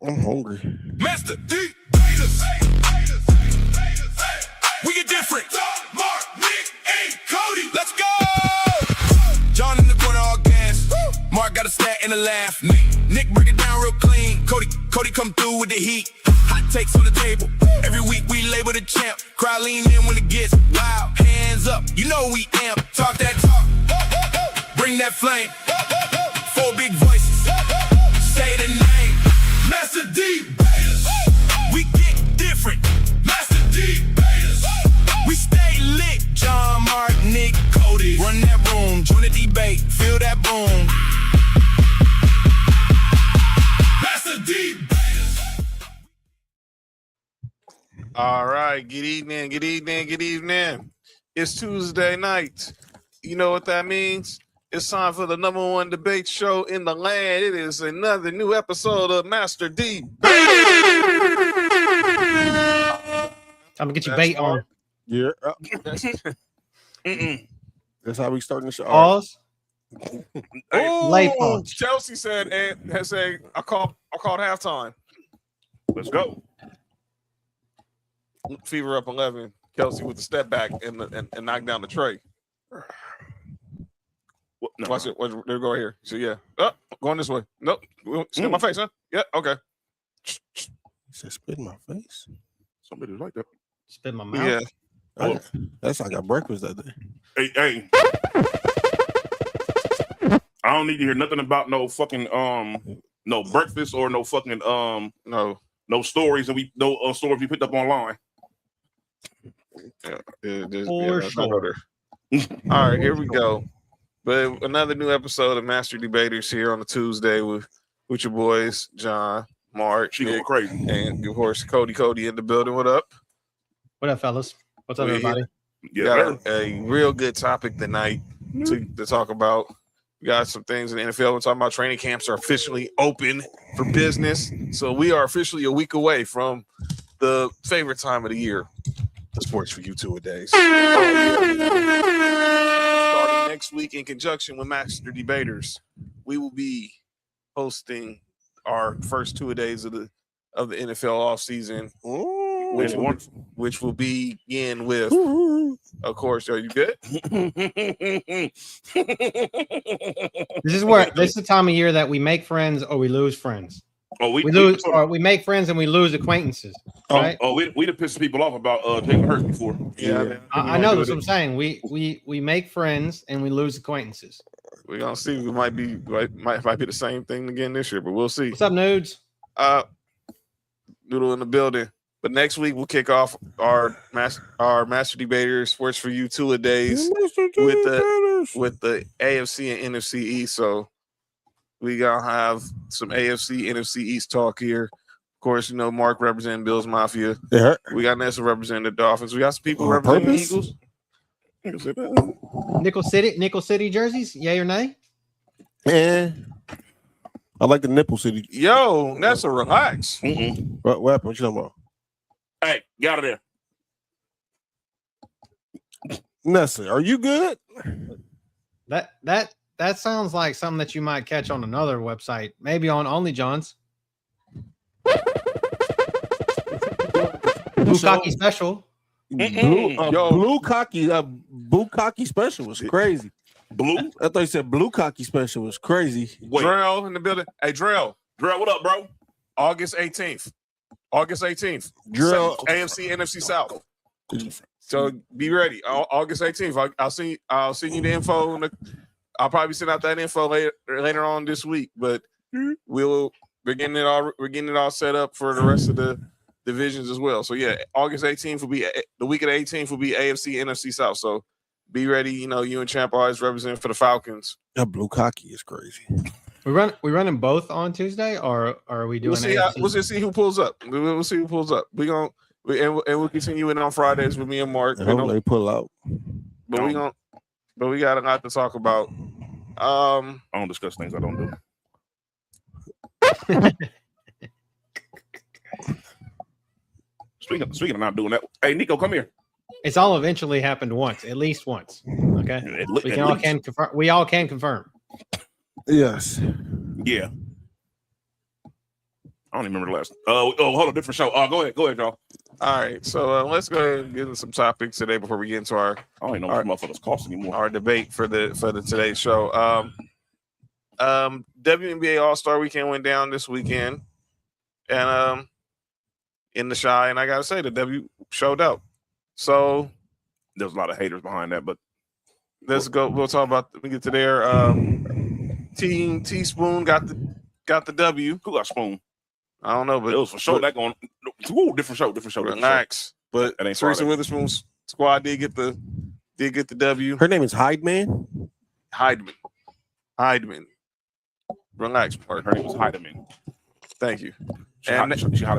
I'm hungry. Master D-Baters. We get different. Mark, Nick, and Cody. Let's go. John in the corner, all gas. Mark got a stat and a laugh. Nick break it down real clean. Cody come through with the heat. Hot takes on the table. Every week we label the champ. Crowd lean in when it gets wild. Hands up, you know we amp. Talk that talk. Bring that flame. Four big voices. Say the name. Master D-Baters. We get different. Master D-Baters. We stay lit. John, Mark, Nick, Cody. Run that room. Join the debate. Feel that boom. Master D-Baters. All right. Good evening. It's Tuesday night. You know what that means? It's time for the #1 debate show in the land. It is another new episode of Master D. I'm gonna get your bait on. Yeah. That's how we starting the show. Pause. Late Oh, pause. Chelsea said, I called halftime. Let's go. Fever up 11. Kelsey with the step back and knock down the tray. What? No. Watch it. There go right here. So yeah. Going this way. Nope. Spit in my face, huh? Yeah. Okay. He said, "Spit in my face." Somebody was like that. Spit in my mouth. Yeah. That's like I got breakfast that day. Hey. I don't need to hear nothing about no fucking no breakfast or no fucking no stories and no stories we picked up online. For sure. All right, here we go. But another new episode of Master D-Baters here on a Tuesday with your boys, John, Mark, She going Nick, crazy. and of course Cody in the building. What up? What up, fellas? What's up, everybody? Yeah, Got a real good topic tonight to talk about. We got some things in the NFL. We're talking about training camps are officially open for business. So we are officially a week away from the favorite time of the year, the Sports for You two-a-days. Starting next week in conjunction with Master Debaters, we will be hosting our first two-a-days of the NFL offseason, which will begin with, of course, are you good? This is the time of year that we make friends or we lose friends. We make friends and we lose acquaintances. Right? We done pissed people off about Jalen Hurts before. Yeah, I know that's what I'm saying. We make friends and we lose acquaintances. We're gonna see. We might be the same thing again this year, but we'll see. What's up, nudes? Noodle in the building. But next week we'll kick off our Master Debaters Sports for You two-a-days with the AFC and NFC East. So we gonna have some AFC NFC East talk here. Of course, you know Mark representing Bills Mafia. Yeah. We got Nessa representing the Dolphins. We got some people representing the Eagles. Nickel City jerseys, yay or nay? Yeah. I like the Nipple City. Yo, Nessa, relax. What happened? What you talking about? Hey, get out of there. Nessa, are you good? That sounds like something that you might catch on another website, maybe on Only John's. Bukkake special. Bukkake special was crazy. Blue? I thought you said blue cocky special was crazy. Wait. Drell in the building. Hey, Drell, what up, bro? August 18th. Drell. AFC, NFC South. So be ready. August 18th. I'll send you the info. I'll probably send out that info later on this week. But we're getting it all set up for the rest of the divisions as well. So yeah, August 18th will be the week of the 18th will be AFC, NFC South. So be ready. You know, you and Champ always represent for the Falcons. That blue cocky is crazy. We running both on Tuesday, or are we doing? We'll see who pulls up. We'll see who pulls up. We'll continue it on Fridays with me and Mark. I hope they pull out. But we got a lot to talk about. I don't discuss things I don't do. Speaking of not doing that, hey Nico, come here. It's all eventually happened once, at least once. Okay, we all can confirm. Yes. Yeah. I don't even remember the last. Hold on, different show. Go ahead, y'all. All right, so let's go ahead and get into some topics today before we get into our. I don't even know what motherfuckers cost anymore. Our debate for the today's show. WNBA All Star Weekend went down this weekend, and in the Shy, and I gotta say the W showed up. So there's a lot of haters behind that, but let's go. We'll talk about. We get to there. Team Teaspoon got the W. Who got Spoon? I don't know, but it was for sure. That going. Ooh, different show. Relax. But Teresa Witherspoon's squad did get the W. Her name is Hydeman. Relax, partner. Her name is Hydeman. Thank you. She had him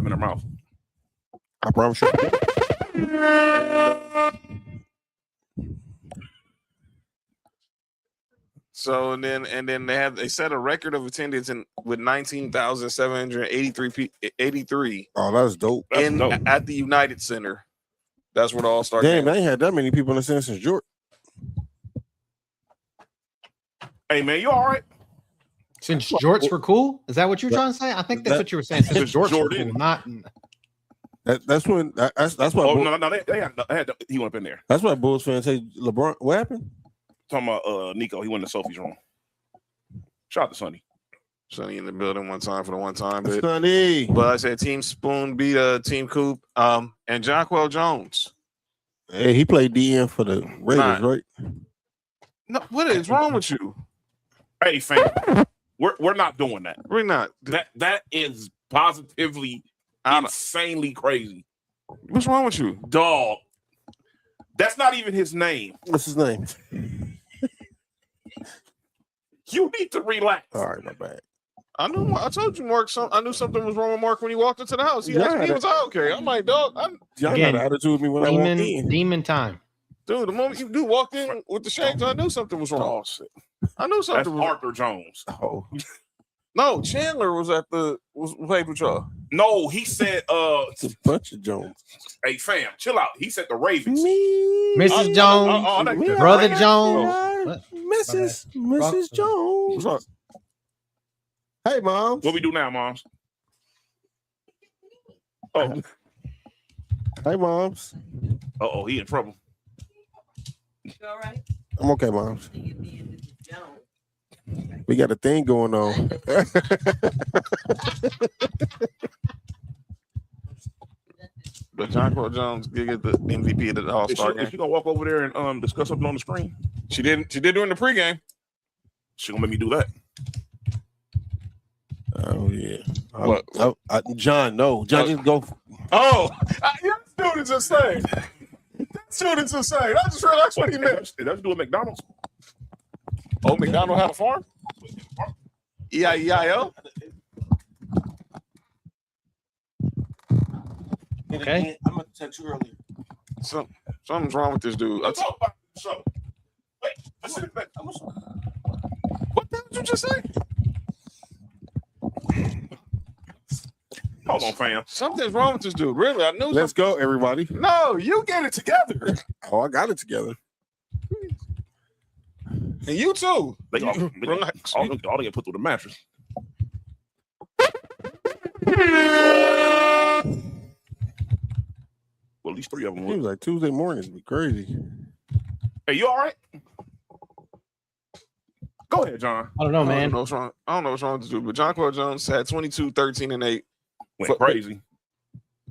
in her mouth. I promise you. So and then they set a record of attendance with 19,783. Oh, that's dope. At the United Center. That's where the All Star. Damn, they ain't had that many people in the center since Jordan. Hey man, you all right? Since jorts were cool, is that what you're trying to say? I think that's what you were saying. Since jorts were cool, not. That's why. Oh no, they had he went up in there. That's why Bulls fans say LeBron. What happened? Talking about Nico, he went to Sophie's room. Shout out to Sonny. Sonny in the building one time for the one time. But, Sonny. But I said Team Spoon beat Team Coop. And Jonquel Jones. Hey, he played DN for the Raiders, right? No, what is wrong with you? Hey, fam, we're not doing that. We're not. That is positively insanely crazy. What's wrong with you, dog? That's not even his name. What's his name? You need to relax. All right, my bad. I told you, Mark. I knew something was wrong with Mark when he walked into the house. He asked me, "Was I okay?" I'm like, "Dog, y'all got an attitude with me when I walked in." Demon time, dude. The moment you walked in with the shakes, I knew something was wrong. Oh shit! I knew something. That's Arthur Jones. Oh. No, Chandler was played with y'all. No, he said it's a bunch of Jones. Hey fam, chill out. He said the Ravens. Mrs. Jones, Brother Jones, Mrs. Jones. What's up? Hey, moms. What we do now, moms? Oh. Hey, moms. Uh-oh, he in trouble. You all right? I'm okay, moms. We got a thing going on. But Jonquel Jones did get the MVP of the All-Star game. Is she gonna walk over there and discuss something on the screen? She did during the pregame. She gonna make me do that. Oh yeah. John, no. John, just go. Your students are saying. Students are saying. I just realized what he meant. Did that do with McDonald's? Oh, McDonald had a farm? E-I-E-I-O? Okay. I'm going to text you earlier. Something's wrong with this dude. Let's talk about the show. Wait, what the hell did you just say? Hold on, fam. Something's wrong with this dude. Really, I knew. Let's go, everybody. No, you get it together. Oh, I got it together. And you too. Relax. All they get put through the mattress. Well, at least 3 of them. It was like Tuesday mornings. Be crazy. Hey, you all right? Go ahead, John. I don't know, man. I don't know what's wrong with this dude, but Jonquel Jones had 22, 13, and 8. Went crazy.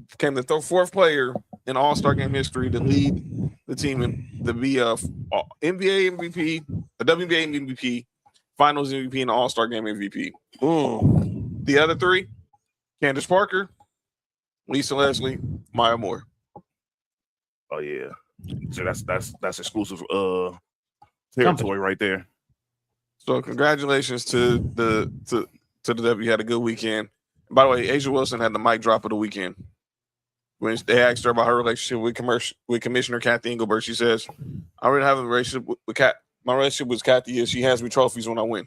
Became the fourth player in All-Star game history to lead the team in the NBA MVP, the WNBA MVP, Finals MVP, and the All-Star game MVP. The other 3, Candace Parker, Lisa Leslie, Maya Moore. Oh yeah, so that's exclusive territory right there. So congratulations to the W. Had a good weekend. By the way, Asia Wilson had the mic drop of the weekend. When they asked her about her relationship with Commissioner Kathy Engelbert, she says, "I already have a relationship with Kat. My relationship with Kathy is she hands me trophies when I win."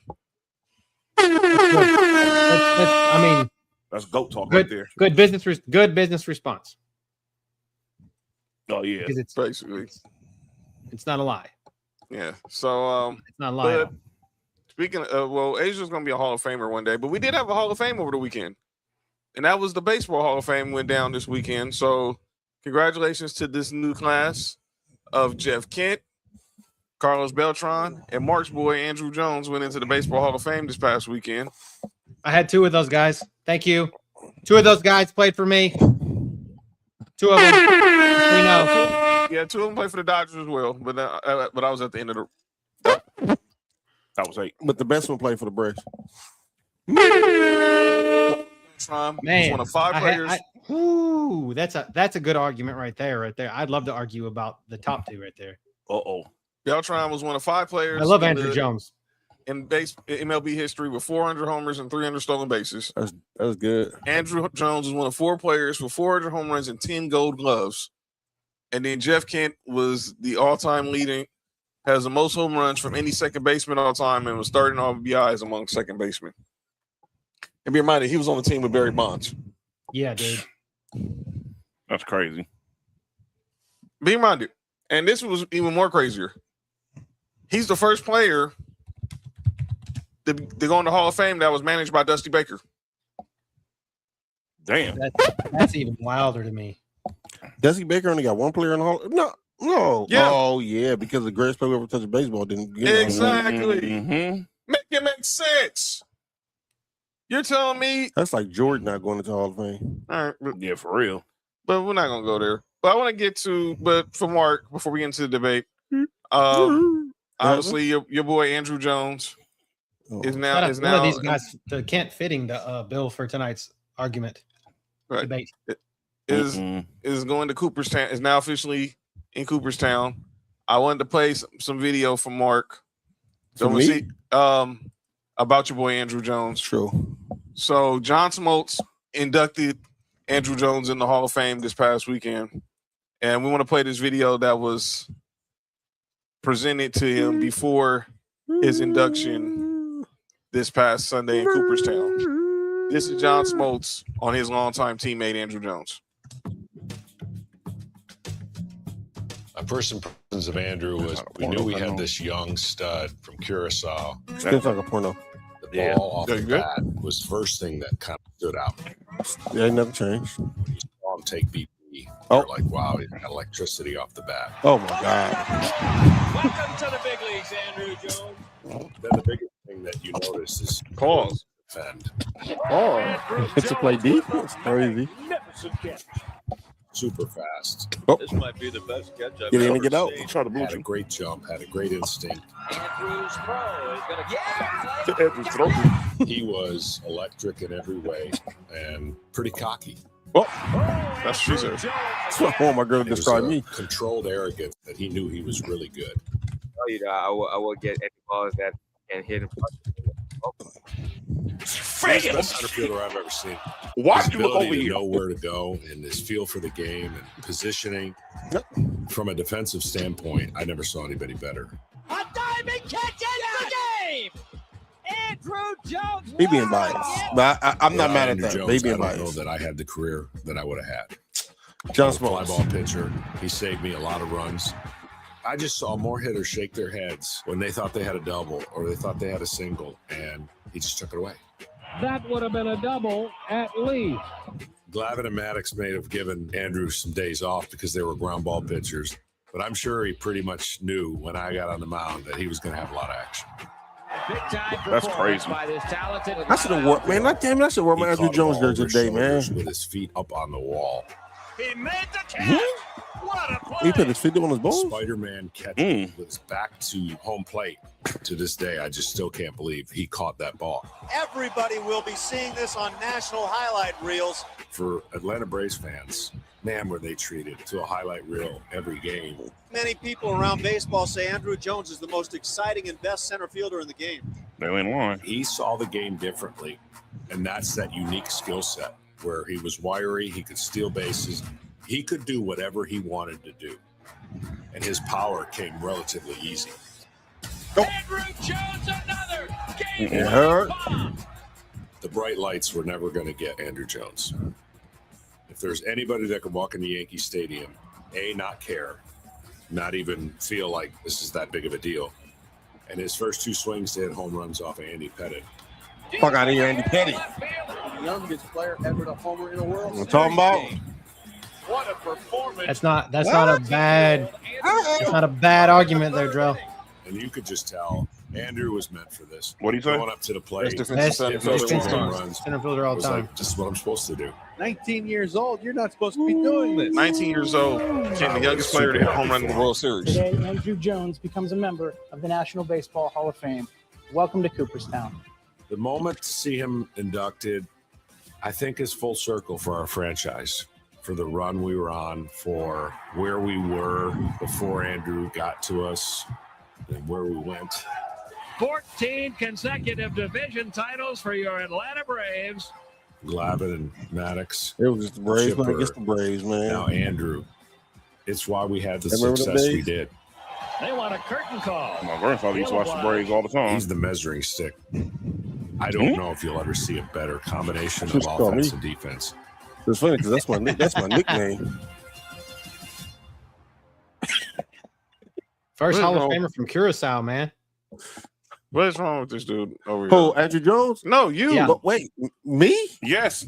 I mean, that's GOAT talk right there. Good business response. Oh yeah, because it's basically it's not a lie. Yeah, so it's not a lie. Speaking of, Asia's gonna be a Hall of Famer one day, but we did have a Hall of Fame over the weekend. And that was the Baseball Hall of Fame went down this weekend. So congratulations to this new class of Jeff Kent, Carlos Beltran, and Mark's boy Andrew Jones went into the Baseball Hall of Fame this past weekend. I had 2 of those guys. Thank you. 2 of those guys played for me. 2 of them. We know. Yeah, 2 of them played for the Dodgers as well. But I was at the end of the. That was 8. But the best one played for the Braves. Man, one of 5 players. That's a good argument right there. I'd love to argue about the top 2 right there. Beltran was one of 5 players. I love Andrew Jones. In MLB history with 400 homers and 300 stolen bases. That was good. Andrew Jones was one of 4 players with 400 home runs and 10 gold gloves. And then Jeff Kent was the all-time leading, has the most home runs from any second baseman all time, and was third in RBIs among second basemen. And be reminded, he was on the team with Barry Bonds. Yeah, dude. That's crazy. Be reminded, and this was even more crazier. He's the first player to go in the Hall of Fame that was managed by Dusty Baker. Damn. That's even wilder to me. Dusty Baker only got 1 player in the Hall. No. Yeah. Oh, yeah, because the greatest player who ever touched baseball didn't get it. Exactly. Mm-hmm. Make it make sense. You're telling me That's like Jordan not going into the Hall of Fame. all right, Yeah, for real. but we're not gonna go there. But I want to get to, but for Mark, before we get into the debate, obviously your boy Andrew Jones is now One of these guys, the Kent fitting the bill for tonight's argument debate. is going to Cooperstown. Is now officially in Cooperstown. I wanted to play some video from Mark. So For we me? see about your boy Andrew Jones. True. So John Smoltz inducted Andrew Jones in the Hall of Fame this past weekend, and we want to play this video that was presented to him before his induction this past Sunday in Cooperstown. This is John Smoltz on his longtime teammate Andrew Jones. My first impressions of Andrew was we knew we had this young stud from Curacao. Still like a porno. The ball off the bat was the first thing that kind of stood out. Yeah, never changed. When you saw him take BP, you're like, wow, he had electricity off the bat. Oh, my God. Welcome to the big leagues, Andrew Jones. Then the biggest thing that you notice is Pause. defend. It's a play deep. It's crazy. Magnificent catch. Super fast. This might be the best catch I've Get in ever and get out. seen. Try to Had a great jump, had a great instinct. Andrew's throw is going to He was electric in every way and pretty cocky. Well, that's true, sir. That's what my girl It was described a me. controlled arrogance that he knew he was really good. You know, I will get any balls that can hit him. He's the best center fielder I've ever seen. Watch His you look ability over to here. know where to go and his feel for the game and positioning. From a defensive standpoint, I never saw anybody better. A diving catch in the game. Andrew Jones. He being biased. But I'm not mad at Andrew that. Jones, They I being don't know biased. that I had the career that I would have had. John Fly Smoltz. ball pitcher. He saved me a lot of runs. I just saw more hitters shake their heads when they thought they had a double or they thought they had a single, and he just took it away. That would have been a double at least. Glavine and Maddox may have given Andrew some days off because they were ground ball pitchers, but I'm sure he pretty much knew when I got on the mound that he was going to have a lot of action. Big time That's crazy. by this talented. I should have worn, man. Damn, I should wear my He Andrew caught a Jones ball jersey over his today, man. shoulders with his feet up on the wall. He made the catch. What a play. He put his feet on his balls. Spider-Man catching with his back to home plate. To this day, I just still can't believe he caught that ball. Everybody will be seeing this on national highlight reels. For Atlanta Braves fans, man, were they treated to a highlight reel every game. Many people around baseball say Andrew Jones is the most exciting and best center fielder in the game. They ain't lying. He saw the game differently, and that's that unique skill set where he was wiry, he could steal bases, he could do whatever he wanted to do, and his power came relatively easy. Andrew Jones, another game. It hurt. The bright lights were never going to get Andrew Jones. If there's anybody that could walk into Yankee Stadium, not care, not even feel like this is that big of a deal, and his first 2 swings, they had home runs off of Andy Pettit. Fuck out of here, Andy Petty. youngest player ever to homer in a World Series talking about. game. What a performance! That's not a bad argument there, Dro. And you could just tell Andrew was meant for this. What do you say? Going up to the plate, Best home defensive runs. center fielder all was time. like, this is what I'm supposed to do. 19 years old. You're not supposed to be doing this. 19 years old, became the youngest player to hit a home run in the World Series. Today, Andrew Jones becomes a member of the National Baseball Hall of Fame. Welcome to Cooperstown. The moment to see him inducted, I think, is full circle for our franchise, for the run we were on, for where we were before Andrew got to us, and where we went. 14 consecutive division titles for your Atlanta Braves. Glavine and Maddox. It was just the Braves, Chipper. man. Against the Braves, man. Now Andrew. It's why we had the Remember the success we days? did. They want a curtain call. My grandfather used to watch the Braves all the time. He's the measuring stick. I don't know if you'll ever see a better combination of Just call offense me. and defense. It's funny because that's my nickname. First What Hall is of wrong? Famer from Curacao, man. What is wrong with this dude over Who, here? Andrew Jones? No, you. Yeah. But wait, me? Yes.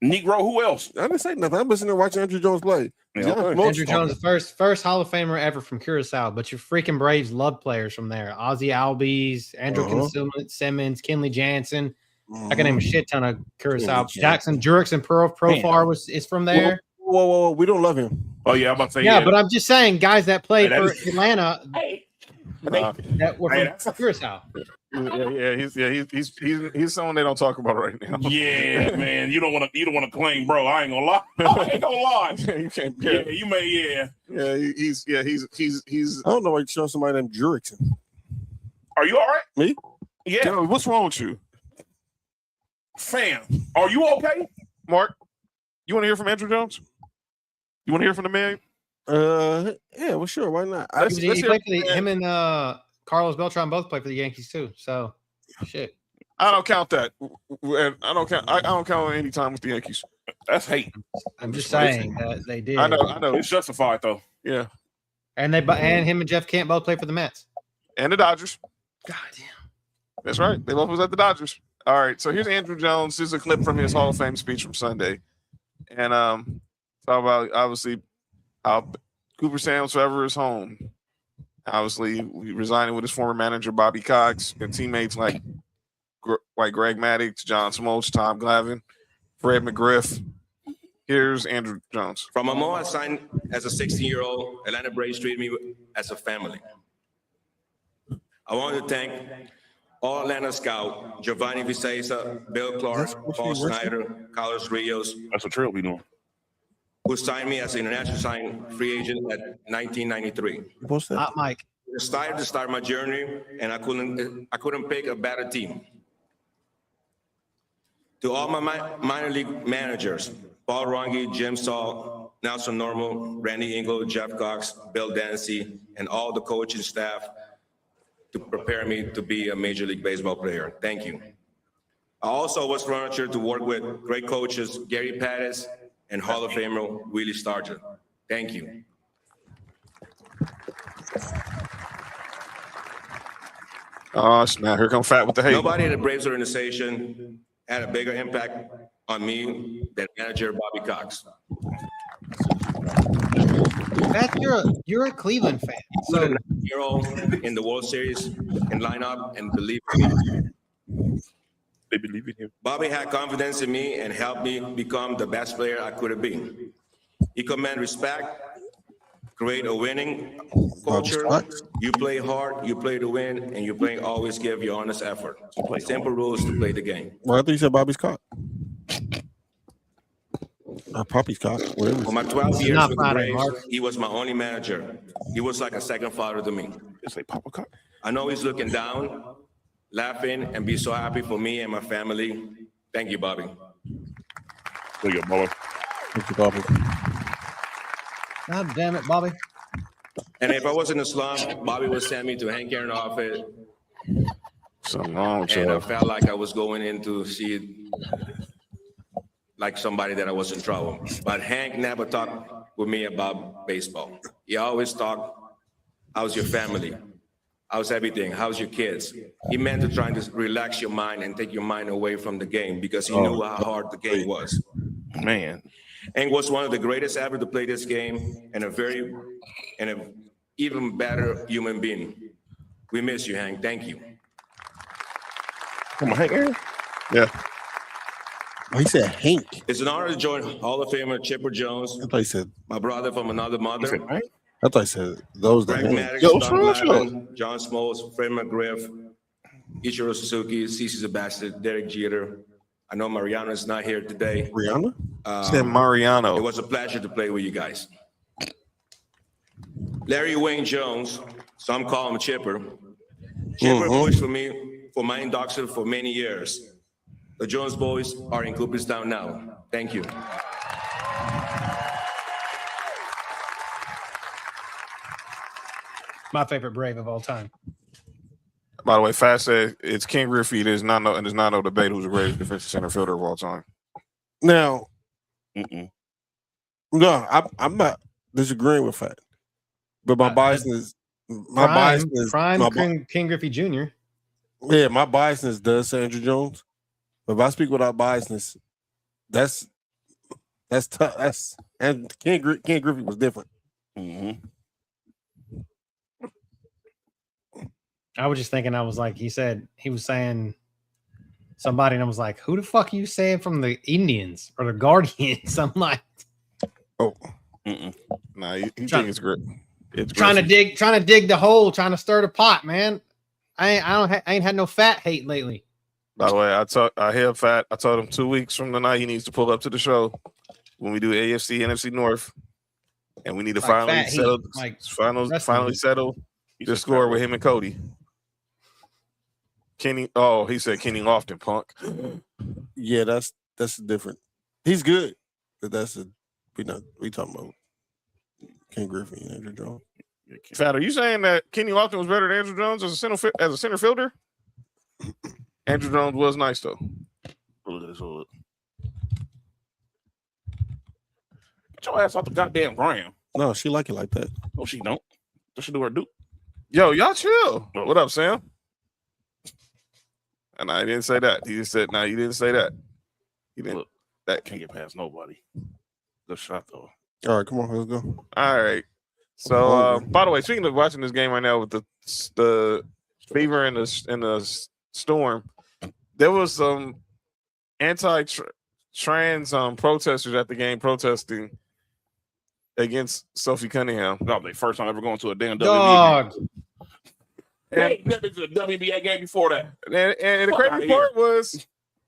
Negro, who else? I didn't say nothing. I'm sitting there watching Andrew Jones play. Yeah, John okay. Smoltz- Andrew Jones, the first Hall of Famer ever from Curacao, but your freaking Braves love players from there. Ozzie Albies, Andrew Simmons, Kenley Jansen. I can name a shit ton of Curacao. Kenley Jackson Jurickson Profar is from there. Whoa. We don't love him. Oh, yeah, I'm about to say, Yeah, but I'm just saying, guys that played Hey, that for is- Atlanta Nah. that were Hey, from Curacao. He's someone they don't talk about right now. yeah, man, you don't want to claim, bro. I ain't gonna lie. I ain't gonna lie. You can't. Yeah, you may, Yeah, he's. I don't know why you show somebody named Jurickson. Are you all right? Me? Yeah, Joe, what's wrong with you, fam. Are you okay? Mark? You want to hear from Andrew Jones? You want to hear from the man? Yeah, well, sure. Why not? Let's He hear played from for the man. him and Carlos Beltran both played for the Yankees too. So, shit. I don't count that. And I don't count any time with the Yankees. That's hate. I'm just saying that they did. I know. It's justified though. Yeah, And him and Jeff Kent both played for the Mets. and the Dodgers. God damn. That's right. They both was at the Dodgers. All right. So here's Andrew Jones. This is a clip from his Hall of Fame speech from Sunday, and talk about obviously how Cooperstown forever is home. Obviously, resigning with his former manager Bobby Cox and teammates like Greg Maddux, John Smoltz, Tom Glavine, Fred McGriff. Here's Andrew Jones. From the moment I signed as a 16-year-old, Atlanta Braves treated me as a family. I want to thank all Atlanta scout, Giovanni Vicesa, Bill Clark, Paul Snyder, Carlos Rios. That's what Trill be doing. Who signed me as an international signed free agent at 1993. Hot Mike. Decided to start my journey, and I couldn't pick a better team. To all my minor league managers, Paul Rongi, Jim Saul, Nelson Normal, Randy Engel, Jeff Cox, Bill Dancy, and all the coaching staff to prepare me to be a Major League Baseball player. Thank you. I also was fortunate to work with great coaches, Gary Pettis and Hall of Famer Willie Stargell. Thank you. Oh, snap. Here come Fat with the hate. Nobody in the Braves organization had a bigger impact on me than manager Bobby Cox. Pat, you're a Cleveland fan. So, 9-year-old in the World Series and lineup and believe in me. They believe in him. Bobby had confidence in me and helped me become the best player I could have been. He commanded respect, create a winning culture. You play hard, you play to win, and you play always give your honest effort. Simple rules to play the game. Well, I thought you said Bobby's cock. Poppy's cock. For my 12 years with the Braves, he was my only manager. He was like a second father to me. It's like Papa Cock. I know he's looking down, laughing, and be so happy for me and my family. Thank you, Bobby. There you go, Bobby. Thank you, Bobby. God damn it, Bobby. And if I was in a slump, Bobby would send me to Hank Aaron office. Something wrong with And I you. felt like I was going in to see like somebody that I was in trouble. But Hank never talked with me about baseball. He always talked, how's your family? How's everything? How's your kids? He meant to try to relax your mind and take your mind away from the game because he knew how hard the game was. Man. Hank was one of the greatest ever to play this game and an even better human being. We miss you, Hank. Thank you. Come on, Hank. Yeah. Oh, he said Hank. It's an honor to join Hall of Famer Chipper Jones. I thought he said, my brother from another mother. I thought he said those that Greg Hank. Maddox, Yo, Don Glavine, John Smoltz, Fred McGriff, Ichiro Suzuki, CeCe Sebastian, Derek Jeter. I know Mariano is not here today. Rihanna? Said Mariano. It was a pleasure to play with you guys. Larry Wayne Jones, some call him Chipper. Chipper pushed for me for my induction for many years. The Jones boys are in Cooperstown now. Thank you. My favorite Brave of all time. By the way, Fast said it's Ken Griffey. There's not no debate who's the greatest defensive center fielder of all time. Now, no, I'm not disagreeing with that. But my biasness, Ken Griffey Jr. Yeah, my biasness does say Andrew Jones. But if I speak without biasness, that's tough. And Ken Griffey was different. I was just thinking, I was like, he was saying somebody, and I was like, who the fuck are you saying from the Indians or the Guardians? I'm like, oh, nah, you think it's great. It's trying to dig the hole, trying to stir the pot, man. I ain't had no fat hate lately. By the way, I hear Fat. I told him 2 weeks from tonight he needs to pull up to the show when we do AFC, NFC North, and we need to finally settle the score with him and Cody. Kenny, he said Kenny Lofton, punk. Yeah, that's different. He's good, but we talking about Ken Griffey and Andrew Jones. Fat, are you saying that Kenny Lofton was better than Andrew Jones as a center fielder? Andrew Jones was nice though. Look at this hood. Get your ass off the goddamn ground. No, she like it like that. No, she don't. What she do her do? Yo, y'all chill. What up, Sam? And I didn't say that. He just said, "No, you didn't say that." He didn't. Look, that can't get past nobody. Good shot though. All right, come on, let's go. All right. So, by the way, speaking of watching this game right now with the fever and the storm, there was some anti-trans protesters at the game protesting against Sophie Cunningham. No, they first time ever going to a damn dog. WNBA game. They never been to a WNBA game before that. And the crazy part was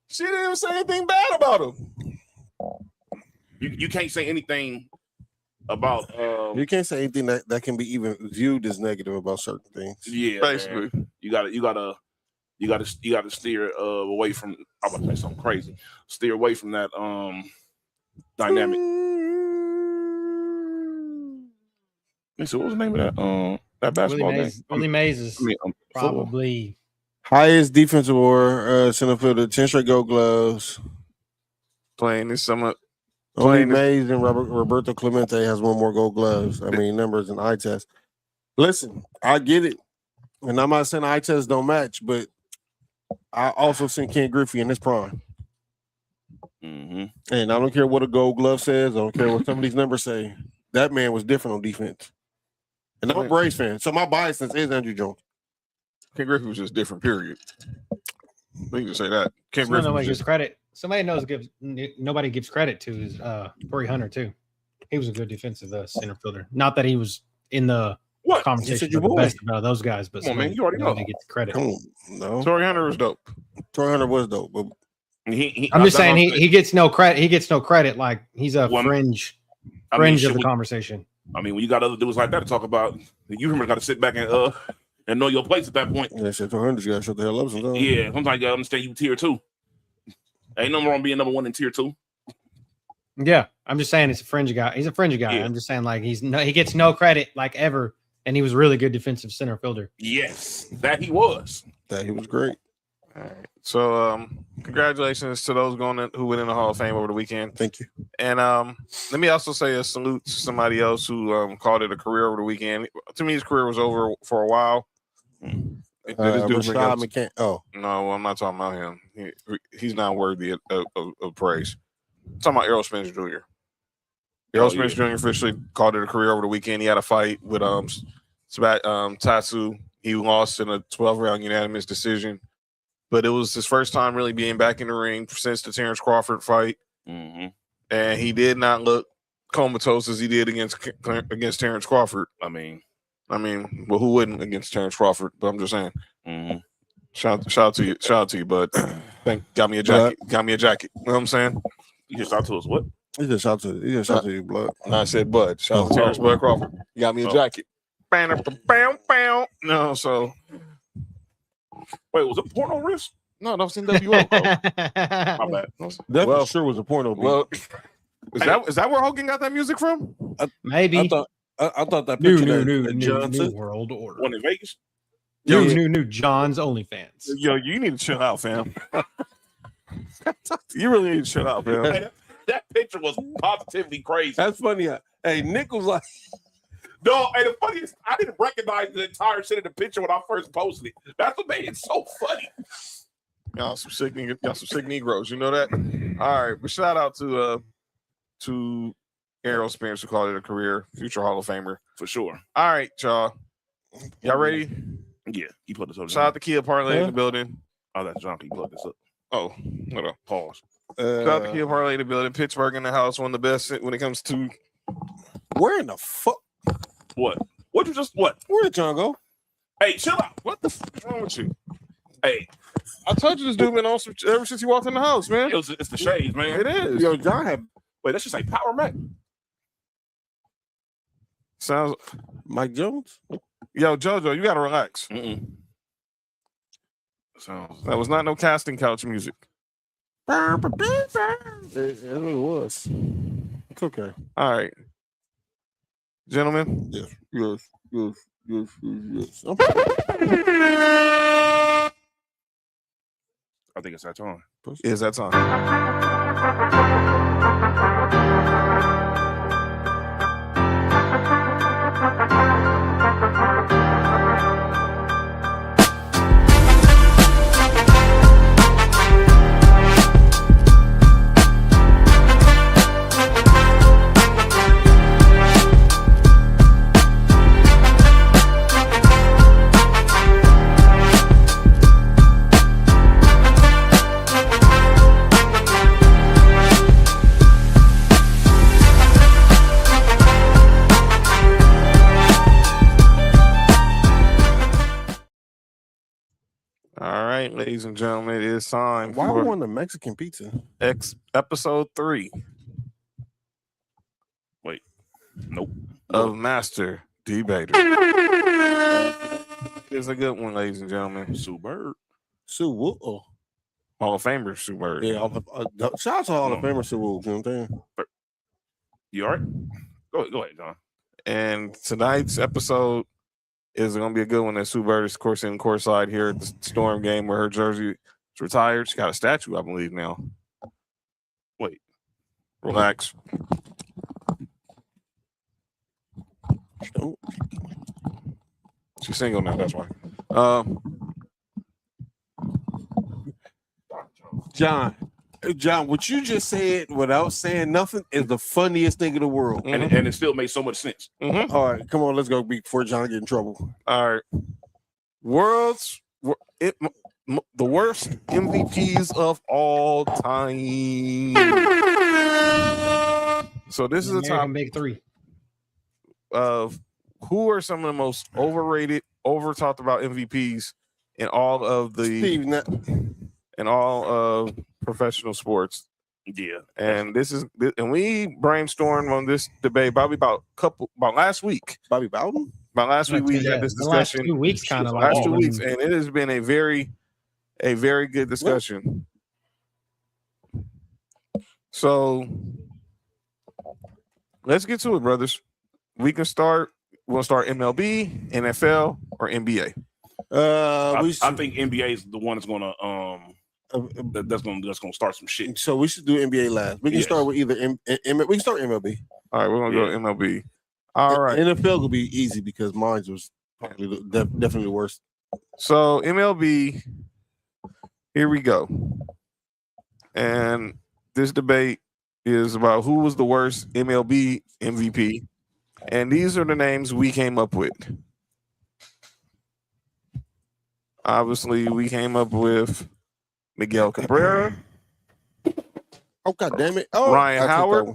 she didn't even say anything bad about him. You can't say anything about you can't say anything that can be even viewed as negative about certain things. Yeah, basically. Man. You gotta steer away from. I'm about to say something crazy. Steer away from that dynamic. So what was the name of that basketball game? Willie Mays is probably highest defensive award, center fielder, 10 straight gold gloves. Playing this summer. Only Mays and Roberto Clemente has one more gold gloves. I mean, numbers and eye test. Listen, I get it. And I'm not saying eye tests don't match, but I also seen Ken Griffey in his prime. And I don't care what a gold glove says. I don't care what some of these numbers say. That man was different on defense. And I'm a Braves fan, so my bias is Andrew Jones. Ken Griffey was just different, period. We can just say that. Ken Griffey nobody gives credit. Nobody gives credit to is Corey Hunter too. He was a good defensive center fielder. Not that he was in the conversation of the best about those guys, but man, you already know. Gets credit. No, Corey Hunter was dope. Corey Hunter was dope, but I'm just saying he gets no credit. He gets no credit. Like he's a fringe of the conversation. I mean, when you got other dudes like that to talk about, you got to sit back and know your place at that point. Yeah, shit, 200, you got to shut the hell up sometimes. Yeah, sometimes you got to understand you tier 2. Ain't no wrong being number 1 in tier 2. Yeah, I'm just saying it's a fringe guy. He's a fringe guy. Yeah. I'm just saying like he gets no credit like ever, and he was really good defensive center fielder. Yes, that he was. That he was great. All right. So, congratulations to those who went in the Hall of Fame over the weekend. Thank you. And let me also say a salute to somebody else who called it a career over the weekend. To me, his career was over for a while. This dude bring up- Rashad McCann. Oh, No, I'm not talking about him. He's not worthy of praise. I'm talking about Errol Spence Jr. Errol Spence Jr. officially called it a career over the weekend. He had a fight with Tatsu. He lost in a 12-round unanimous decision, but it was his first time really being back in the ring since the Terrence Crawford fight, and he did not look comatose as he did against Terrence Crawford. I mean, well, who wouldn't against Terrence Crawford? But I'm just saying. Shout out to you, bud. Got me a jacket. Got me a jacket. You know what I'm saying? You just shout to us what? He just shout to you, blood. I said, bud. Shout out to Terrence Bud Crawford. You got me a jacket. No, so wait, was it porno wrist? No, that was NWO. My bad. That for sure was a porno. Well, is that where Hogan got that music from? Maybe. I thought that picture new world order. One in Vegas. New John's OnlyFans. Yo, you need to chill out, fam. You really need to chill out, fam. Hey, that picture was positively crazy. That's funny. Hey, Nick was like, no, and the funniest, I didn't recognize the entire shit in the picture when I first posted it. That's what made it so funny. Y'all some sick Negroes, you know that? All right, but shout out to Errol Spence, who called it a career, future Hall of Famer for sure. All right, y'all ready? Yeah, you put this up. Shout out to Kia Parlay in the building. Oh, that's John. You plug this up. Oh, hold on. Pause. Shout out to Kia Parlay in the building. Pittsburgh in the house, one of the best when it comes to. Where in the fuck? What? What you just what? Where did John go? Hey, chill out. What the fuck is wrong with you? Hey, I told you this dude been on ever since he walked in the house, man. It's the shades, man. It is. Yo, John had. Wait, that should say Power Mac. Sounds Mike Jones. Yo, JoJo, you gotta relax. Sounds. That was not no casting couch music. It was. It's okay. All right, gentlemen. Yes. I think it's that time. Is that time? All right, ladies and gentlemen, it is time Why for we want the Mexican pizza? episode 3. Wait, nope. Of Master D-Baters. It's a good one, ladies and gentlemen. Sue Bird. Sue Hall of Famer Sue Bird. Yeah, shout out to Hall of Famer Sue Woo. You know what I'm saying? You all right? Go ahead, John. And tonight's episode is going to be a good one. That Sue Bird is, of course, in courtside here at the Storm game where her jersey is retired. She got a statue, I believe, now. Wait. Relax. She's single now, that's why. John, what you just said without saying nothing is the funniest thing in the world. And it still made so much sense. All right, come on, let's go before John get in trouble. All right. The worst MVPs of all time. So this is a top big 3 of who are some of the most overrated, over talked about MVPs in all of professional sports. Yeah. And we brainstormed on this debate probably about last week. Bobby Bowden? About last week we had this discussion. Last 2 weeks kind of last 2 weeks, and it has been a very good discussion. So let's get to it, brothers. We'll start MLB, NFL, or NBA. I think NBA is the one that's gonna that's gonna start some shit. So we should do NBA last. We can start with either we can start MLB. All right, we're gonna go to MLB. All right, NFL will be easy because mine was probably definitely the worst. So MLB, here we go. And this debate is about who was the worst MLB MVP. And these are the names we came up with. Obviously, we came up with Miguel Cabrera. Oh, God damn it. Oh, Ryan Howard.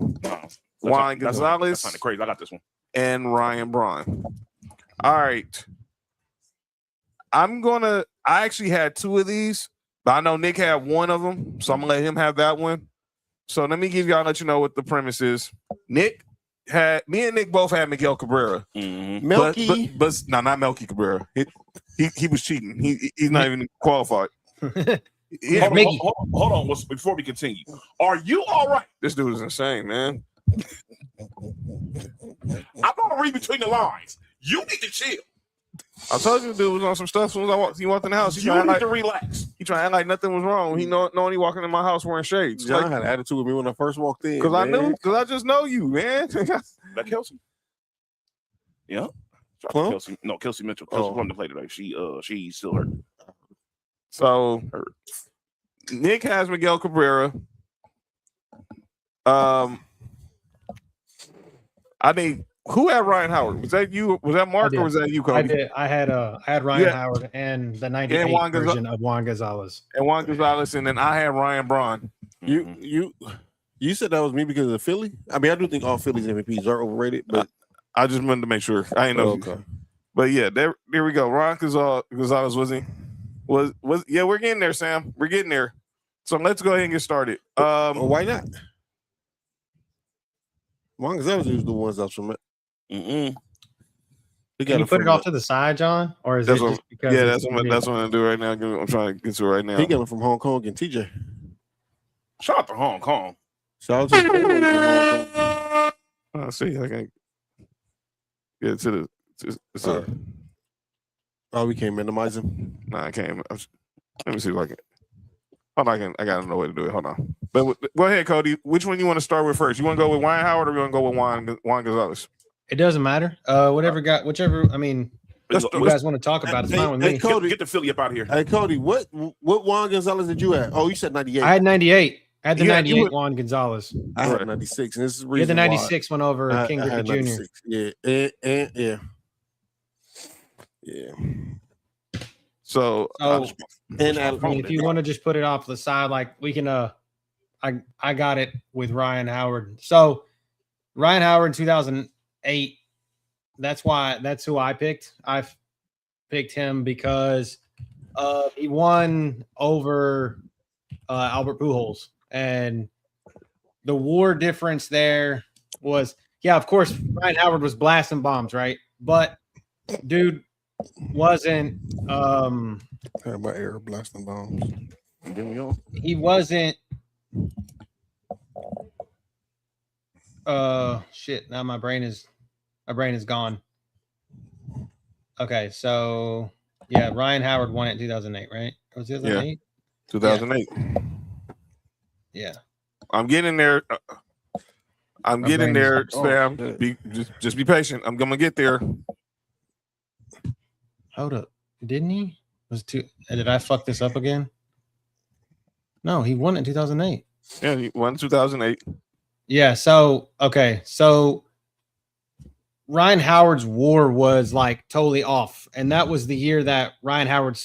Juan That's Gonzalez. kind of crazy. I got this one. And Ryan Braun. All right. I actually had two of these, but I know Nick had one of them, so I'm gonna let him have that one. So let you know what the premise is. Me and Nick both had Miguel Cabrera. Mm-hmm. Melky. But no, not Melky Cabrera. He was cheating. He's not even qualified. Yeah, hold on. Before we continue, are you all right? This dude is insane, man. I'm gonna read between the lines. You need to chill. I told you the dude was on some stuff. As soon as he walked in the house, You need to relax. He trying to act like nothing was wrong. He knowing he walking in my house wearing shades. John had an attitude with me when I first walked in. Because I just know you, man. That Kelsey? Yeah. Plum? Kelsey Mitchell. Kelsey Plum to play today. She's still hurt. So Nick has Miguel Cabrera. I think who had Ryan Howard? Was that you? Was that Mark or was that you, Cody? I did. I had Ryan Howard and the 98 version of Juan Gonzalez. And Juan Gonzalez, and then I had Ryan Braun. You said that was me because of Philly? I mean, I do think all Phillies MVPs are overrated, but I just wanted to make sure. I ain't know. Okay. But yeah, there we go. Ryan Gonzalez was yeah, we're getting there, Sam. We're getting there. So let's go ahead and get started. Why not? Juan Gonzalez was the ones that's from it. Can you put it off to the side, John? Or is it just because that's what I'm doing right now. I'm trying to get to it right now. He got it from Hong Kong and TJ. Shout out to Hong Kong. Shout out to Hong Kong. See, I can't get to the. Oh, we can't minimize him. Nah, I can't. Let me see if I can. Hold on, I got no way to do it. Hold on. But go ahead, Cody. Which one you want to start with first? You want to go with Ryan Howard or you want to go with Juan Gonzalez? It doesn't matter. Whichever. I mean, you guys want to talk about it's fine with me. Cody, get the Philly up out of here. Hey, Cody, what Juan Gonzalez did you have? Oh, you said 98. I had 98. I had the 98 Juan Gonzalez. I had 96, and this is the you had reason the 96 one over King Griffey Jr. Yeah, yeah. So if you want to just put it off to the side, like we can. I got it with Ryan Howard. So Ryan Howard in 2008. That's who I picked. I picked him because he won over Albert Pujols, and the WAR difference there was, of course, Ryan Howard was blasting bombs, right? But dude wasn't my air blasting bombs. He wasn't shit. Now my brain is gone. Okay, so Ryan Howard won it in 2008, right? Was it 2008? 2008. Yeah. I'm getting there. I'm getting there, Sam. Just be patient. I'm gonna get there. Hold up. Didn't he? Did I fuck this up again? No, he won it in 2008. Yeah, he won 2008. Yeah, so Ryan Howard's WAR was like totally off, and that was the year that Ryan Howard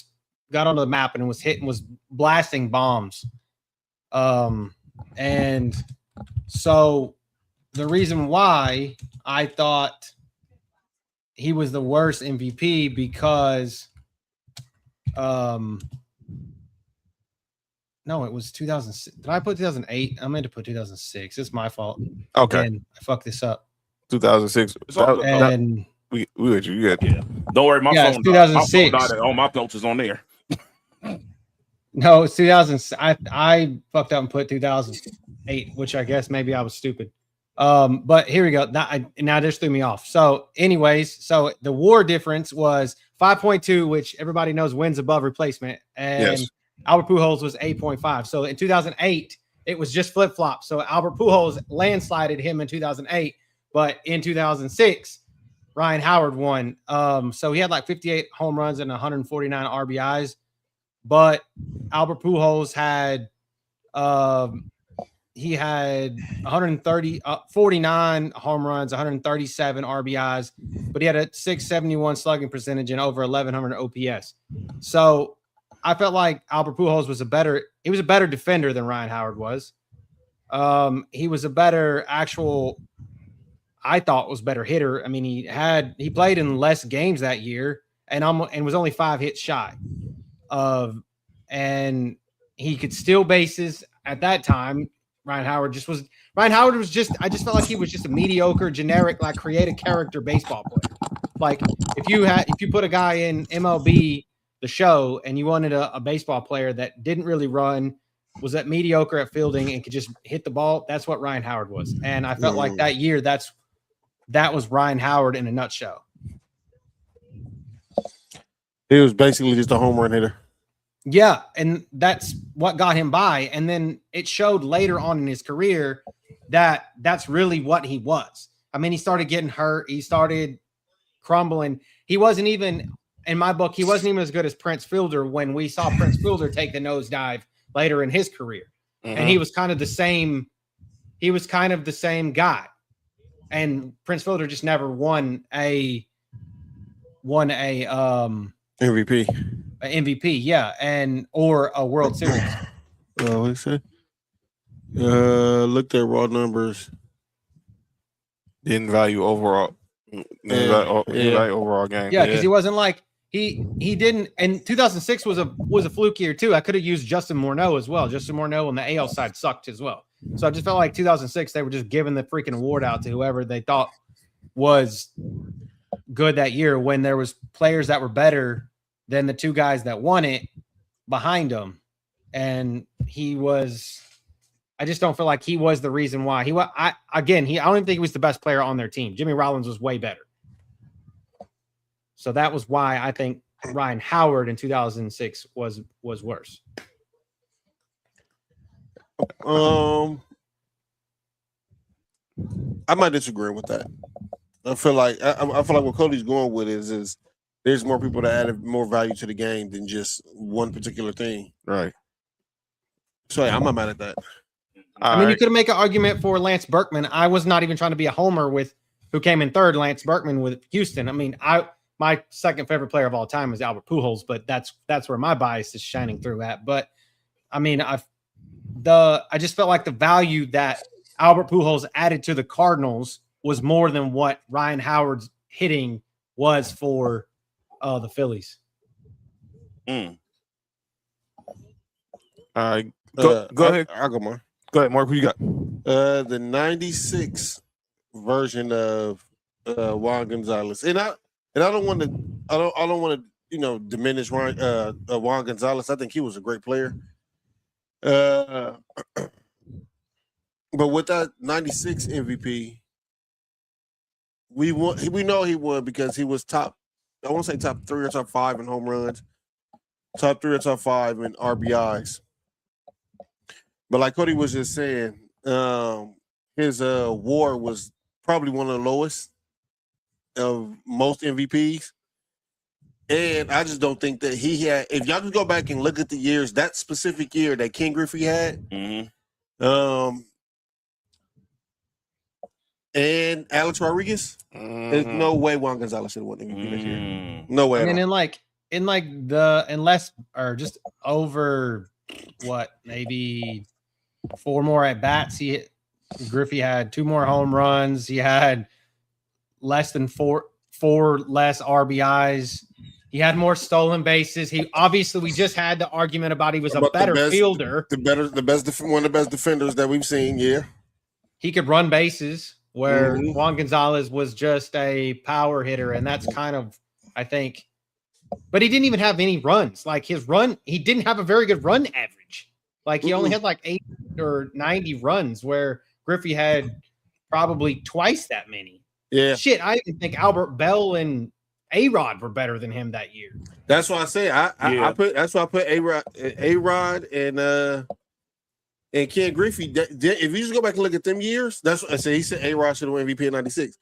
got onto the map and was blasting bombs. And so the reason why I thought he was the worst MVP because no, it was 2006. Did I put 2008? I meant to put 2006. It's my fault. Okay. And I fucked this up. 2006. And we with you. Yeah. Don't worry, my phone 2006. My phone died. All my notes is on there. No, it's 2000. I fucked up and put 2008, which I guess maybe I was stupid. But here we go. Now this threw me off. So, anyways, the WAR difference was 5.2, which everybody knows wins above replacement, and Albert Pujols was 8.5. So in 2008, it was just flip flop. So Albert Pujols landslided him in 2008, but in 2006, Ryan Howard won. So he had like 58 home runs and 149 RBIs, but Albert Pujols had he had 49 home runs, 137 RBIs, but he had a 671 slugging percentage and over 1100 OPS. So I felt like Albert Pujols was a better defender than Ryan Howard was. He was a better I thought was better hitter. I mean, he played in less games that year and was only 5 hits shy of, and he could steal bases at that time. Ryan Howard was just, I just felt like he was just a mediocre, generic, like creative character baseball player. Like if you put a guy in MLB The Show and you wanted a baseball player that didn't really run, was that mediocre at fielding and could just hit the ball, that's what Ryan Howard was. And I felt like that year, that was Ryan Howard in a nutshell. He was basically just a home run hitter. Yeah, and that's what got him by. And then it showed later on in his career that that's really what he was. I mean, he started getting hurt. He started crumbling. He wasn't even, in my book, he wasn't even as good as Prince Fielder when we saw Prince Fielder take the nosedive later in his career. And he was kind of the same. He was kind of the same guy. And Prince Fielder just never won a MVP, yeah, or a World Series. What he say? Looked at raw numbers. Didn't value overall. Overall game. Yeah, because he wasn't like he didn't. And 2006 was a fluke year too. I could have used Justin Morneau as well. Justin Morneau on the AL side sucked as well. So I just felt like 2006 they were just giving the freaking award out to whoever they thought was good that year when there was players that were better than the two guys that won it behind him. And I just don't feel like he was the reason why. I don't even think he was the best player on their team. Jimmy Rollins was way better. So that was why I think Ryan Howard in 2006 was worse. I might disagree with that. I feel like what Cody's going with is there's more people that added more value to the game than just one particular thing. Right. So yeah, I'm not mad at that. You could make an argument for Lance Berkman. I was not even trying to be a homer with who came in third, Lance Berkman with Houston. I mean, my second favorite player of all time is Albert Pujols, but that's where my bias is shining through at. But I mean, I just felt like the value that Albert Pujols added to the Cardinals was more than what Ryan Howard's hitting was for the Phillies. All right. Go ahead. I'll go more. Go ahead, Mark. Who you got? The 96 version of Juan Gonzalez. And I don't want to diminish Juan Gonzalez. I think he was a great player. But with that 96 MVP, we know he won because he was top, I won't say top 3 or top 5 in home runs, top 3 or top 5 in RBIs. But like Cody was just saying, his WAR was probably one of the lowest of most MVPs. And I just don't think that he had, if y'all can go back and look at the years, that specific year that Ken Griffey had, and Alex Rodriguez, there's no way Juan Gonzalez should have won MVP this year. No way. I mean, just over maybe 4 more at bats. Griffey had 2 more home runs. He had less than four less RBIs. He had more stolen bases. We just had the argument about he was a better fielder. One of the best defenders that we've seen. Yeah, he could run bases where Juan Gonzalez was just a power hitter, and that's kind of, I think. But he didn't even have any runs. Like he didn't have a very good run average. Like he only had like 80 or 90 runs, where Griffey had probably twice that many. Yeah. Shit, I even think Albert Bell and A-Rod were better than him that year. That's why I say I put A-Rod and Ken Griffey. If you just go back and look at them years, that's what I say. He said A-Rod should have won MVP in 96.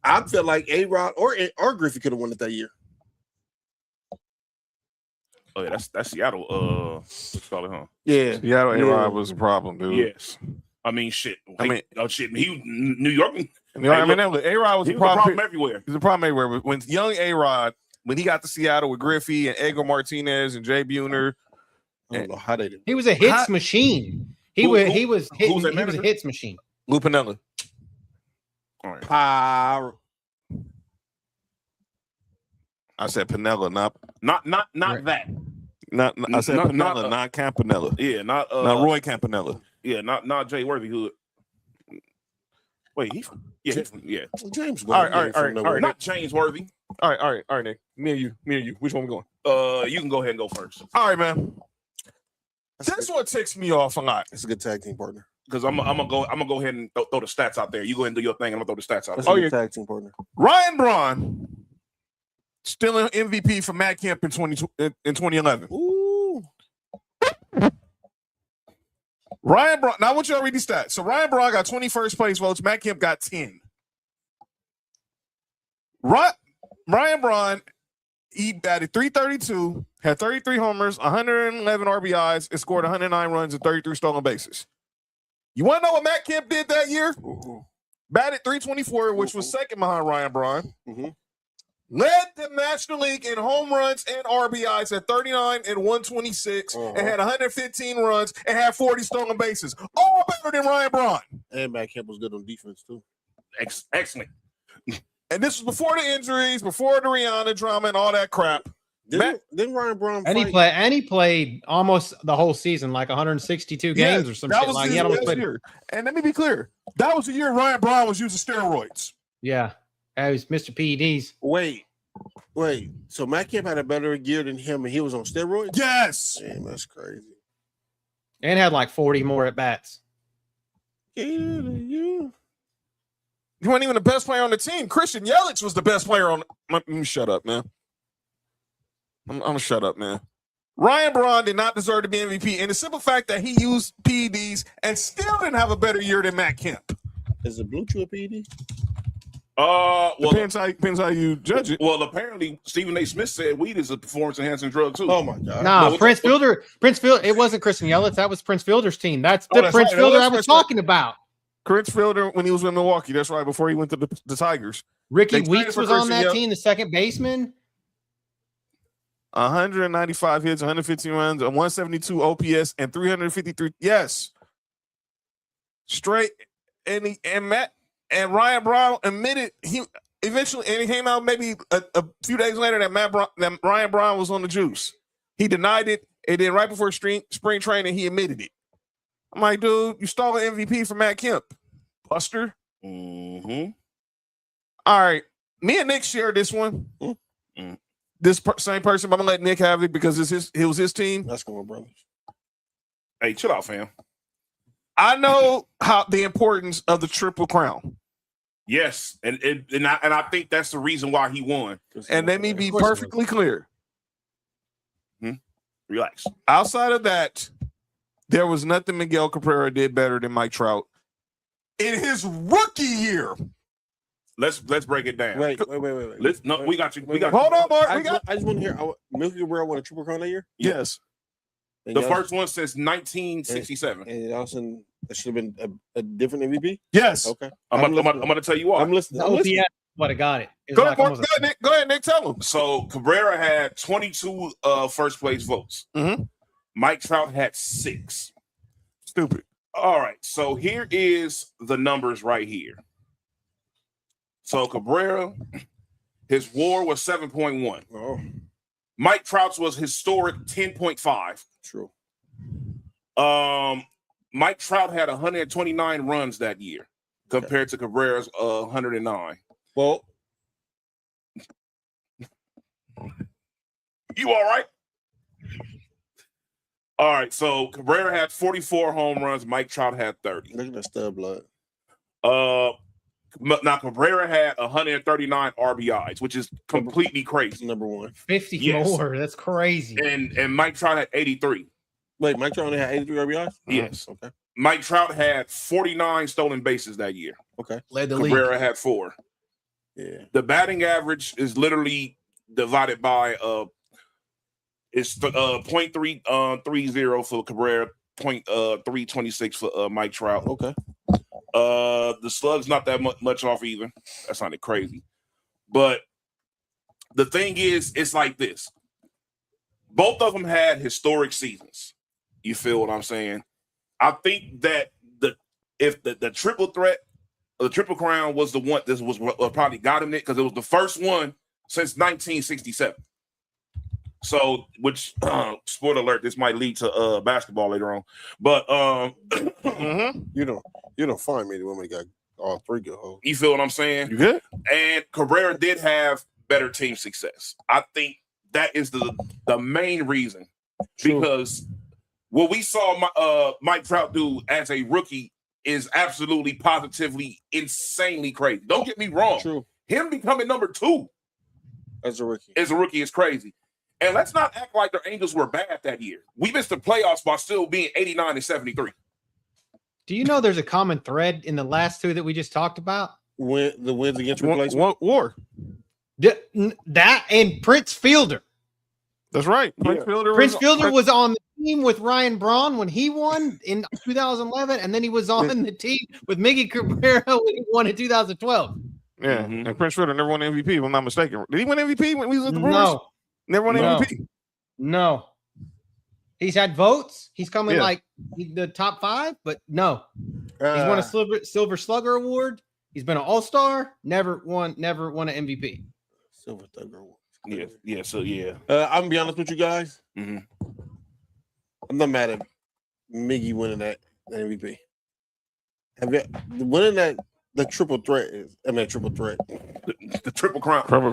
I feel like A-Rod or Griffey could have won it that year. Oh yeah, that's Seattle. What you call it, huh? Yeah, Seattle A-Rod was a problem, dude. Yes. I mean, shit. Shit. He New York. A-Rod was he a was problem everywhere. He's a problem everywhere. But when young A-Rod, when he got to Seattle with Griffey and Edgar Martinez and Jay Buhner, I don't know how they did. He was a hits machine. He was a hits machine. Lou Piniella. All right. Power. I said Piniella, not right. That. Not I said Piniella, not Campanella. Yeah, not Roy Campanella. Yeah, not Jay Worthyhood. Wait, yeah. James. All right. Not James Worthy. All right, Nick. Me and you. Which one we going? You can go ahead and go first. All right, man. That's what ticks me off a lot. It's a good tag team partner. Because I'm gonna go ahead and throw the stats out there. You go ahead and do your thing, and I'm gonna throw the stats out That's there. a good tag team partner. Ryan Braun still an MVP for Matt Kemp in 2011. Ooh. Ryan Braun. Now I want you to read these stats. So Ryan Braun got 21st place votes. Matt Kemp got 10. Ryan Braun, he batted .332, had 33 homers, 111 RBIs, and scored 109 runs and 33 stolen bases. You want to know what Matt Kemp did that year? Batted .324, which was second behind Ryan Braun. Led the National League in home runs and RBIs at 39 and 126, and had 115 runs and had 40 stolen bases. All better than Ryan Braun. And Matt Kemp was good on defense, too. Excellent. And this was before the injuries, before the Rihanna drama and all that crap. Didn't Ryan Braun he played almost the whole season, like 162 games or some shit. Like he had almost played. Year. And let me be clear, that was the year Ryan Braun was using steroids. Yeah, that was Mr. PEDs. Wait. So Matt Kemp had a better year than him, and he was on steroids? Yes. Damn, that's crazy. And had like 40 more at bats. He wasn't even the best player on the team. Christian Yelich was the best player on. Let me shut up, man. I'm gonna shut up, man. Ryan Braun did not deserve to be MVP, and the simple fact that he used PEDs and still didn't have a better year than Matt Kemp. Is the Blue Chew a PED? Well, depends how you judge it. Well, apparently Stephen A. Smith said weed is a performance-enhancing drug too. Oh my god! No, Prince Fielder. It wasn't Christian Yelich. That was Prince Fielder's team. That's the Prince Fielder I was talking about. Prince Fielder when he was in Milwaukee. That's right. Before he went to the Tigers. Ricky Weeks was on that team, the second baseman. 195 hits, 115 runs, a 172 OPS, and 353. Yes, straight. And Ryan Braun admitted he eventually, and he came out maybe a few days later that Ryan Braun was on the juice. He denied it, and then right before spring training, he admitted it. I'm like, dude, you stole an MVP from Matt Kemp, Buster. All right, me and Nick shared this one. This same person, but I'm gonna let Nick have it because it was his team. That's going, brothers. Hey, chill out, fam. I know the importance of the Triple Crown. Yes, and I think that's the reason why he won. And let me be perfectly clear. Relax. Outside of that, there was nothing Miguel Cabrera did better than Mike Trout in his rookie year. Let's break it down. Wait. We got you. Hold on, Mark. I just want to hear. Milky Cabrera won a Triple Crown that year. Yes. And the first one since 1967. And also, that should have been a different MVP. Yes. Okay. I'm going to tell you why. I'm listening. Yeah, what I got it. Go ahead, Nick. Tell him. So Cabrera had 22 first place votes. Mike Trout had 6. Stupid. All right. So here is the numbers right here. So Cabrera, his WAR was 7.1. Oh. Mike Trout's was historic 10.5. True. Mike Trout had 129 runs that year compared to Cabrera's 109. Well, you all right? All right. So Cabrera had 44 home runs. Mike Trout had 30. Look at the stud blood. Now Cabrera had 139 RBIs, which is completely crazy. Number one. 50 more. That's crazy. And Mike Trout had 83. Wait, Mike Trout only had 83 RBIs? Yes. Okay. Mike Trout had 49 stolen bases that year. Okay. Led the Cabrera league. had 4. Yeah. The batting average is literally divided by it's 0.330 for Cabrera, 0.326 for Mike Trout. Okay. The slug's not that much off either. That sounded crazy. But the thing is, it's like this. Both of them had historic seasons. You feel what I'm saying? I think that if the triple threat, the Triple Crown was the one that was what probably got him it because it was the first one since 1967. So, which spoiler alert, this might lead to basketball later on. But you don't find many women got all three good hoes. You feel what I'm saying? You good? And Cabrera did have better team success. I think that is the main reason. Because what we saw Mike Trout do as a rookie is absolutely positively insanely crazy. Don't get me wrong. True. Him becoming number 2 as a rookie is crazy. And let's not act like the Angels were bad that year. We missed the playoffs by still being 89 and 73. Do you know there's a common thread in the last two that we just talked about? When the wins against replacement war. That and Prince Fielder. That's right. Prince Fielder was on the team with Ryan Braun when he won in 2011, and then he was on the team with Miggy Cabrera when he won in 2012. Yeah, and Prince Fielder never won MVP, if I'm not mistaken. Did he win MVP when he was at the Brewers? No. Never won MVP? No. He's had votes. He's coming like the top 5, but no. He's won a Silver Slugger Award. He's been an All-Star. Never won an MVP. Silver Slugger Award. Yeah. So yeah. I'm gonna be honest with you guys. I'm not mad at Miggy winning that MVP. Winning that the triple threat is. I mean, triple threat. The Triple Crown. Triple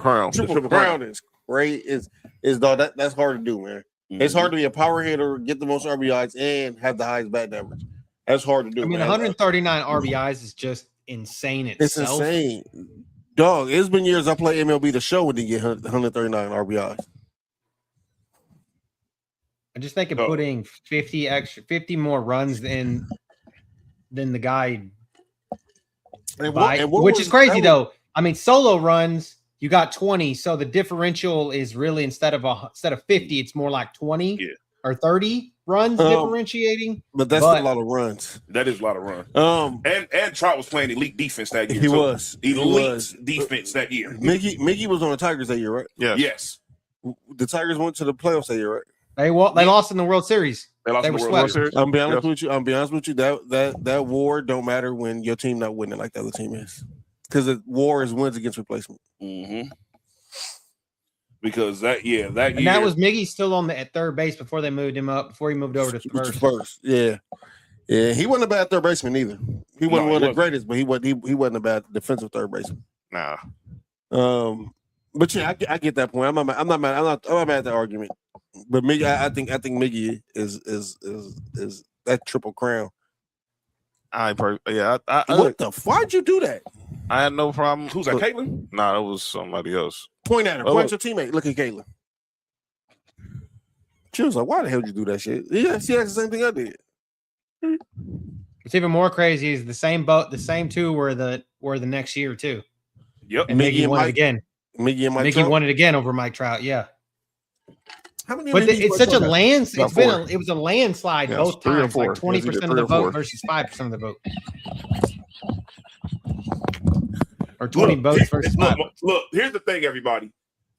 Crown is great. Is dog. That's hard to do, man. It's hard to be a power hitter, get the most RBIs, and have the highest batting average. That's hard to do. I mean, man. 139 RBIs is just insane itself. It's insane. Dog, it's been years I played MLB The Show and didn't get 139 RBIs. I just think of putting 50 more runs than the guy, which is crazy though. I mean, solo runs you got 20, so the differential is really instead of 50, it's more like 20 or 30 runs differentiating. But that's a lot of runs. That is a lot of runs. And Trout was playing elite defense that year. He was elite defense that year. Miggy was on the Tigers that year, right? Yes. The Tigers went to the playoffs that year, right? They lost in the World Series. They were swept. I'm be honest with you. That war don't matter when your team not winning like the other team is, because the war is wins against replacement. Because that year, that was Miggy still at third base before they moved him up. Before he moved over to first. Yeah. He wasn't a bad third baseman either. He wasn't one of the greatest, but he wasn't a bad defensive third baseman. Nah. But yeah, I get that point. I'm not mad at the argument. But Miggy, I think Miggy is that Triple Crown. What the? Why'd you do that? I had no problem. Who's that? Caitlin? Nah, that was somebody else. Point at her. Point at your teammate. Look at Caitlin. She was like, "Why the hell did you do that shit?" Yeah, she has the same thing I did. What's even more crazy is the same two were the next year too. Yep. And Miggy won it again. Miggy won it again over Mike Trout. Yeah. How many? But it's such a it was a landslide both times, like 20% of the vote versus 5% of the vote. Or 20 votes versus 5. Look, here's the thing, everybody.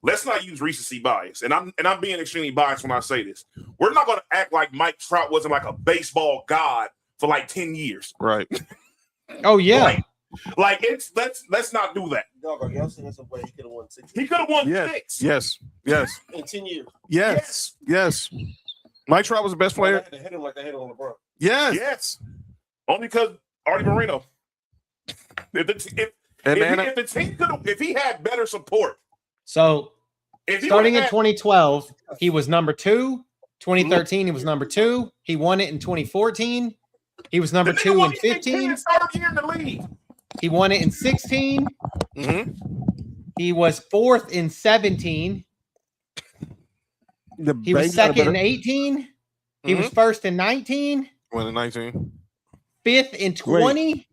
Let's not use recency bias. And I'm being extremely biased when I say this. We're not gonna act like Mike Trout wasn't like a baseball god for like 10 years. Right. Oh yeah. Like let's not do that. Dog, are y'all saying somebody he could have won 6? He could have won 6. Yes. In 10 years. Yes. Mike Trout was the best player. They hit him like they hit on LeBron. Yes. Only because Artie Moreno. If he had better support. So starting in 2012, he was number 2. 2013, he was number 2. He won it in 2014. He was number 2 in 15. He won it in 16. He was 4th in 17. He was 2nd in 18. He was 1st in 19. Won in 19. 5th in 20.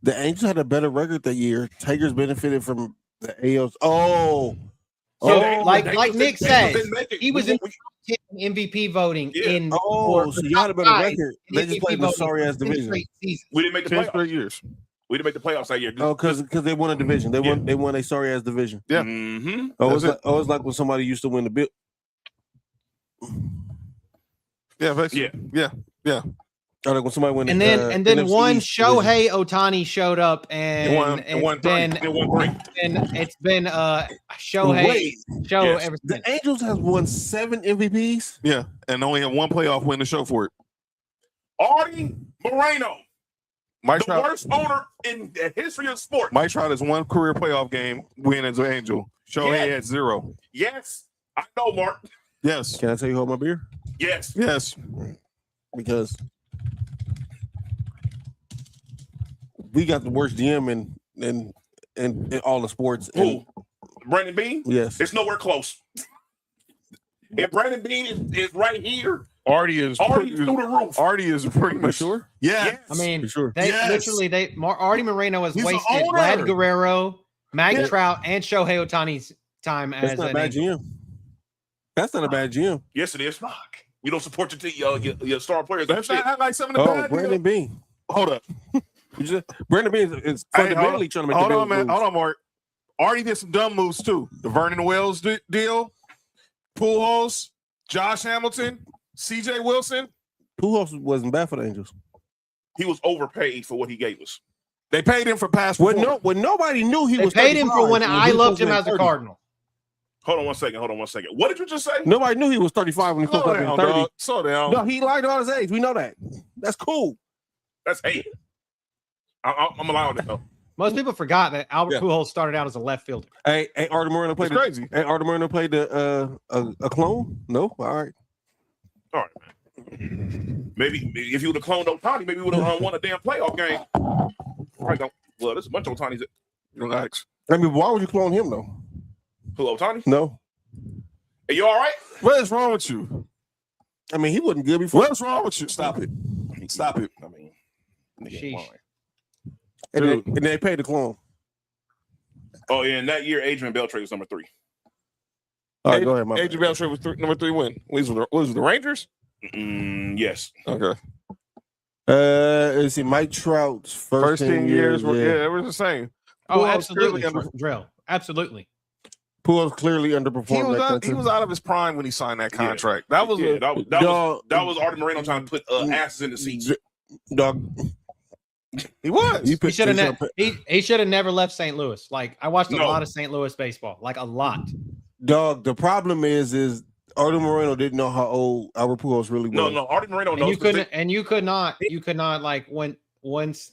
The Angels had a better record that year. Tigers benefited from The AL's. Oh. So, Oh, like Nick said, he was in We- MVP voting in. Oh, so you had a better record. They just played the voting sorry ass in division. straight seasons. We didn't make the 10 playoffs. straight years. We didn't make the playoffs that year. Oh, because they won a division. They won a sorry ass division. Yeah. Mm-hmm. Oh, it's like when somebody used to win the bill. Yeah, basically. Yeah. Oh, like when somebody win. And then NFC one East Shohei Ohtani showed up, and It won it's been Shohei Wait. show Yes. ever The since. Angels has won 7 MVPs. Yeah, and only had one playoff win to show for it. Artie Moreno, Mike the Trout, worst owner in the history of sports. Mike Trout has one career playoff game win as an Angel. Shohei had 0. Yes, I know, Mark. Yes. Can I tell you hold my beer? Yes. Yes. Because we got the worst GM in all the sports. Who? Brandon Bean? Yes. It's nowhere close. If Brandon Bean is right here, Artie is through the roof. Artie is pretty much sure. Yeah. Yes. I mean, For sure. they Yes. literally Artie Moreno has He's the wasted owner. Vlad Guerrero, Mike Yeah. Trout, and Shohei Ohtani's time That's as not a an bad Angel. GM. That's not a bad GM. Yes, it is. You don't support your star players. That's That's not like some of the Oh, bad Brandon Bean. Hold up. Brandon Bean is fundamentally trying to make hold the on, man. moves. Hold on, Mark. Artie did some dumb moves too. The Vernon Wells deal, Pujols, Josh Hamilton, C.J. Wilson. Pujols wasn't bad for the Angels. He was overpaid for what he gave us. They paid him for past. When nobody knew he They was paid him for 35 when I he was loved supposed him to as make a 30. Cardinal. Hold on one second. What did you just say? Nobody knew he was 35 when he Slow closed down, up in 30. dog. Slow down. No, he lied about his age. We know that. That's cool. That's hate. I'm allowing it though. Most people forgot that Albert Yeah. Pujols started out as a left fielder. Hey, Artie Moreno played It's crazy. Hey, Artie Moreno played a clone? No? All right. All right, man. Maybe if you would have cloned Ohtani, maybe we would have won a damn playoff game. Right, don't. Well, there's a bunch of Ohtanis. Relax. I mean, why would you clone him though? Who, Ohtani? No. Are you all right? What is wrong with you? I mean, he wasn't good before. What's wrong with you? Stop it. Stop it. I mean, Sheesh. And they paid the clone. oh yeah, and that year Adrian Beltre was number 3. All right, go ahead, my Adrian bad. Beltre was number 3 win. Was it the Rangers? Yes. Okay. Let's see, Mike Trout's first 10 years. yeah. Yeah, it was the same. Oh, Pujols absolutely, clearly Drill. Absolutely. Pujols clearly underperformed. He was out of his prime when he signed that contract. That was Yeah, a, that was Artie Moreno trying to put asses in the seats. Dog. he was. You He should have put- he should have never left St. Louis. Like I watched a No. lot of St. Louis baseball, like a lot. Dog, the problem is Artie Moreno didn't know how old Albert Pujols really was. No, Artie Moreno And knows. you could not like once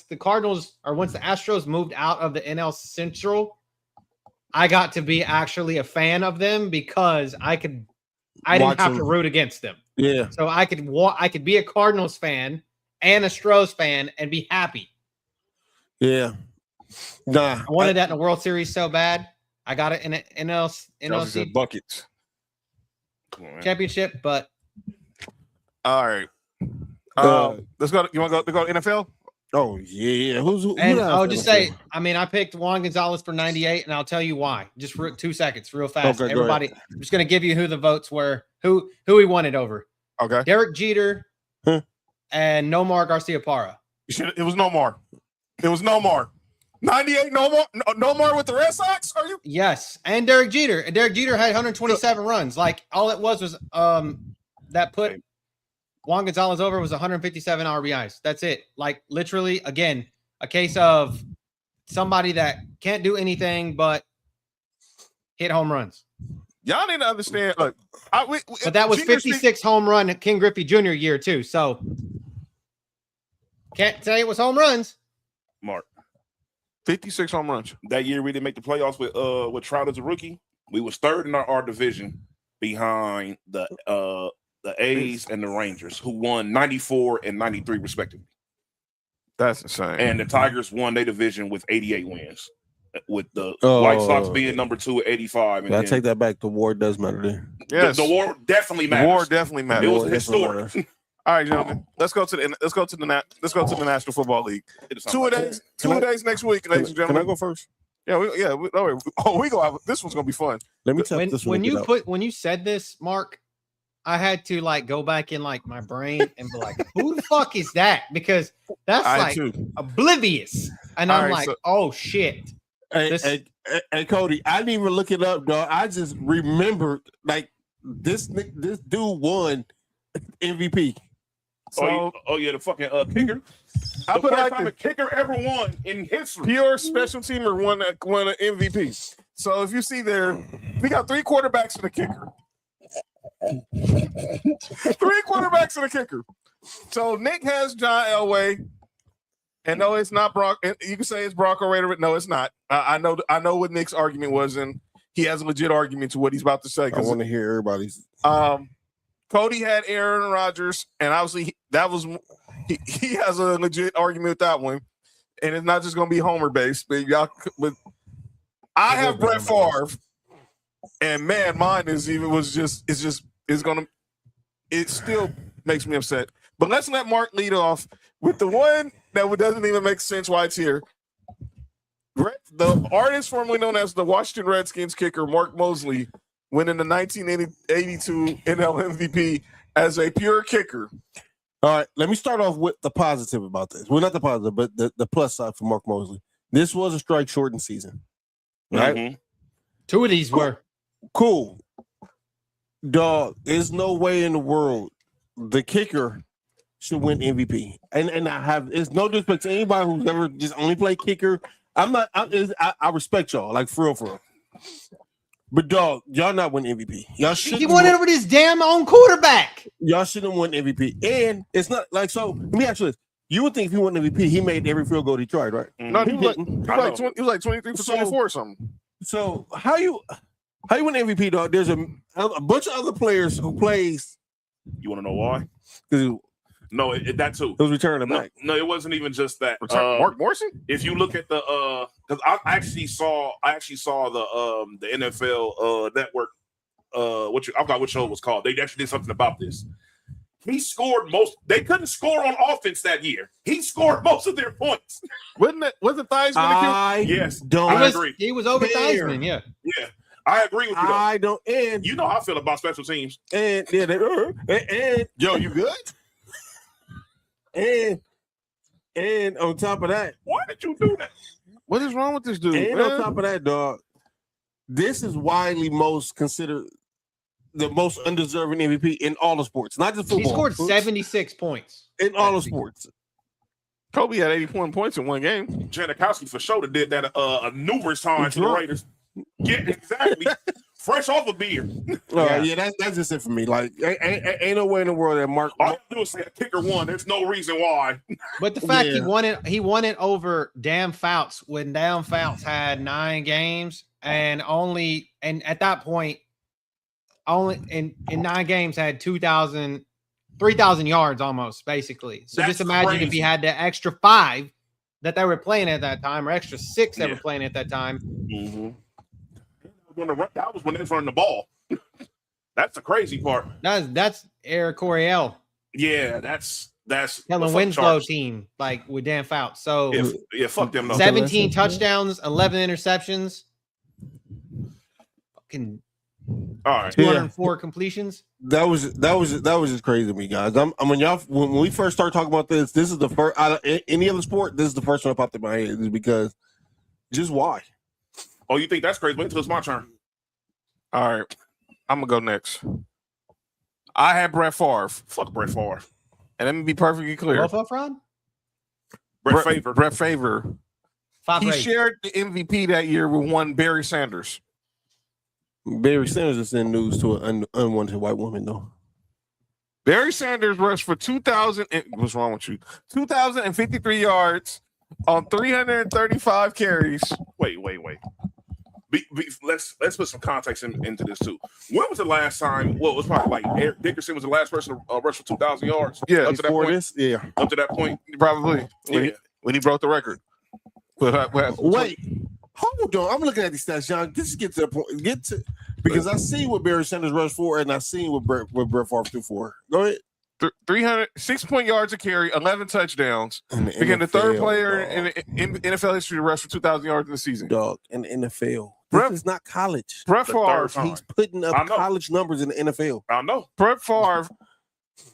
the Cardinals or once the Astros moved out of the NL Central, I got to be actually a fan of them because I didn't Watch have to them. root against them. Yeah. So I could be a Cardinals fan and a Stros fan and be happy. Yeah. Nah. I wanted that in a World Series so bad. I got it in an NLC buckets. championship, but All right. Let's go. You want to go to NFL? Oh yeah. Who and else I'll am just I say, saying? I mean, I picked Juan Gonzalez for 98, and I'll tell you why. Just for 2 seconds, real fast. Okay, go Everybody, I'm just gonna give you who the votes were, who he wanted over. Okay. Derek Jeter Huh. and Nomar Garciaparra. It was no more. It was no more. 98, no more. No more with the Red Sox. Are you? Yes, and Derek Jeter. And Derek Jeter had 127 runs. Like all it was that put Juan Gonzalez over was 157 RBIs. That's it. Like literally, again, a case of somebody that can't do anything but hit home runs. Y'all need to understand. Look, But that was 56 home run King Griffey Jr. year too. So can't say it was home runs. Mark. 56 home runs. That year we didn't make the playoffs with Trout as a rookie. We was third in our division behind the A's and the Rangers, who won 94 and 93 respectively. That's insane. And the Tigers won their division with 88 wins, with the Oh. White Sox being number 2 at 85. And I then take that back. The war does matter there. Yes. the war definitely The matters. war definitely matters. It was War definitely historic. matters. All right, gentlemen. Let's go to the National Football League. It is Two something. days next week, ladies and Can I gentlemen. go first? We go out. This one's gonna be fun. Let me tell you this one. When you said this, Mark, I had to like go back in like my brain and be like, who the fuck is that? Because that's like oblivious. And I'm like, oh shit. Hey, Cody, I didn't even look it up, dog. I just remembered like this dude won MVP. So, the fucking kicker. I put first time a kicker ever won in history. Pure special teamer won an MVP. So if you see there, we got 3 quarterbacks and a kicker. 3 quarterbacks and a kicker. So Nick has John Elway, and no, it's not Brock. And you can say it's Bronco Raider, but no, it's not. I know what Nick's argument was, and he has a legit argument to what he's about to say. I want to hear everybody's. Cody had Aaron Rodgers, and obviously that was he has a legit argument with that one, and it's not just going to be Homer based, but I have Brett Favre, and man, mine it still makes me upset. But let's let Mark lead off with the one that doesn't even make sense why it's here. The artist formerly known as the Washington Redskins kicker, Mark Mosley, winning the 1982 NL MVP as a pure kicker. All right, let me start off with the positive about this. Well, not the positive, but the plus side for Mark Mosley. This was a strike-shortened season, right? Mm-hmm. 2 of these were. Cool. Dog, there's no way in the world the kicker should win MVP. And it's no disrespect to anybody who's ever just only played kicker. I respect y'all, like for real. But dog, y'all not win MVP. Y'all should. He won it over his damn own quarterback. Y'all shouldn't win MVP. And it's not like so. Let me ask you this: you would think if he won MVP, he made every field goal he tried, right? No, he was like 23 for 24 or something. So how you win MVP, dog? There's a bunch of other players who plays. You want to know why? No, that too. It was returning back. No, it wasn't even just that. Mark Morrison. If you look at the because I actually saw the NFL network. I forgot what show it was called. They actually did something about this. He scored most. They couldn't score on offense that year. He scored most of their points. Wasn't Theismann? Yes, I agree. He was over Theismann. Yeah. I agree with you. Though. I don't. And you know how I feel about special teams. And yo, you good? And on top of that, why did you do that? What is wrong with this dude? And on top of that, dog, this is widely most considered the most undeserving MVP in all the sports, not just football. He scored 76 points in all the sports. Kobe had 81 points in one game. Janikowski for sure did that numerous times for the Raiders. Yeah, exactly. Fresh off a beer. That's just it for me. Like, ain't no way in the world that Mark. All you do is say a kicker won. There's no reason why. But the fact he won it over Dan Fouts when Dan Fouts had 9 games and at that point, only in 9 games had 3,000 yards almost basically. So just imagine if he had the extra 5 that they were playing at that time, or extra 6 that were playing at that time. Mm-hmm. That was when they was running the ball. That's the crazy part. That's Eric Coryell. Yeah, that's Kellen Winslow team, like with Dan Fouts. So fuck them. 17 touchdowns, 11 interceptions. Fucking all right. 204 completions. That was just crazy to me, guys. When we first started talking about this is the first out of any other sport. This is the first one that popped in my head, is because just why. Oh, you think that's crazy? Wait until it's my turn. All right. I'm going to go next. I had Brett Favre. Fuck Brett Favre. And let me be perfectly clear. Both up front? Brett Favre. He 5-8. shared the MVP that year with one Barry Sanders. Barry Sanders is in news to an unwanted white woman, though. Barry Sanders rushed for 2,000. What's wrong with you? 2,053 yards on 335 carries. Wait. Let's put some context into this too. When was the last time? Well, it was probably like Eric Dickerson was the last person to rush for 2,000 yards. Yeah, up to that point. Yeah, up to that point, probably. When he broke the record. Wait, hold on. I'm looking at these stats, John. Just get to the point. Because I see what Barry Sanders rushed for, and I seen what Brett Favre threw for. Go ahead. 300, 6 yards a carry, 11 touchdowns. In the Became the third NFL, player dog. in NFL history to rush for 2,000 yards in the season. Dog, in the NFL. Brett- This is not college. Brett The Favre, third time. He's putting I up know. college numbers in the NFL. I know. Brett Favre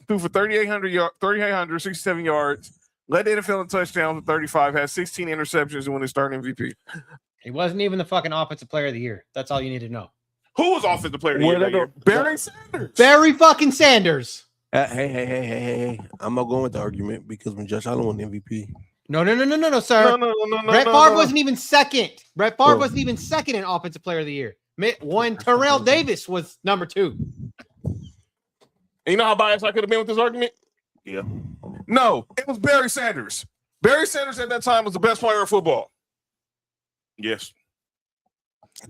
threw for 3,867 yards, led the NFL in touchdowns with 35, had 16 interceptions, and won his starting MVP. He wasn't even the fucking offensive player of the year. That's all you need to know. Who was offensive player of the year that year? Barry Sanders. Barry fucking Sanders. Hey. I'm not going with the argument because when Josh Allen won the MVP. No, sir. No. Brett no, Favre no. wasn't even second. Brett Favre Bro. wasn't even second in offensive player of the year. One Terrell Davis was number 2. And you know how biased I could have been with this argument? Yeah. No, it was Barry Sanders. Barry Sanders at that time was the best player in football. Yes.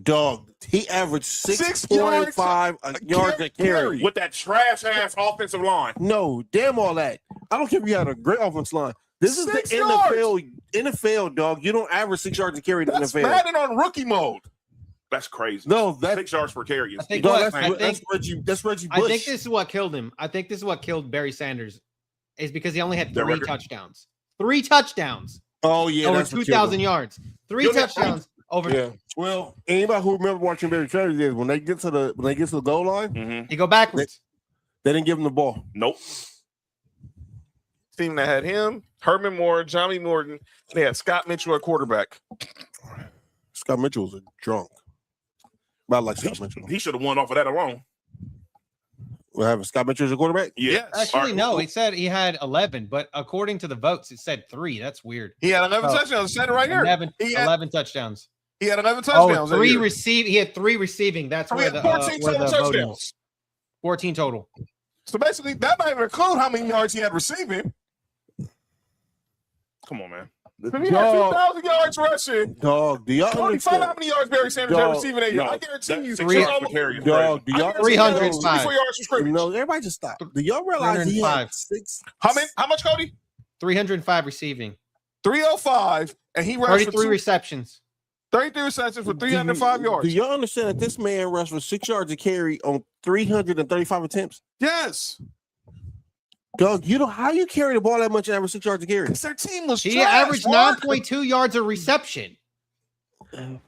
Dog, he averaged 6 6.5 yards a carry. With that trash ass offensive line. No, damn all that. I don't care if you had a great offensive line. This is 6 the yards. NFL, dog. You don't average 6 yards a carry in the That's NFL. Madden on rookie mode. That's crazy. No, that's 6 yards per carry. I think dog, what- that's Reggie Bush. I think this is what killed him. I think this is what killed Barry Sanders is because he only had Their 3 record? touchdowns. 3 touchdowns Oh yeah, over that's what killed 2,000 him. yards. 3 Yo, that- touchdowns over. Yeah. Well, anybody who remember watching Barry Sanders is when they get to the goal line, Mm-hmm. You go backwards. they didn't give him the ball. Nope. Team that had him, Herman Moore, Johnny Morton. They had Scott Mitchell at quarterback. Scott Mitchell was a drunk. But I like Scott Mitchell. He should have won off of that alone. We're having Scott Mitchell as a quarterback. Yeah. Actually, All no. right. He said he had 11, but according to the votes, it said 3. That's weird. He had 11 Oh. touchdowns. Said it right here. 11, He had 11 touchdowns. 11 Oh, touchdowns. that 3 year. receive. He had 3 receiving. That's So he where had the 14 where total the voting touchdowns. was. 14 total. So basically, that might even include how many yards he had receiving. Come on, man. If he had 2,000 yards rushing, Dog, do y'all Tony, find out how understand? many yards Barry Sanders had Dog, receiving that year. no, I guarantee you. 6 Three- yards per carry is Dog, crazy. do y'all 305. 24 yards from scrimmage. No, everybody just stop. Do y'all realize he had 305. 6? How much, Cody? 305 receiving. 305, and he rushed for 33 receptions. 33 receptions for 305 yards. Do y'all understand that this man rushed for 6 yards a carry on 335 attempts? Yes. Dog, you know how you carry the ball that much and average 6 yards a carry? Because their team was He trash, averaged Mark. 9.2 yards a reception. Bam,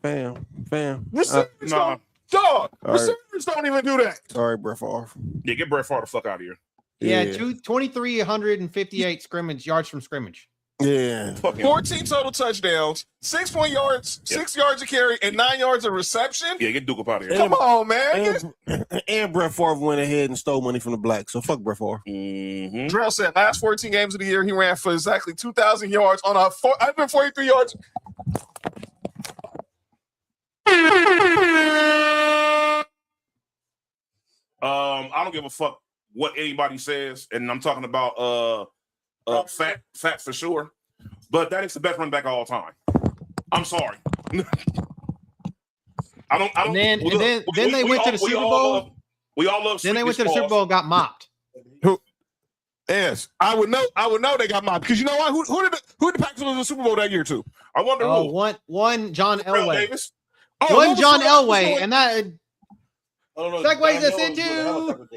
Bam. bam. Receivers Nah. don't, dog. All right. Receivers don't even do that. Sorry, Brett Favre. Yeah, get Brett Favre the fuck out of here. He had 2,358 scrimmage yards from scrimmage. Yeah. Fuck him. 14 total touchdowns, 6 yards, Yeah. 6 yards a carry, and 9 yards of reception. Yeah, get Duke up out of here. Come on, man. And Brett Favre went ahead and stole money from the blacks. So fuck Brett Favre. Mm-hmm. Drell said last 14 games of the year, he ran for exactly 2,000 yards on a 143 yards. I don't give a fuck what anybody says, and I'm talking about fat for sure. But that is the best running back of all time. I'm sorry. I don't. And then they went to the Super Bowl. We all love. Then they went to the sweetness Super Bowl and got mopped. Yes, I would know they got mobbed because you know what? Who did the Packers lose the Super Bowl that year to? I wonder Oh, who. one John Terrell Elway. Davis. One John Elway, and that segues us into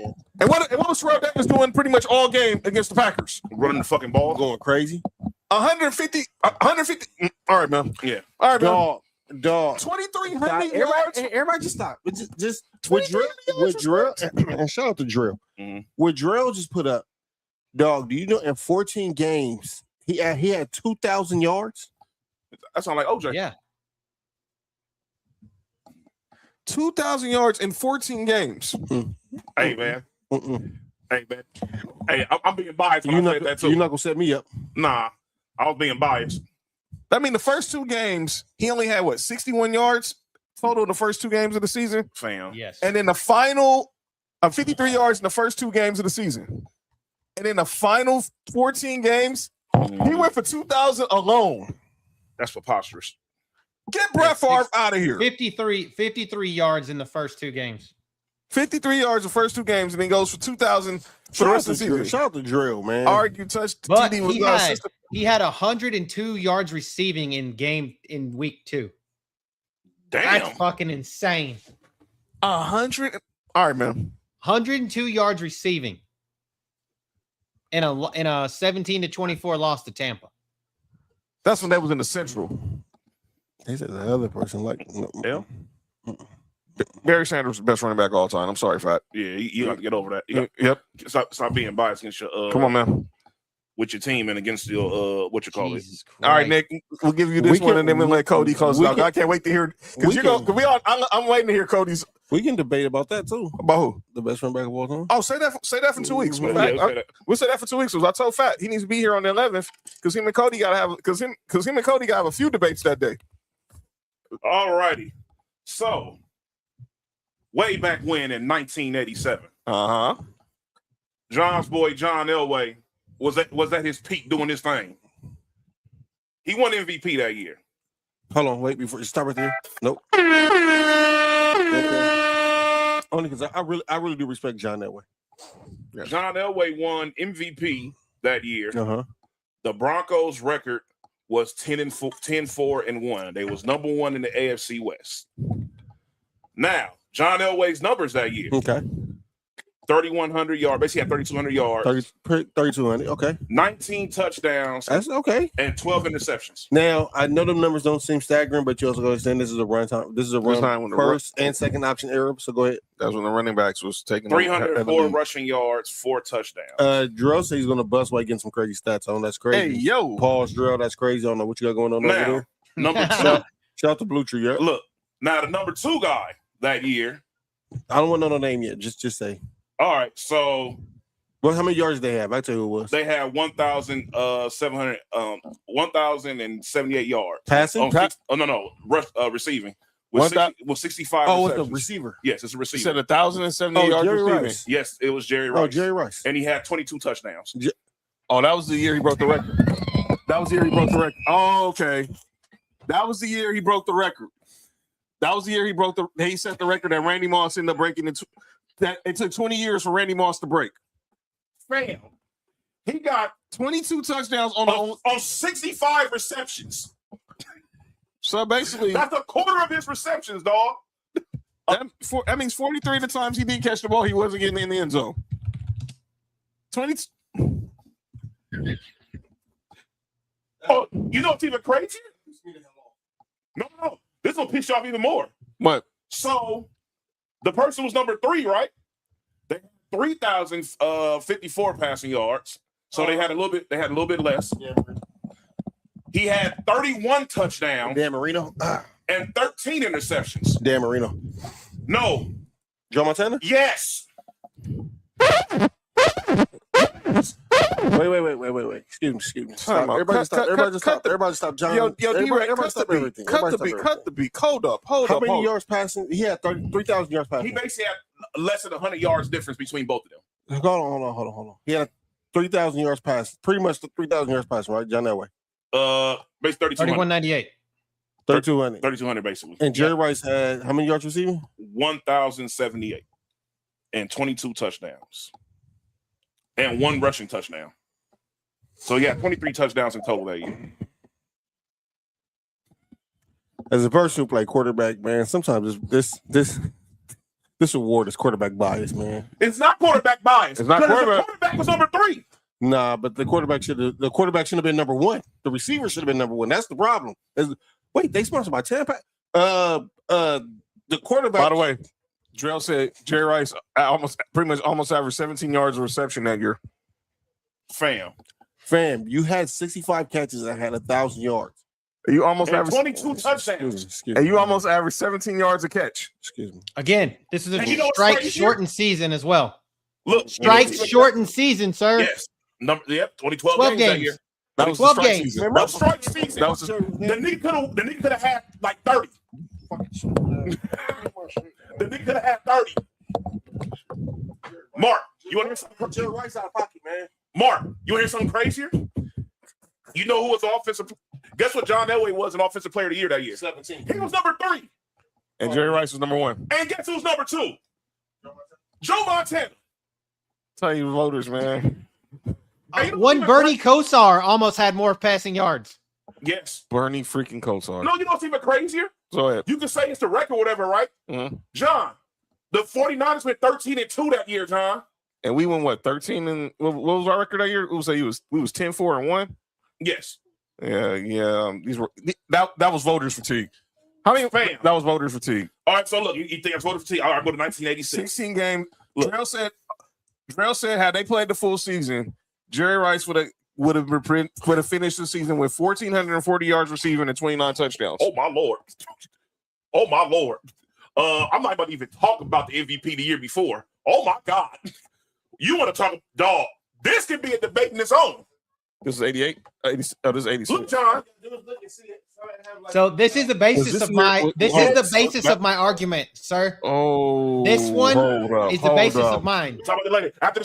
And what was Terrell Davis doing pretty much all game against the Packers? Running the fucking ball. Going crazy. 150. All right, man. Yeah. All right, man. Dog. 2,300 yards. Everybody just stop. Just with drill, and shout out to Drill. Mm-hmm. What Drill just put up, dog. Do you know in 14 games he had 2,000 yards? That sounds like OJ. yeah. 2,000 yards in 14 games. Hey man. Mm-mm. Hey man. Hey, I'm being biased when You're I said that not, too. you're not gonna set me up. Nah, I was being biased. I mean, the first 2 games, he only had 61 yards total in the first 2 games of the season, Fam. Yes. and then the final 53 yards in the first 2 games of the season, and in the final 14 games, he went for 2,000 alone. That's preposterous. Get Brett Favre out of here. 53 yards in the first 2 games. 53 yards the first 2 games, and then goes for 2,000 for the rest of the season. Shout out to Drill, man. Argue touch. But TD was he had 102 yards receiving in week 2. Damn. That's fucking insane. 100. All right, man. 102 yards receiving. in a 17-24 loss to Tampa. That's when they was in the Central. They said the other person like Yeah. Barry Sanders is the best running back of all time. I'm sorry, Fat. Yeah, you have to get over that. You Yep. stop being biased against your Come on, man. with your team and against your what you call Jesus it. Christ. All right, Nick. We'll give you this one, and then we'll let Cody close it out. I can't wait to hear because I'm waiting to hear Cody's. We can debate about that too. About who? The best running back of all time. Oh, say that for 2 weeks. Yeah, We'll say that for 2 weeks. Because I told Fat he needs to be here on the 11th because him and Cody gotta have a few debates that day. All righty. So way back when in 1987, John's boy John Elway was at his peak doing his thing. He won MVP that year. Hold on, wait before you start right there. Nope. Okay. Only because I really do respect John Elway. Yeah. John Elway won MVP that year. Uh-huh. The Broncos' record was 10-4-1. They was number one in the AFC West. Now, John Elway's numbers that year. Okay. 3,100 yards. Basically, had 3,200 yards. 3,200. Okay. 19 touchdowns. That's okay. And 12 interceptions. Now, I know the numbers don't seem staggering, but you also understand this is a run time. This is a run time when the first and second option era. So go ahead. That's when the running backs was taking 304 rushing yards, 4 touchdowns. Drill says he's going to bust while getting some crazy stats on. That's crazy. Hey, yo. Pause, Drill. That's crazy. I don't know what you got going on over there. Number 2. Shout out to Blue Tree. Yeah. Look, now the number 2 guy that year. I don't want to know the name yet. Just say. All right, so how many yards did they have? I tell you who it was. They had 1,078 yards. Passing? Receiving. With 65. Oh, it's a receiver. Yes, it's a receiver. You said 1,078 yards Jerry receiving. Rice. Yes, it was Jerry Rice. Oh, Jerry Rice. And he had 22 touchdowns. Oh, that was the year he broke the record. That was the year he broke the record. Oh, okay. That was the year he broke the record. That was the year he set the record that Randy Moss ended up breaking it. That it took 20 years for Randy Moss to break. Fam, he got 22 touchdowns on 65 receptions. So basically, that's a quarter of his receptions, dog. That means 43 of the times he did catch the ball, he wasn't getting in the end zone. 20. Oh, you know what's even crazier? No. This will piss you off even more. What? So the person was number 3, right? They had 3,054 passing yards. So they had a little bit less. Yeah. He had 31 touchdowns. Dan Marino. And 13 interceptions. Dan Marino. No. Joe Montana? Yes. Wait. Excuse me. Stop. Everybody stop. John. Yo, everybody stop everything. Cut the beat. Hold up. How many yards passing? He had 3,000 yards passing. He basically had less than 100 yards difference between both of them. Hold on. He had 3,000 yards passing. Pretty much the 3,000 yards passing, right? John Elway. Basically 3,198. 3,200. 3,200 basically. And Jerry Rice had how many yards receiving? 1,078 and 22 touchdowns and 1 rushing touchdown. So he had 23 touchdowns in total that year. As a person who played quarterback, man, sometimes this award is quarterback bias, man. It's not quarterback bias. It's not quarterback. The quarterback was number 3. Nah, but the quarterback should have been number 1. The receiver should have been number 1. That's the problem. Wait, they sponsored by Tampa. The quarterback. By the way, Drell said Jerry Rice almost averaged 17 yards of reception that year. Fam, you had 65 catches that had 1,000 yards. You almost and averaged 22 touchdowns. Excuse and me. you almost averaged 17 yards a catch. Excuse me. Again, this is a And you know what's strike crazy? shortened season as well. Look, Strike shortened season, sir. Yes. 2012 12 games that year. That was 12 the strike games. season. Remember strike season? That was the nigga could have had like 30. The nigga could have had 30. Mark, you want to hear something? Jerry Rice out of pocket, man. Mark, you want to hear something crazier? You know who was the offensive? Guess what John Elway was an offensive player of the year that year? 17. He was number 3. And Jerry Rice was number 1. And guess who's number 2? Joe Montana. Tell you voters, man. One Bernie Kosar almost had more passing yards. Yes. Bernie freaking Kosar. No, you know what's even crazier? Go ahead. You can say it's the record or whatever, right? Mm-hmm. John, the 49ers went 13-2 that year, John. And we won what 13 and what was our record that year? We was 10-4-1. Yes. Yeah. These were that was voters fatigue. How many? Fam. That was voters fatigue. All right, so look, you think I voted fatigue? All right, go to 1986. 16 game. Drell said had they played the full season, Jerry Rice would have finished the season with 1,440 yards receiving and 29 touchdowns. Oh my lord. Oh my lord. I'm not about to even talk about the MVP the year before. Oh my God. You want to talk, dog? This could be a debate in its own. This is 88. This is 86. Look, John. So this is the basis of my of my argument, sir. Oh, this one is the basis of mine. Talk about it later. After the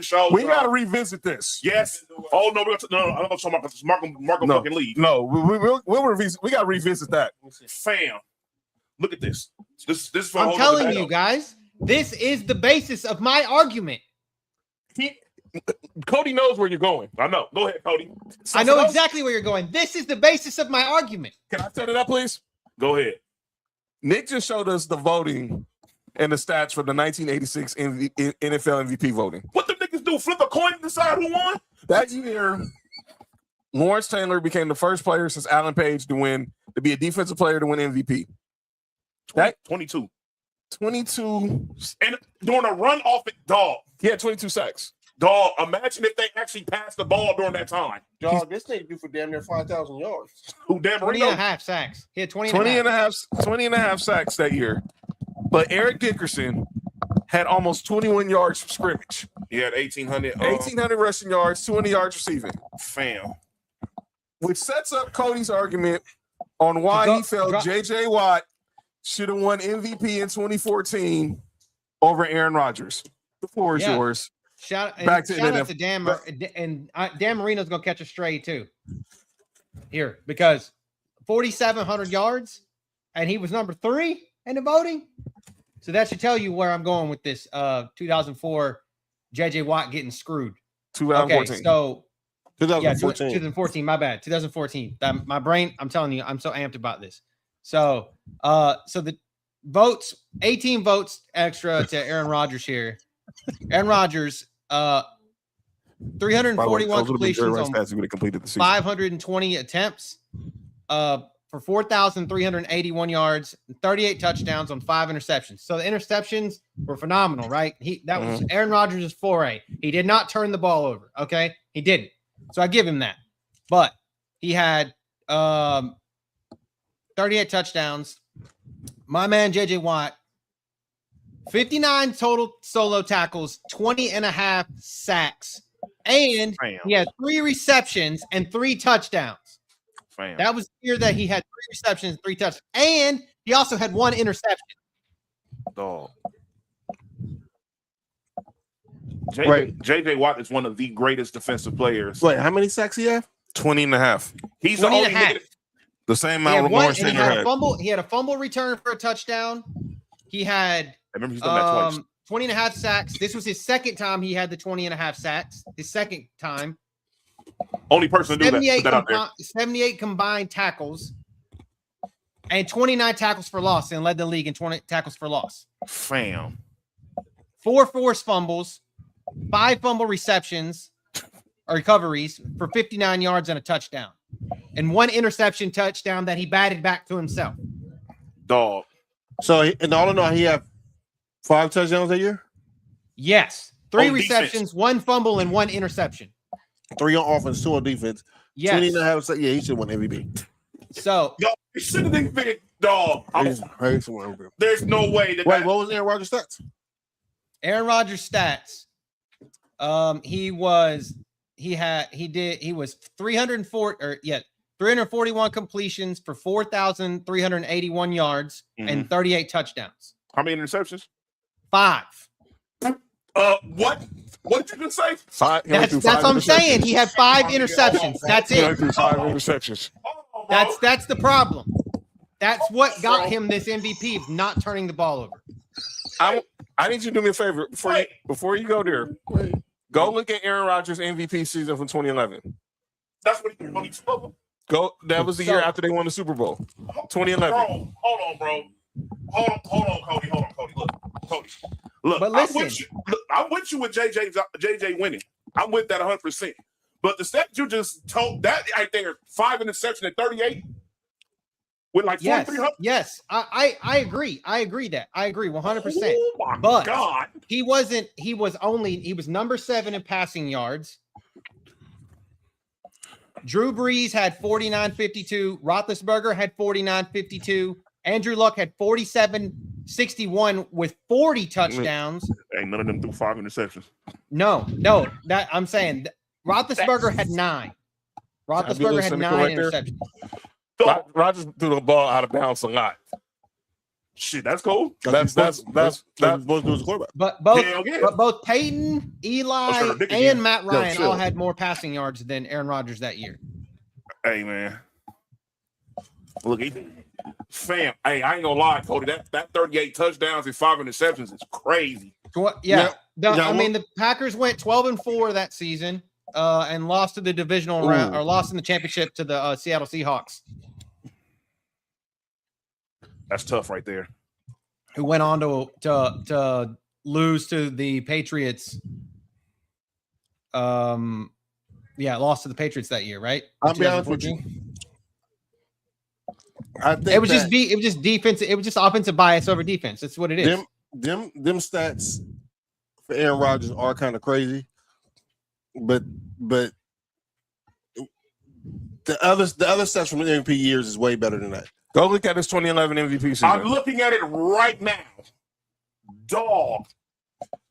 show. We gotta revisit this. Yes. Oh no, I'm not talking about this. Marco fucking leave. No, we'll revisit. We gotta revisit that. Fam, look at this. This is I'm telling you guys, this is the basis of my argument. Cody knows where you're going. I know. Go ahead, Cody. I know exactly where you're going. This is the basis of my argument. Can I set it up, please? Go ahead. Nick just showed us the voting and the stats for the 1986 NFL MVP voting. What the niggas do? Flip a coin and decide who won? That year, Lawrence Taylor became the first player since Alan Page to be a defensive player to win MVP. 22. 22. And during a run off it, dog. He had 22 sacks. Dog, imagine if they actually passed the ball during that time. Dog, this nigga do for damn near 5,000 yards. Who damn 20 and a half sacks. He had 20 and a half sacks that year. But Eric Dickerson had almost 21 yards from scrimmage. He had 1,800. 1,800 rushing yards, 200 yards receiving. Fam. Which sets up Cody's argument on why he felt J.J. Watt should have won MVP in 2014 over Aaron Rodgers. The floor is yours. Shout out to Dan, and Dan Marino's gonna catch a stray too. Here, because 4,700 yards, and he was number 3 in the voting. So that should tell you where I'm going with this. 2004, JJ Watt getting screwed. 2014. Okay, so 2014. 2014. My bad. 2014. My brain. I'm telling you, I'm so amped about this. So the votes, 18 votes extra to Aaron Rodgers here. Aaron Rodgers, 341 completions on 520 attempts, for 4,381 yards, 38 touchdowns on 5 interceptions. So the interceptions were phenomenal, right? That was Aaron Rodgers' foray. He did not turn the ball over. Okay, he didn't. So I give him that. But he had 38 touchdowns. My man JJ Watt, 59 total solo tackles, 20 and a half sacks, and he had 3 receptions and 3 touchdowns. That was the year that he had 3 receptions, 3 touchdowns, and he also had 1 interception. Dog. JJ Watt is one of the greatest defensive players. Wait, how many sacks he have? 20 and a half. He's the only nigga. The same amount Lawrence Taylor had. He had a fumble return for a touchdown. He had I remember he's done that twice. 20 and a half sacks. This was his second time he had the 20 and a half sacks. His second time. Only person to do that. Put that out there. 78 combined tackles and 29 tackles for loss, and led the league in 20 tackles for loss. Fam. 4 forced fumbles, 5 fumble receptions or recoveries for 59 yards and a touchdown, and 1 interception touchdown that he batted back to himself. Dog. So, and all in all, he had 5 touchdowns that year? Yes. 3 receptions, 1 fumble, and 1 interception. 3 on offense, 2 on defense. Yes. 20 and a half. Yeah, he should win MVP. So, it should have been big, dog. There's no way that. Wait, what was Aaron Rodgers' stats? Aaron Rodgers' stats. He was 341 completions for 4,381 yards and 38 touchdowns. How many interceptions? 5. What? What did you just say? 5. That's what I'm saying. He had 5 interceptions. That's it. 5 interceptions. That's the problem. That's what got him this MVP of not turning the ball over. I need you to do me a favor before you go there. Go look at Aaron Rodgers' MVP season from 2011. That's what he won. That was the year after they won the Super Bowl. 2011. Bro, hold on, bro. Hold on, Cody. Look, Cody. Look, But listen, I'm with you with JJ winning. I'm with that 100%. But the stat you just told, that right there, 5 interceptions at 38 with like 4,300. Yes, I agree. I agree 100%. Oh my But God. he was number 7 in passing yards. Drew Brees had 49.52. Roethlisberger had 49.52. Andrew Luck had 47.61 with 40 touchdowns. Ain't none of them threw 5 interceptions. No, that I'm saying Roethlisberger had 9. Roethlisberger had 9 interceptions. Rodgers threw the ball out of bounds a lot. Shit, that's cool. That's supposed to do as a quarterback. But both Peyton, Eli, and Matt Ryan all had more passing yards than Aaron Rodgers that year. Hey man, look, fam. Hey, I ain't gonna lie, Cody. That 38 touchdowns and 5 interceptions is crazy. Yeah. I mean, the Packers went 12-4 that season, and lost to the divisional round, or lost in the championship to the Seattle Seahawks. That's tough right there. Who went on to lose to the Patriots? Lost to the Patriots that year, right? I'll be honest with you. I think it was just defense. It was just offensive bias over defense. That's what it is. Them stats for Aaron Rodgers are kind of crazy, but the other stats from the MVP years is way better than that. Go look at his 2011 MVP season. I'm looking at it right now. Dog.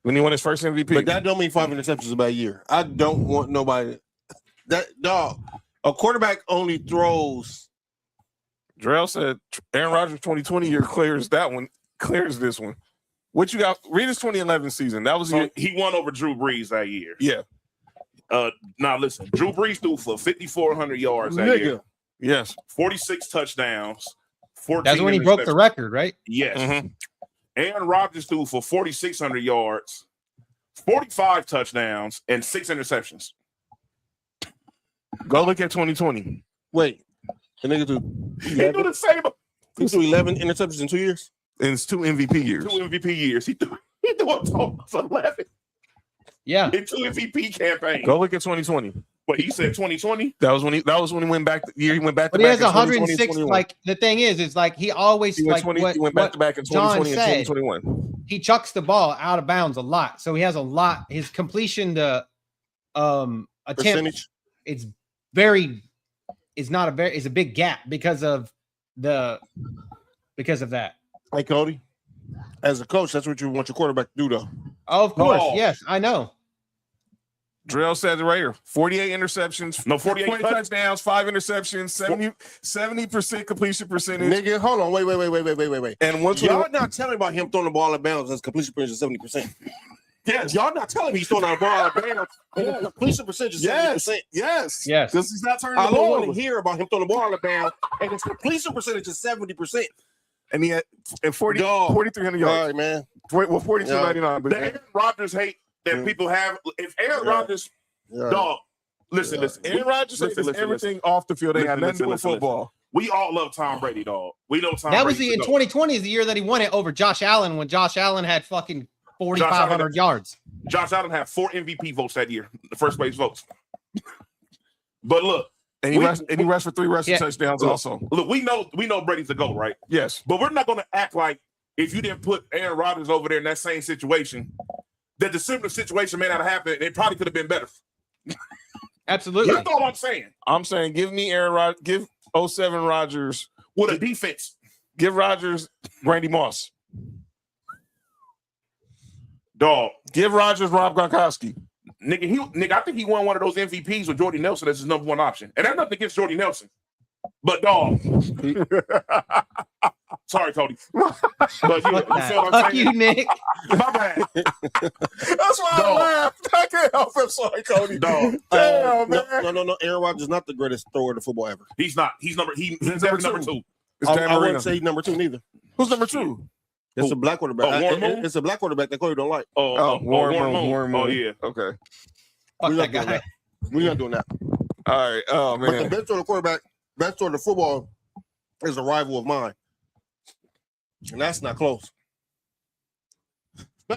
When he won his first MVP. But that don't mean 5 interceptions a bad year. I don't want nobody. That dog. A quarterback only throws. Drell said Aaron Rodgers 2020 year clears this one. What you got? Read his 2011 season. That was he won over Drew Brees that year. Yeah. Now listen, Drew Brees threw for 5,400 yards that year. Yes. 46 touchdowns. 14 That's when he broke the record, right? Yes. Mm-hmm. Aaron Rodgers threw for 4,600 yards, 45 touchdowns, and 6 interceptions. Go look at 2020. Wait. The nigga He do the same. He threw 11 interceptions in 2 years? In his 2 MVP years. 2 MVP years. He threw a total of 11. Yeah. In 2 MVP campaigns. Go look at 2020. Wait, he said 2020? That was when he went back. The year he went back. But he has 106. Like the thing is like he always he went like he went back to back in 2020 and 2021. He chucks the ball out of bounds a lot, so he has a lot. His completion to attempt percentage. It's a big gap because of that. Hey Cody, as a coach, that's what you want your quarterback to do, though. Oh, of course, yes, I know. Drell said it right here. 48 interceptions. No, 48 touchdowns, 5 interceptions, 70% completion percentage. Nigga, hold on. Wait. And once y'all not telling me about him throwing the ball out of bounds as completion percentage is 70%. Yes, y'all not telling me he's throwing the ball out of bounds and the completion percentage is 70%. Yes. Because he's not turning I the don't ball. want to hear about him throwing the ball out of bounds and his completion percentage is 70%. And he had 4,300 yards. All right, man. 4,299. But The Aaron Rodgers hate that people have. If Aaron Rodgers, dog, listen. Aaron Rodgers is everything off the field. They had nothing to do with football. We all love Tom Brady, dog. We know Tom That Brady. was in 2020 is the year that he won it over Josh Allen when Josh Allen had fucking 4,500 yards. Josh Allen had 4 MVP votes that year, the first place votes. But look. And he rushed for 3 rushing touchdowns also. Look, we know Brady's the GOAT, right? Yes. But we're not going to act like if you didn't put Aaron Rodgers over there in that same situation, that the similar situation may not have happened. It probably could have been better. Absolutely. That's all I'm saying. I'm saying give me Aaron Rodgers, give 07 Rodgers with a defense. Give Rodgers Randy Moss. Dog. Give Rodgers Rob Gronkowski. Nigga, I think he won one of those MVPs with Jordy Nelson as his number 1 option. And that's nothing against Jordy Nelson. But dog. Sorry, Cody. But you feel what I'm saying? You, Nick. My bad. That's why I laughed. I can't help it. Sorry, Cody. Dog. Damn, man. No. Aaron Rodgers is not the greatest thrower of the football ever. He's not. He's number 2. I wouldn't say he's number 2 neither. Who's number 2? It's a black quarterback. It's a black quarterback that Cody don't like. Warren Moon. Oh, yeah. Okay. Fuck that guy. We're not doing that. All right. Oh, man. But the best sort of quarterback, best sort of football is a rival of mine. And that's not close.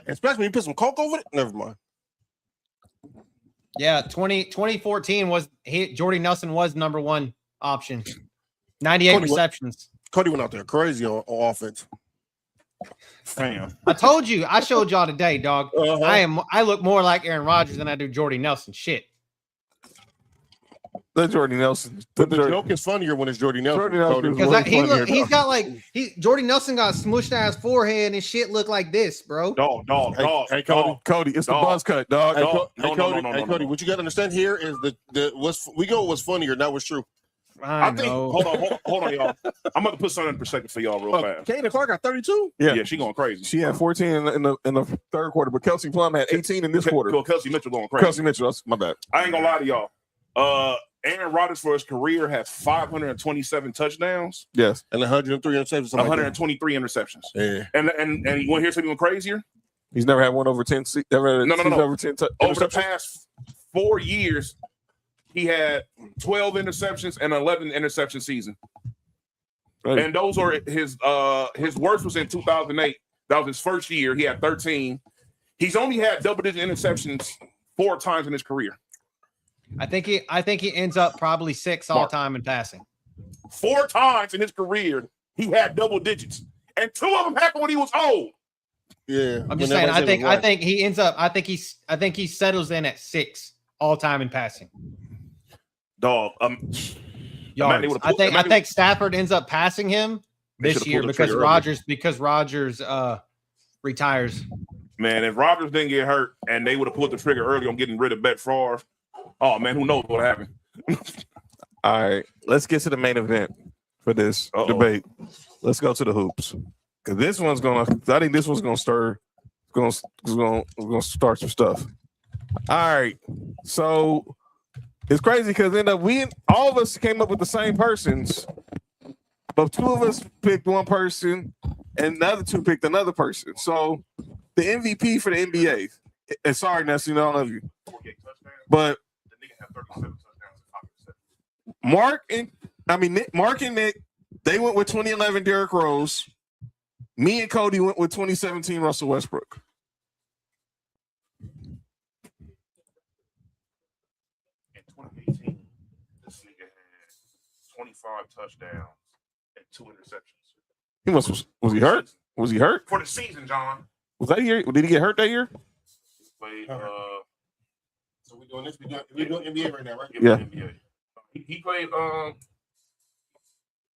Especially when you put some coke over it. Never mind. Yeah, 2014 was Jordy Nelson was number one option. 98 receptions. Cody went out there crazy on offense. Fam. I told you. I showed y'all today, dog. I look more like Aaron Rodgers than I do Jordy Nelson. Shit. The Jordy Nelson. But the joke is funnier when it's Jordy Nelson. Because he's got like Jordy Nelson got smushed ass forehead and shit look like this, bro. Dog. Hey, Cody, it's the buzz cut, dog. Cody, what you got to understand here is what's funnier, not what's true. I think. know. Hold on, y'all. I'm about to put something in perspective for y'all real fast. Kaden Clark got 32. Yeah, she going crazy. She had 14 in the third quarter, but Kelsey Plum had 18 in this quarter. Well, Kelsey Mitchell going crazy. Kelsey Mitchell, that's my bad. I ain't gonna lie to y'all. Aaron Rodgers for his career has 527 touchdowns. Yes, and 103 interceptions. 123 interceptions. Yeah, and you want to hear something even crazier? He's never had one over 10. No. Over 10 over the past 4 years, he had 12 interceptions and 11 interception season. Right. And those are his worst was in 2008. That was his first year. He had 13. He's only had double-digit interceptions 4 times in his career. I think he ends up probably 6 all time in passing. 4 times in his career, he had double digits, and 2 of them happened when he was old. Yeah, I'm just saying. I think he ends up. I think he settles in at 6 all time in passing. Dog. Yards. I think Stafford ends up passing him this year because Rodgers retires. Man, if Rodgers didn't get hurt and they would have pulled the trigger early on getting rid of Brett Favre, oh man, who knows what happened? All right, let's get to the main event for this debate. Let's go to the hoops because this one's gonna. I think this one's gonna stir. It's gonna start some stuff. All right, so it's crazy because all of us came up with the same persons, but 2 of us picked one person and the other 2 picked another person. So the MVP for the NBA. And sorry, Nessie, I love you, but Mark and Nick, they went with 2011 Derrick Rose. Me and Cody went with 2017 Russell Westbrook. In 2018, this nigga had 25 touchdowns and 2 interceptions. Was he hurt? Was he hurt? For the season, John. Was that year? Did he get hurt that year? Played, so we're doing this. We're doing NBA right now, right? Yeah. NBA. He played.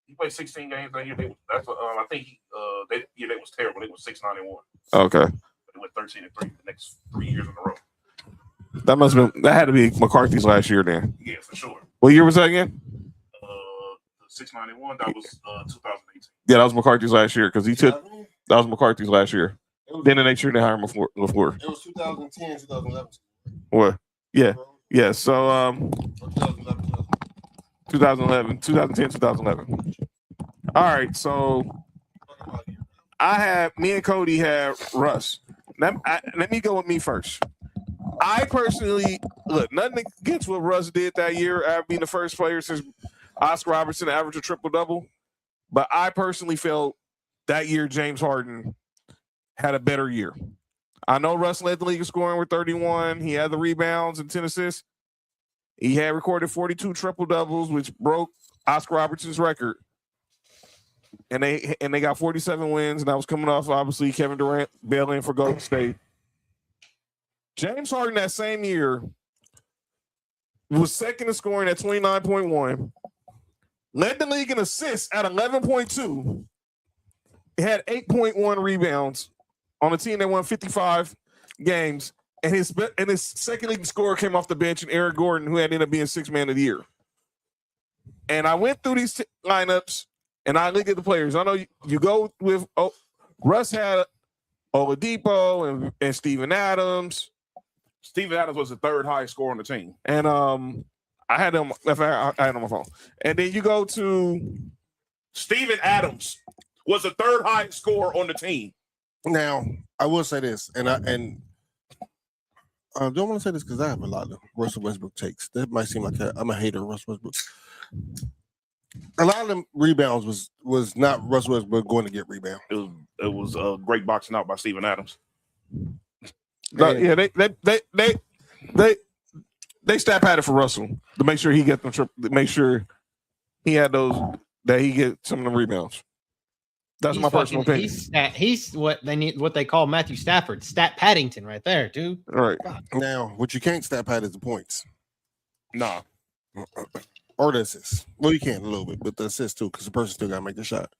He played 16 games that year. I think they was terrible. They was 6-9-1. Okay. But they went 13-3 the next 3 years in a row. That had to be McCarthy's last year then. Yeah, for sure. What year was that again? 6-9-1. That was 2018. Yeah, that was McCarthy's last year because that was McCarthy's last year. Then the next year they hired him before. It was 2010, 2011. What? Yeah. Yeah. So 2010, 2011. All right. So me and Cody had Russ. Let me go with me first. I personally nothing against what Russ did that year after being the first player since Oscar Robertson to average a triple-double. But I personally felt that year James Harden had a better year. I know Russ led the league in scoring with 31. He had the rebounds and 10 assists. He had recorded 42 triple-doubles, which broke Oscar Robertson's record. And they got 47 wins, and that was coming off, obviously, Kevin Durant bailing for Golden State. James Harden that same year was second in scoring at 29.1, led the league in assists at 11.2, had 8.1 rebounds on a team that won 55 games, and his second leading scorer came off the bench, and Eric Gordon, who had ended up being 6th man of the year. And I went through these lineups, and I look at the players. I know you go with Russ had Oladipo and Steven Adams. Steven Adams was the 3rd highest scorer on the team. And I had him on my phone. And then you go to Steven Adams was the 3rd highest scorer on the team. Now, I will say this, and I don't want to say this because I have a lot of Russell Westbrook takes. That might seem like I'm a hater of Russell Westbrook. A lot of them rebounds was not Russell Westbrook going to get rebound. It was a great boxing out by Steven Adams. No, yeah, they stat padded for Russell to make sure he get them. To make sure he had those that he get some of them rebounds. That's my personal opinion. He's what they need. What they call Matthew Stafford, stat Paddington, right there, dude. All right. Now, what you can't stat pad is the points. Nah. Or the assists. Well, you can a little bit, but the assists too, because the person still got to make the shot.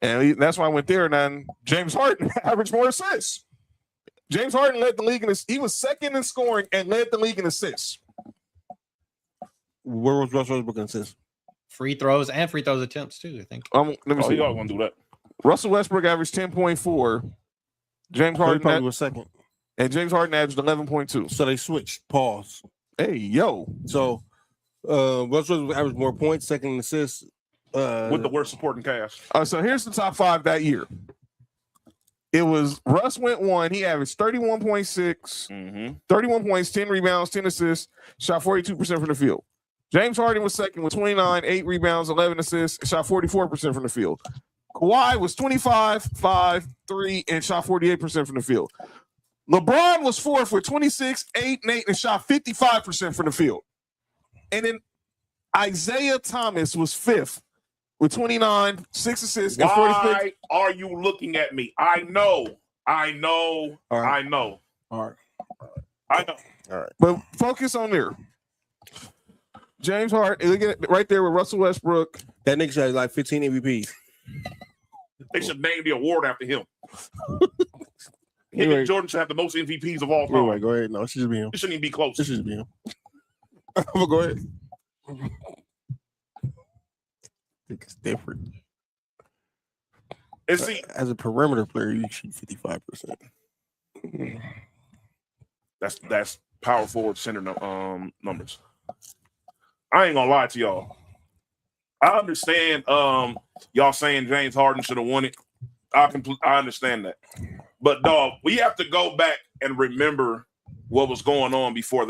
And that's why I went there. And then James Harden averaged more assists. James Harden led the league in he was second in scoring and led the league in assists. Where was Russell Westbrook in assists? Free throws and free throws attempts too, I think. Let me see. Y'all want to do that? Russell Westbrook averaged 10.4. James Harden probably was second. And James Harden averaged 11.2. So they switched. Pause. Hey, yo. So Russell Westbrook averaged more points, second in assists. With the worst supporting cast. So here's the top 5 that year. It was Russ went 1. He averaged 31.6, 31 points, 10 rebounds, 10 assists, shot 42% from the field. James Harden was second with 29, 8 rebounds, 11 assists, shot 44% from the field. Kawhi was 25, 5, 3, and shot 48% from the field. LeBron was fourth with 26, 8, and 8, and shot 55% from the field. And then Isaiah Thomas was fifth with 29, 6 assists, and 46. Why are you looking at me? I know. All right. I know. All right. I know. All right. But focus on there. James Harden, look at it right there with Russell Westbrook. That nigga has like 15 MVPs. They should name the award after him. Anyway. and Jordan should have the most MVPs of all time. Anyway, go ahead. No, it should just be him. It shouldn't even be close. It should just be him. But go ahead. I think it's different. And see, as a perimeter player, you shoot 55%. That's power forward center numbers. I ain't gonna lie to y'all. I understand y'all saying James Harden should have won it. I understand that. But dog, we have to go back and remember what was going on before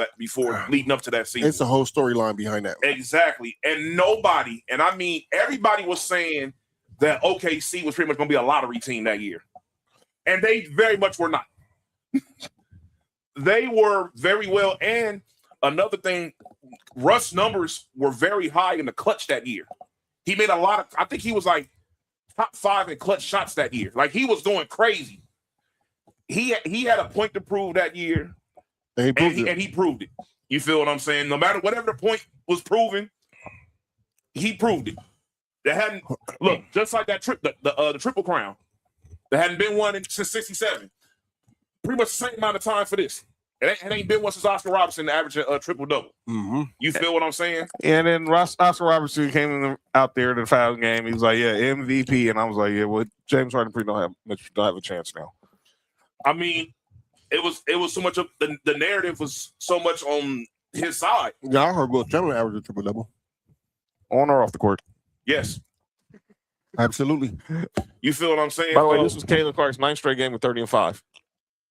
leading up to that season. It's a whole storyline behind that. Exactly. And nobody, and I mean everybody was saying that OKC was pretty much gonna be a lottery team that year. And they very much were not. They were very well. And another thing, Russ' numbers were very high in the clutch that year. He made a lot of, I think he was like top 5 in clutch shots that year. Like he was going crazy. He had a point to prove that year. And he proved it. You feel what I'm saying? No matter whatever the point was proven, he proved it. There hadn't look just like that the Triple Crown. There hadn't been one since '67. Pretty much the same amount of time for this. It ain't been one since Oscar Robertson averaged a triple-double. Mm-hmm. You feel what I'm saying? And then Oscar Robertson came out there to the foul game. He was like, "Yeah, MVP," and I was like, "Yeah, well, James Harden pretty don't have a chance now." I mean, it was so much of the narrative was so much on his side. Yeah, I heard Will Chamberlain average a triple-double. On or off the court? Yes. Absolutely. You feel what I'm saying? By the way, this was Caitlin Clark's 9th straight game with 30 and 5.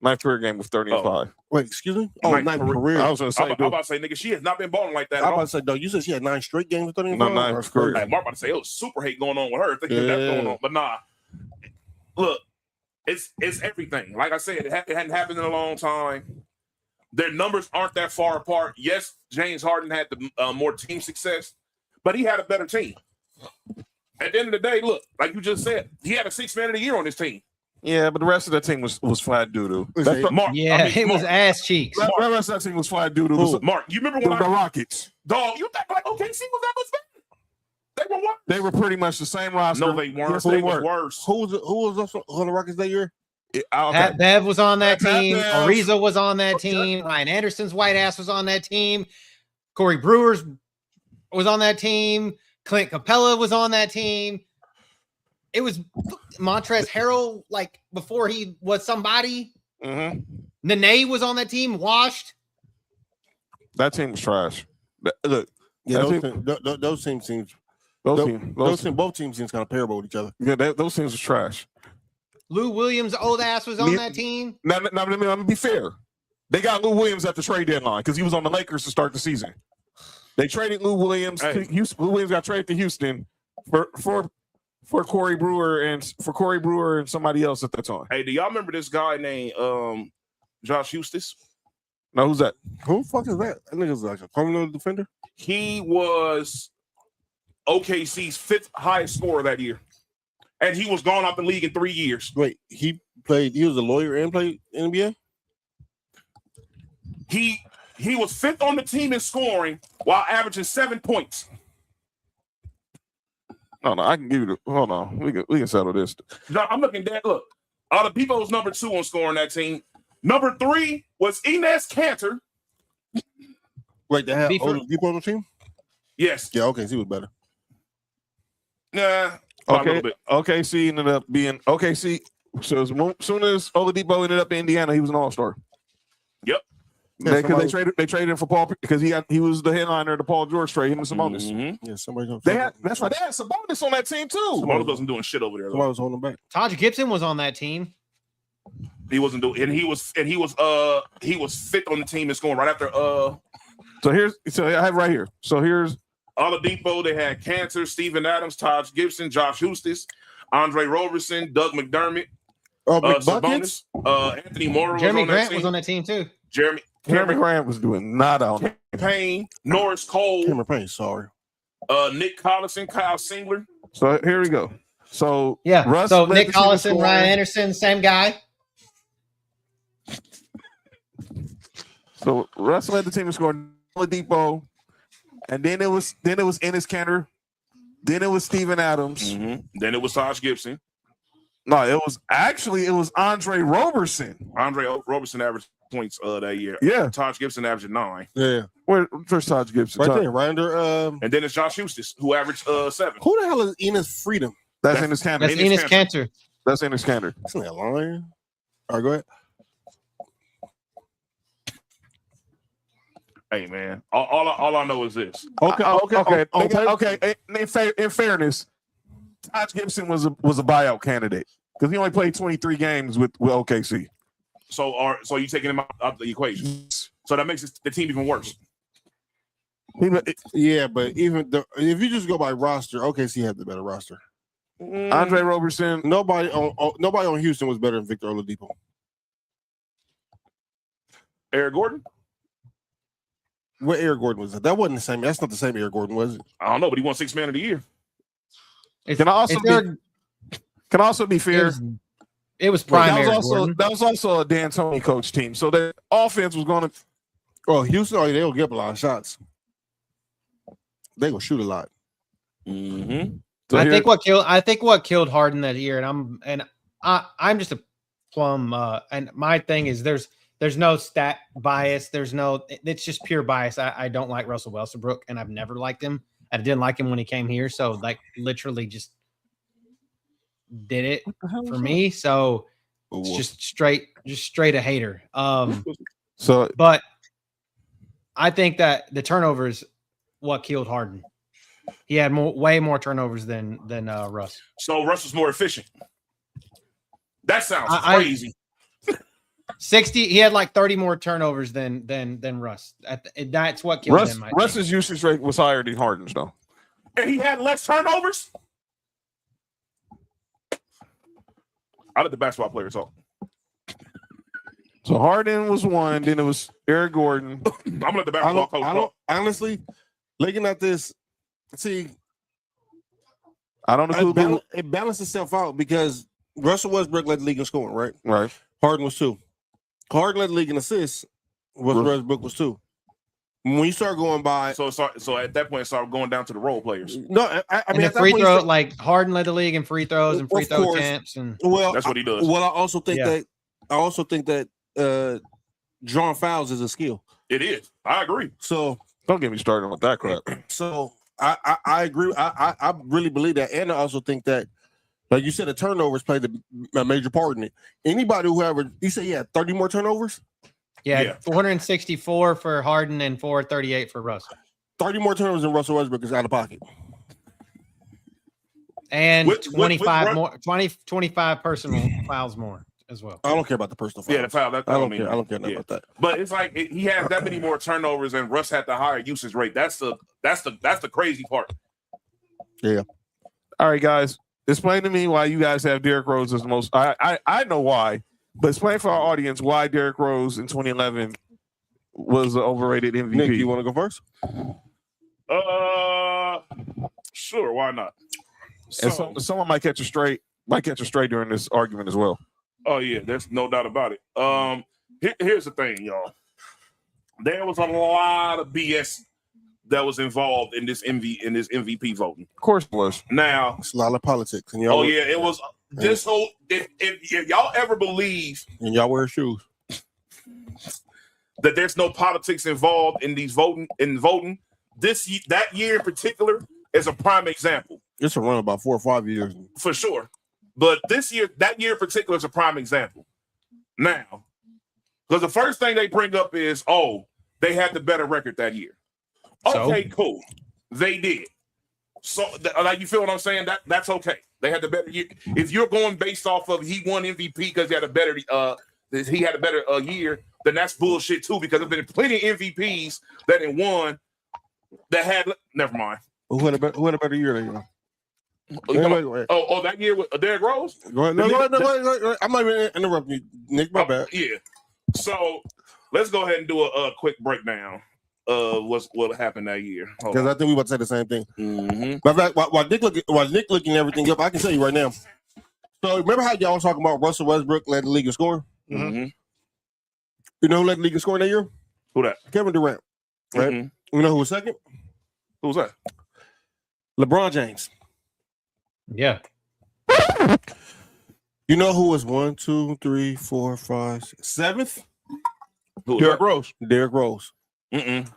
9th career game with 30 and 5. Wait, excuse me? Oh, 9th career. I was going to say, I'm about to say, nigga, she has not been balling like that. I'm about to say, dog, you said she had 9 straight games with 30 and 5? No, 9th career. Hey, Mark about to say, it was super hate going on with her. Thinking that's going on. But nah, look, it's everything. Like I said, it hadn't happened in a long time. Their numbers aren't that far apart. Yes, James Harden had the more team success, but he had a better team. At the end of the day, look, like you just said, he had a 6th man of the year on his team. Yeah, but the rest of that team was flat doo-doo. It was ass cheeks. The rest of that team was flat doo-doo. Mark, you remember when the Rockets? Dog, you think like OKC was that much better? They were what? They were pretty much the same roster. No, they weren't. Yes, They were worse. Who was on the Rockets that year? Pat Bev was on that team. Bev. Ariza was on that team. Ryan Anderson's white ass was on that team. Corey Brewer's was on that team. Clint Capella was on that team. It was Montrezl Harrell, like before he was somebody. Mm-hmm. Nene was on that team. Washed. That team was trash. Look, yeah, those teams both teams seems kind of parable with each other. Yeah, those teams was trash. Lou Williams' old ass was on that team. Now, let me be fair. They got Lou Williams at the trade deadline because he was on the Lakers to start the season. They traded Lou Williams. Hey. Lou Williams got traded to Houston for Corey Brewer and somebody else at that time. Hey, do y'all remember this guy named Josh Eustace. No, who's that? Who the fuck is that? That nigga's like a criminal defender. He was OKC's 5th highest scorer that year. And he was gone out the league in 3 years. Wait, he was a lawyer and played NBA? He was 5th on the team in scoring while averaging 7 points. No, I can give you the. Hold on, we can settle this. No, I'm looking at look. Oladipo was number 2 on scoring that team. Number 3 was Enes Kanter. Wait, they had Oladipo on the team? Yes. Yeah, okay, he was better. Nah. Okay. OKC ended up being OKC. So as soon as Oladipo ended up in Indiana, he was an All-Star. Yep. Because they traded him for Paul because he was the headliner of the Paul George trade. Him and Sabonis. Mm-hmm. Yeah, somebody. That's right. They had Sabonis on that team too. Sabonis wasn't doing shit over there. Somebody was holding him back. Taj Gibson was on that team. He wasn't doing, and he was 5th on the team in scoring right after. So I have right here. So here's Oladipo. They had Kanter, Steven Adams, Taj Gibson, Josh Eustace, Andre Roberson, Doug McDermott, Sabonis, Anthony Morrow. Jeremy Grant was on that team too. Jeremy Grant was doing not on Payne, Norris Cole, Cameron Payne. Sorry. Nick Collison, Kyle Singler. So here we go. So yeah, Russ so led Nick the team in Collison, scoring. Ryan Anderson, same guy. So Russ led the team in scoring. Oladipo, and then it was Enes Kanter, then it was Steven Adams, Then it was Taj Gibson. No, it was Andre Roberson. Andre Roberson averaged points that year. Yeah. Taj Gibson averaged 9. Yeah. Where's Taj Gibson? Right there, right under. And then it's Josh Eustace, who averaged 7. Who the hell is Enes Freedom? That's Enes Kanter. That's Enes Kanter. That's Enes Kanter. That's not a lion. All right, go ahead. Hey man, all I know is this. Okay. In fairness, Taj Gibson was a buyout candidate because he only played 23 games with OKC. So you taking him out of the equation? So that makes the team even worse. Yeah, but if you just go by roster, OKC had the better roster. Andre Roberson. Nobody on Houston was better than Victor Oladipo. Eric Gordon. What Eric Gordon was that? That wasn't the same. That's not the same Eric Gordon, was it? I don't know, but he won 6th man of the year. Can also be fair. It was prime. That was also a D'Antoni coach team. So the offense was going to. Oh, Houston, they will get up a lot of shots. They gonna shoot a lot. Mm-hmm. So I think what killed Harden that year, and I'm just a plum. And my thing is there's no stat bias. It's just pure bias. I don't like Russell Westbrook, and I've never liked him. I didn't like him when he came here. So like literally just did it for me. So it's just straight a hater. But I think that the turnovers what killed Harden. He had way more turnovers than Russ. So Russ was more efficient. That sounds crazy. 60. He had like 30 more turnovers than Russ. That's what killed him. Russ's usage rate was higher than Harden's, though. And he had less turnovers. I let the basketball players talk. So Harden was one. Then it was Eric Gordon. I'm gonna let the basketball coach talk. Honestly, looking at this, see, I don't know. It balanced itself out because Russell Westbrook led the league in scoring, right? Right. Harden was 2. Harden led the league in assists. Westbrook was 2. When you start going by, so at that point, it started going down to the role players. No, I mean, the free throw, like Harden led the league in free throws and free throw attempts, and that's what he does. Well, I also think that drawing fouls is a skill. It is. I agree. So don't get me started with that crap. So I agree. I really believe that, and I also think that, like you said, the turnovers played a major part in it. Anybody who you say, 30 more turnovers. Yeah, 464 for Harden and 438 for Russ. 30 more turnovers than Russell Westbrook is out of pocket. And 25 personal fouls more as well. I don't care about the personal fouls. Yeah, the foul. I don't care about that. But it's like he has that many more turnovers and Russ had the higher usage rate. That's the crazy part. Yeah. All right, guys. Explain to me why you guys have Derrick Rose as the most. I know why. But explain for our audience why Derrick Rose in 2011 was the overrated MVP. Nick, you want to go first? Sure, why not? So, and someone might catch a straight during this argument as well. Oh yeah, there's no doubt about it. Here's the thing, y'all. There was a lot of BS that was involved in this MVP voting. Of course, it was. Now it's a lot of politics, and y'all. Oh yeah, it was. This whole if y'all ever believe, and y'all wear shoes, that there's no politics involved in these voting, that year in particular is a prime example. It's around about 4 or 5 years for sure. But that year in particular is a prime example. Now, because the first thing they bring up is, they had the better record that year. Okay, cool. They did. So, like, you feel what I'm saying? That's okay. They had the better year. If you're going based off of he won MVP because he had a better year, then that's bullshit too. Because there's been plenty of MVPs that had won that had. Never mind. Who had a better year than you? That year with Derrick Rose? Go ahead. No, I'm not even interrupting you, Nick. My bad. Yeah. So let's go ahead and do a quick breakdown of what happened that year. Because I think we about to say the same thing. Mm-hmm. But while Nick looking everything up, I can tell you right now. So remember how y'all was talking about Russell Westbrook led the league in scoring? Mm-hmm. You know who led the league in scoring that year? Who that? Kevin Durant. Right? Mm-hmm. You know who was second? Who was that? LeBron James. Yeah. You know who was 1, 2, 3, 4, 5, 7th? Derrick Rose. Derrick Rose. Mm-mm.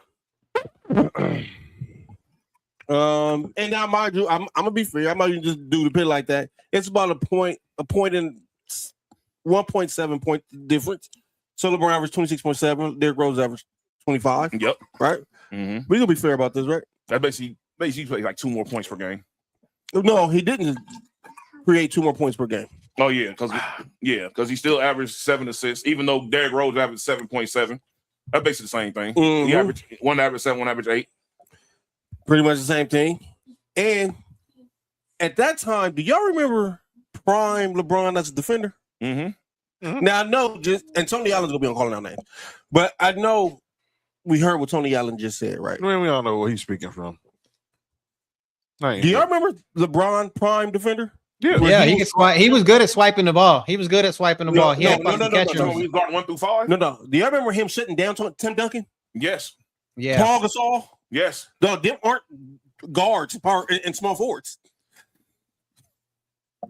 And now, mind you, I'm gonna be fair. I'm not even just do the pit like that. It's about a point in 1.7 point difference. So LeBron averaged 26.7. Derrick Rose averaged 25. Yep. Right. Mm-hmm. We gonna be fair about this, right? That basically played like 2 more points per game. No, he didn't create 2 more points per game. Oh yeah, because he still averaged 7 assists, even though Derrick Rose averaged 7.7. That's basically the same thing. Mm-hmm. He averaged 7, 1 averaged 8. Pretty much the same thing. And at that time, do y'all remember prime LeBron as a defender? Mm-hmm. Mm-hmm. Now I know and Tony Allen's gonna be on calling out names, but I know we heard what Tony Allen just said, right? I mean, we all know where he's speaking from. Do y'all remember LeBron prime defender? Yeah, he was good at swiping the ball. He was good at swiping the ball. He had catches. He was guarding 1 through 5. No. Do y'all remember him shutting down Tim Duncan? Yes. Yeah. Paul Gasol? Yes. No, them aren't guards and small forwards.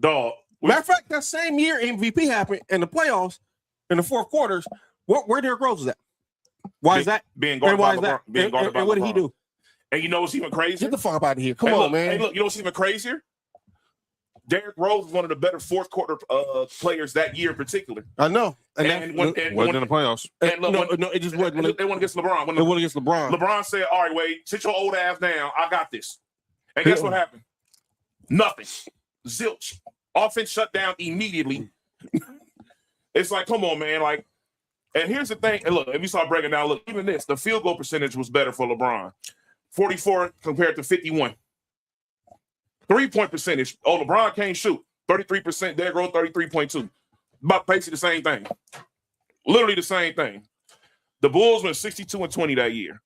Dog. Matter of fact, that same year MVP happened in the playoffs in the fourth quarters. Where Derrick Rose was at? Why is that? Being guarded by LeBron. And what did he do? And you know what's even crazier? Get the fuck out of here. Come on, man. Hey, look, you know what's even crazier? Derrick Rose was one of the better fourth quarter players that year in particular. I know. And wasn't in the playoffs. And look, no, it just wasn't. They won against LeBron. They won against LeBron. LeBron said, all right, Wade, sit your old ass down. I got this. And guess what happened? Nothing. Zilch. Offense shut down immediately. It's like, come on, man. Like, and here's the thing. And look, if you start breaking down, look, even this, the field goal percentage was better for LeBron. 44 compared to 51. 3-point percentage. LeBron can't shoot. 33%. Derrick Rose 33.2. About basically the same thing. Literally the same thing. The Bulls went 62-20 that year.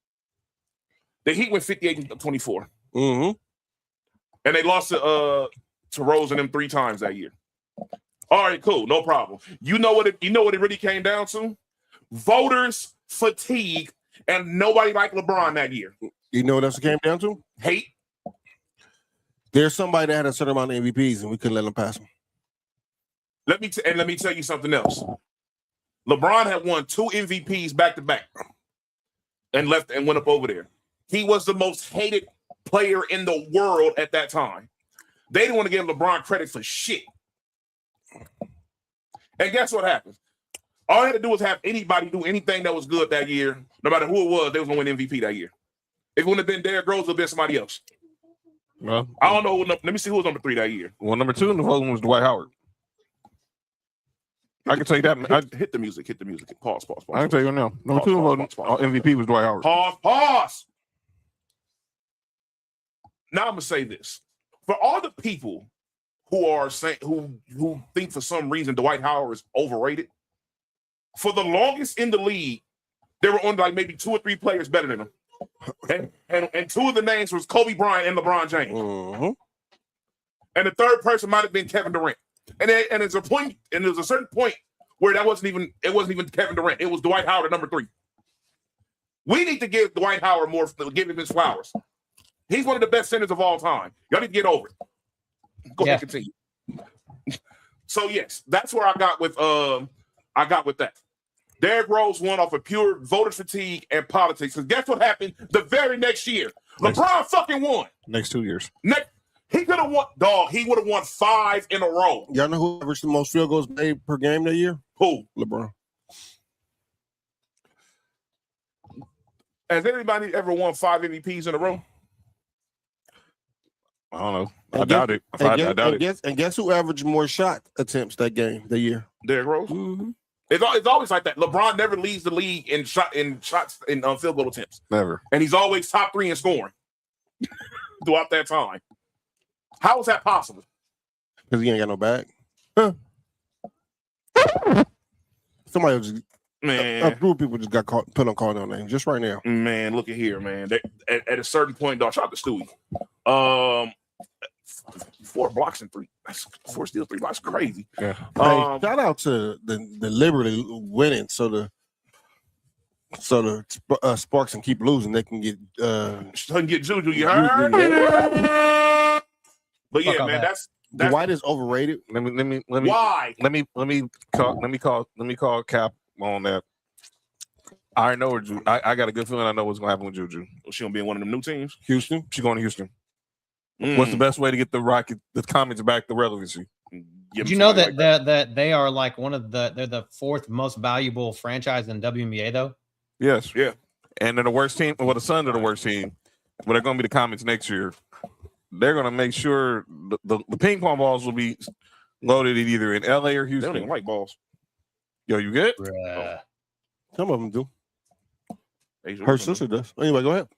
The Heat went 58-24. Mm-hmm. And they lost to Rose and them 3 times that year. All right, cool, no problem. You know what it really came down to? Voters fatigue, and nobody liked LeBron that year. You know what else it came down to? Hate. There's somebody that had a certain amount of MVPs, and we couldn't let them pass them. Let me tell you something else. LeBron had won 2 MVPs back to back, and went up over there. He was the most hated player in the world at that time. They didn't want to give LeBron credit for shit. And guess what happened? All I had to do was have anybody do anything that was good that year, no matter who it was, they was going to win MVP that year. If it wouldn't have been Derrick Rose, it would have been somebody else. Well, I don't know. Let me see who was number 3 that year. Well, number 2 in the voting was Dwight Howard. I can tell you that. Hit the music. Pause. I can tell you now. Number 2 in voting MVP was Dwight Howard. Pause. Now I'm gonna say this: for all the people who are saying who think for some reason Dwight Howard is overrated, for the longest in the league, there were only like maybe 2 or 3 players better than him. And 2 of the names was Kobe Bryant and LeBron James. Mm-hmm. And the third person might have been Kevin Durant. And there's a certain point where it wasn't even Kevin Durant. It was Dwight Howard at number 3. We need to give Dwight Howard give him his flowers. He's one of the best centers of all time. Y'all need to get over it. Go ahead, continue. So yes, that's where I got with that. Derrick Rose won off of pure voter fatigue and politics. Because guess what happened the very next year? LeBron fucking won. Next 2 years. He could have won, dog. He would have won 5 in a row. Y'all know who averaged the most field goals made per game that year? Who? LeBron. Has anybody ever won 5 MVPs in a row? I don't know. I doubt it. I doubt it. And guess who averaged more shot attempts that year? Derrick Rose. Mm-hmm. It's always like that. LeBron never leads the league in shots in field goal attempts. Never. And he's always top 3 in scoring throughout that time. How is that possible? Because he ain't got no bag. Huh. Somebody was a group of people just got put on call names just right now. Man, look at here, man. At a certain point, dog, shout out to Stewie. 4 blocks and 3. That's 4 steals, 3 blocks. Crazy. Yeah. Shout out to the Liberty winning, so the Sparks can keep losing. They can get Juju. You heard? But yeah, man, that's Dwight is overrated. Let me why? Let me call Cap on that. I know Juju. I got a good feeling I know what's gonna happen with Juju. She gonna be in one of them new teams. Houston. She's going to Houston. What's the best way to get the Comets back to relevancy? Did you know that they are like they're the 4th most valuable franchise in WNBA though? Yes. Yeah. And they're the worst team. Well, the Suns are the worst team, but they're going to be the Comets next year. They're going to make sure the ping pong balls will be loaded either in LA or Houston. They don't even like balls. Yo, you good? Some of them do. Her sister does. Anyway, go ahead.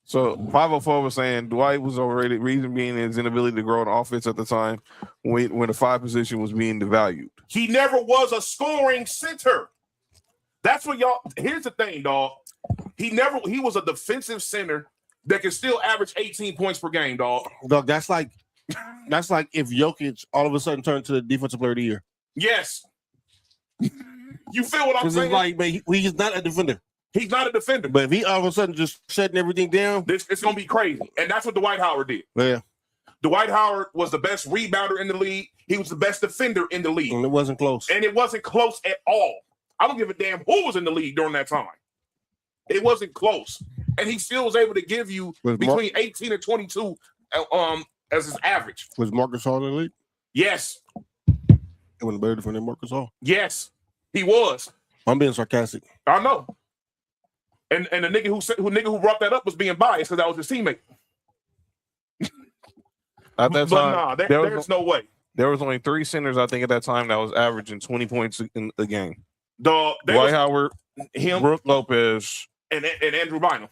So 504 was saying Dwight was overrated. Reason being his inability to grow an offense at the time when the 5 position was being devalued. He never was a scoring center. That's what y'all. Here's the thing, dog. He was a defensive center that can still average 18 points per game, dog. Dog, that's like if Jokic all of a sudden turned to the defensive player of the year. Yes. You feel what I'm saying? It's like, man, he's not a defender. He's not a defender. But if he all of a sudden just shutting everything down, it's going to be crazy. And that's what Dwight Howard did. Yeah. Dwight Howard was the best rebounder in the league. He was the best defender in the league. And it wasn't close. And it wasn't close at all. I don't give a damn who was in the league during that time. It wasn't close. And he still was able to give you between 18 and 22 as his average. Was Marcus Hall in the league? Yes. It wasn't better defender than Marcus Hall. Yes, he was. I'm being sarcastic. I know. And the nigga who brought that up was being biased because that was his teammate. At that time, there's no way. There was only 3 centers, I think, at that time that was averaging 20 points in a game. Dwight Howard, him, Brooke Lopez, and Andrew Bynum.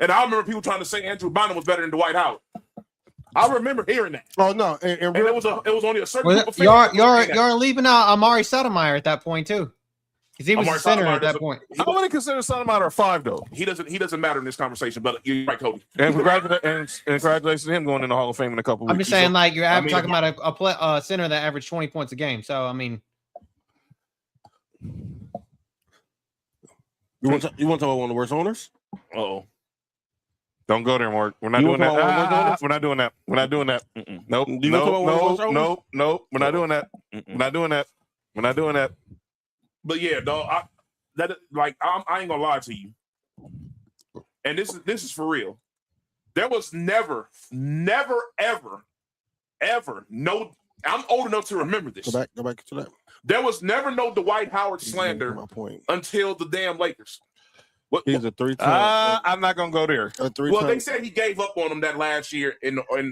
And I remember people trying to say Andrew Bynum was better than Dwight Howard. I remember hearing that. Oh no, and it was only a certain group of you're leaving out Amari Stoudemire at that point too, because he was a center at that point. I wouldn't consider Stoudemire a 5 though. He doesn't matter in this conversation. But you're right, Cody. And congratulations to him going in the Hall of Fame in a couple weeks. I'm just saying, like you're talking about a center that averaged 20 points a game. So I mean, you want to talk about one of the worst owners? Uh-oh. Don't go there, Mark. We're not doing that. We're not doing that. We're not doing that. Nope. Nope. We're not doing that. We're not doing that. We're not doing that. But yeah, dog. I ain't gonna lie to you. And this is for real. There was never, ever no. I'm old enough to remember this. Go back to that. There was never no Dwight Howard slander until the damn Lakers. He's a 3-time. I'm not gonna go there. Well, they said he gave up on him that last year,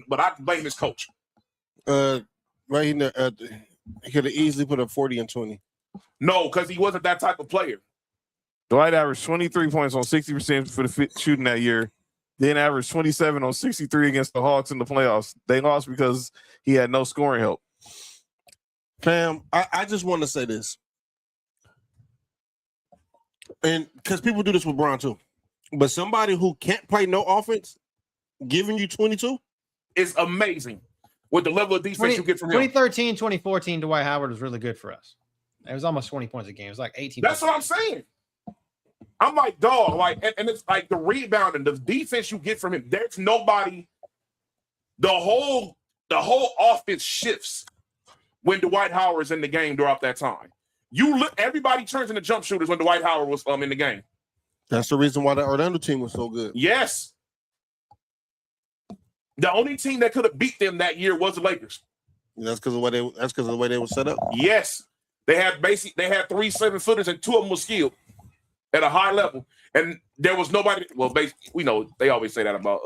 but I blame his coach. Right in there, he could have easily put up 40 and 20. No, because he wasn't that type of player. Dwight averaged 23 points on 60% for the shooting that year. Then averaged 27 on 63 against the Hawks in the playoffs. They lost because he had no scoring help. Fam, I just want to say this. And because people do this with Brown too. But somebody who can't play no offense, giving you 22 is amazing with the level of defense you get from him. 2013, 2014, Dwight Howard was really good for us. It was almost 20 points a game. It was like 18. That's what I'm saying. I'm like, dog, like, and it's like the rebound and the defense you get from him. There's nobody. The whole offense shifts when Dwight Howard is in the game throughout that time. You look, everybody turns into jump shooters when Dwight Howard was in the game. That's the reason why the Orlando team was so good. Yes. The only team that could have beat them that year was the Lakers. That's because of the way they were set up. Yes. They had 3 7-footers and 2 of them were skilled at a high level. And there was nobody. Well, basically, we know they always say that about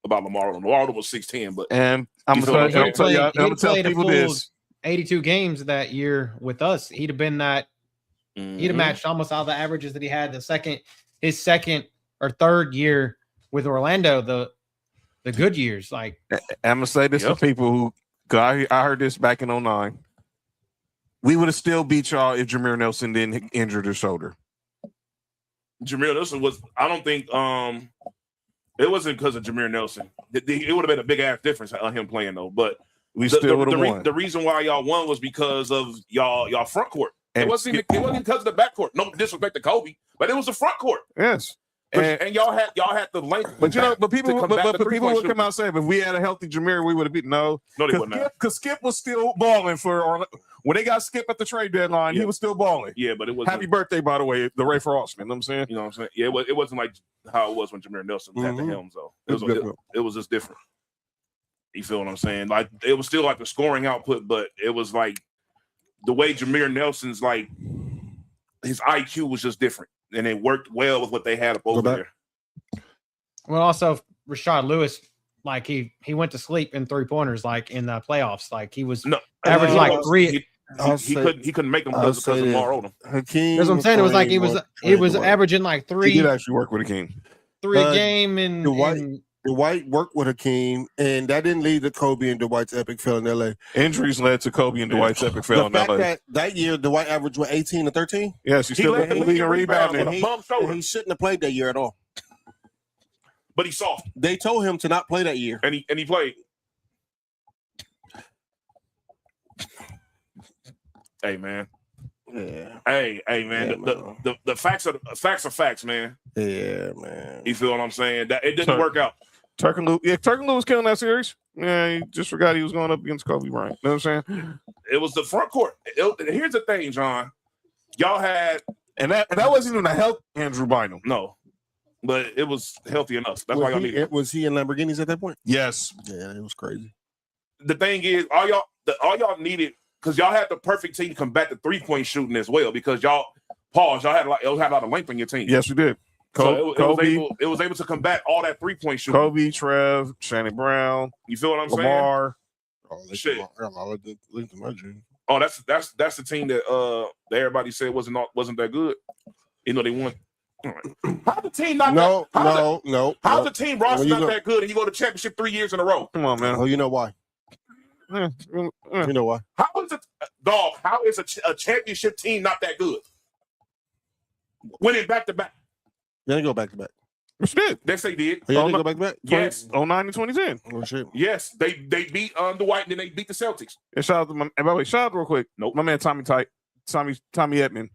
Lamar. Lamar was 6'10", but and I'm gonna tell people this: 82 games that year with us, he'd have been that. He'd have matched almost all the averages that he had his second or third year with Orlando. The good years, like I'm gonna say this to people who. I heard this back in 2009. We would have still beat y'all if Jameer Nelson didn't injure his shoulder. Jameer Nelson was. I don't think. It wasn't because of Jameer Nelson. It would have been a big ass difference on him playing though. But we still would have won. The reason why y'all won was because of y'all front court. It wasn't because of the back court. No disrespect to Kobe, but it was the front court. Yes. And y'all had the length. But people would come out and say, if we had a healthy Jameer, we would have beat. No, they wouldn't. Because Skip was still balling when they got Skip at the trade deadline. He was still balling. Yeah, but it was happy birthday, by the way, the Ray Frostman. You know what I'm saying? You know what I'm saying? Yeah, it wasn't like how it was when Jameer Nelson was at the helms, though. It was just different. You feel what I'm saying? Like it was still like the scoring output, but it was like the way Jameer Nelson's like his IQ was just different. And it worked well with what they had up over there. Well, also Rashad Lewis, like he went to sleep in 3-pointers, like in the playoffs. Like he was averaged like 3. He couldn't make them because of Lamar Odom. Hakeem. That's what I'm saying. It was like he was averaging like 3. He did actually work with Hakeem. 3 a game, and Dwight worked with Hakeem, and that didn't lead to Kobe and Dwight's epic fail in LA. Injuries led to Kobe and Dwight's epic fail in LA. That year, Dwight averaged 18 or 13. Yes, he still led the league in rebounding. And he shouldn't have played that year at all. But he's soft. They told him to not play that year, and he played. Hey man. Yeah. Hey man. Yeah, the facts are facts, man. Yeah, man. You feel what I'm saying? That it didn't work out. Turk and Lou was killing that series. Yeah, he just forgot he was going up against Kobe Bryant. You know what I'm saying? It was the front court. Here's the thing, John. Y'all had and that wasn't even a healthy Andrew Bynum. No. But it was healthy enough. That's why y'all needed it. Was he in Lamborghinis at that point? Yes. Yeah, it was crazy. The thing is, all y'all needed, because y'all had the perfect team to combat the 3-point shooting as well, because y'all had a lot of length on your team. Yes, we did. It was able to combat all that 3-point shooting. Kobe, Trev, Shannon Brown. You feel what I'm Lamar. saying? Shit. Oh, that's the team that everybody said wasn't that good. You know they won. How the team not no. How's the team roster not that good and you go to championship 3 years in a row? Come on, man. Oh, you know why? You know why? How is a championship team not that good? Winning back to back. They didn't go back to back. Shit. Yes, they did. They didn't go back to back? Yes. 09 and 2010. Oh, shit. Yes. They beat Dwight and then they beat the Celtics. And by the way, shout out real quick. Nope. My man Tommy Edman.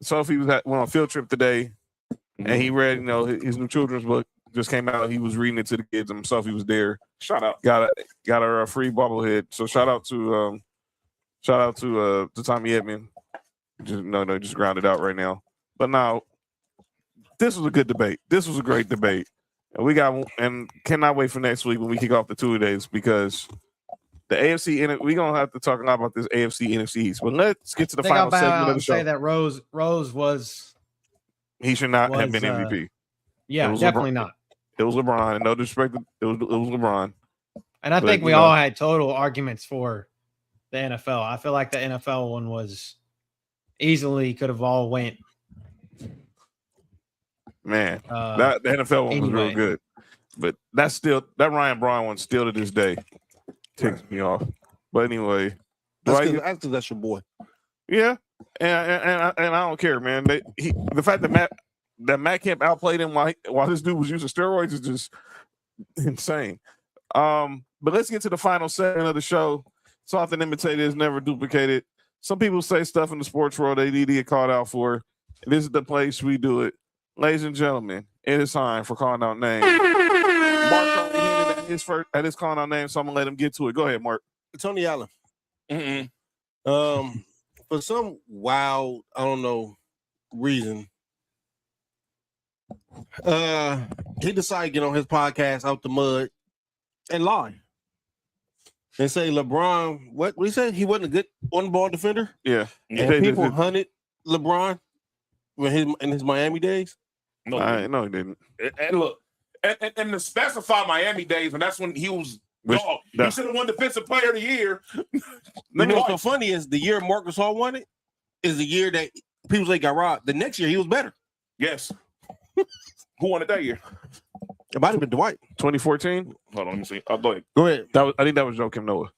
Sophie went on a field trip today, and he read, his new children's book just came out. He was reading it to the kids, and Sophie was there. Shout out. Got her a free bobblehead. So shout out to Tommy Edman. Just ground it out right now. But now, this was a good debate. This was a great debate, and cannot wait for next week when we kick off the 2 days, because the AFC, we're gonna have to talk a lot about this AFC NFC East. But let's get to the final segment of the show. Say that Rose was. He should not have been MVP. Yeah, definitely not. It was LeBron, and no disrespect, it was LeBron. And I think we all had total arguments for the NFL. I feel like the NFL one was easily could have all went. Man, the NFL one was real good, but that Ryan Braun one still to this day ticks me off. But anyway, That's your boy. Yeah, and I don't care, man. The fact that Matt Kemp outplayed him while this dude was using steroids is just insane. But let's get to the final segment of the show. So often imitated is never duplicated. Some people say stuff in the sports world they need to get called out for. And this is the place we do it. Ladies and gentlemen, it is time for calling out names. Mark already hinted at his calling out name, so I'm gonna let him get to it. Go ahead, Mark. Tony Allen. For some wild, I don't know, reason, he decided to get on his podcast out the mud and lie. And say LeBron, what he said? He wasn't a good on-ball defender? Yeah. And people hunted LeBron in his Miami days? No, he didn't. And look, and to specify Miami days, and that's when he was dog. He should have won Defensive Player of the Year. You know what's so funny is the year Marcus Hall won it is the year that people say got robbed. The next year he was better. Yes. Who won it that year? It might have been Dwight. 2014. Hold on, let me see. Go ahead. Go ahead. I think that was Joakim Noah.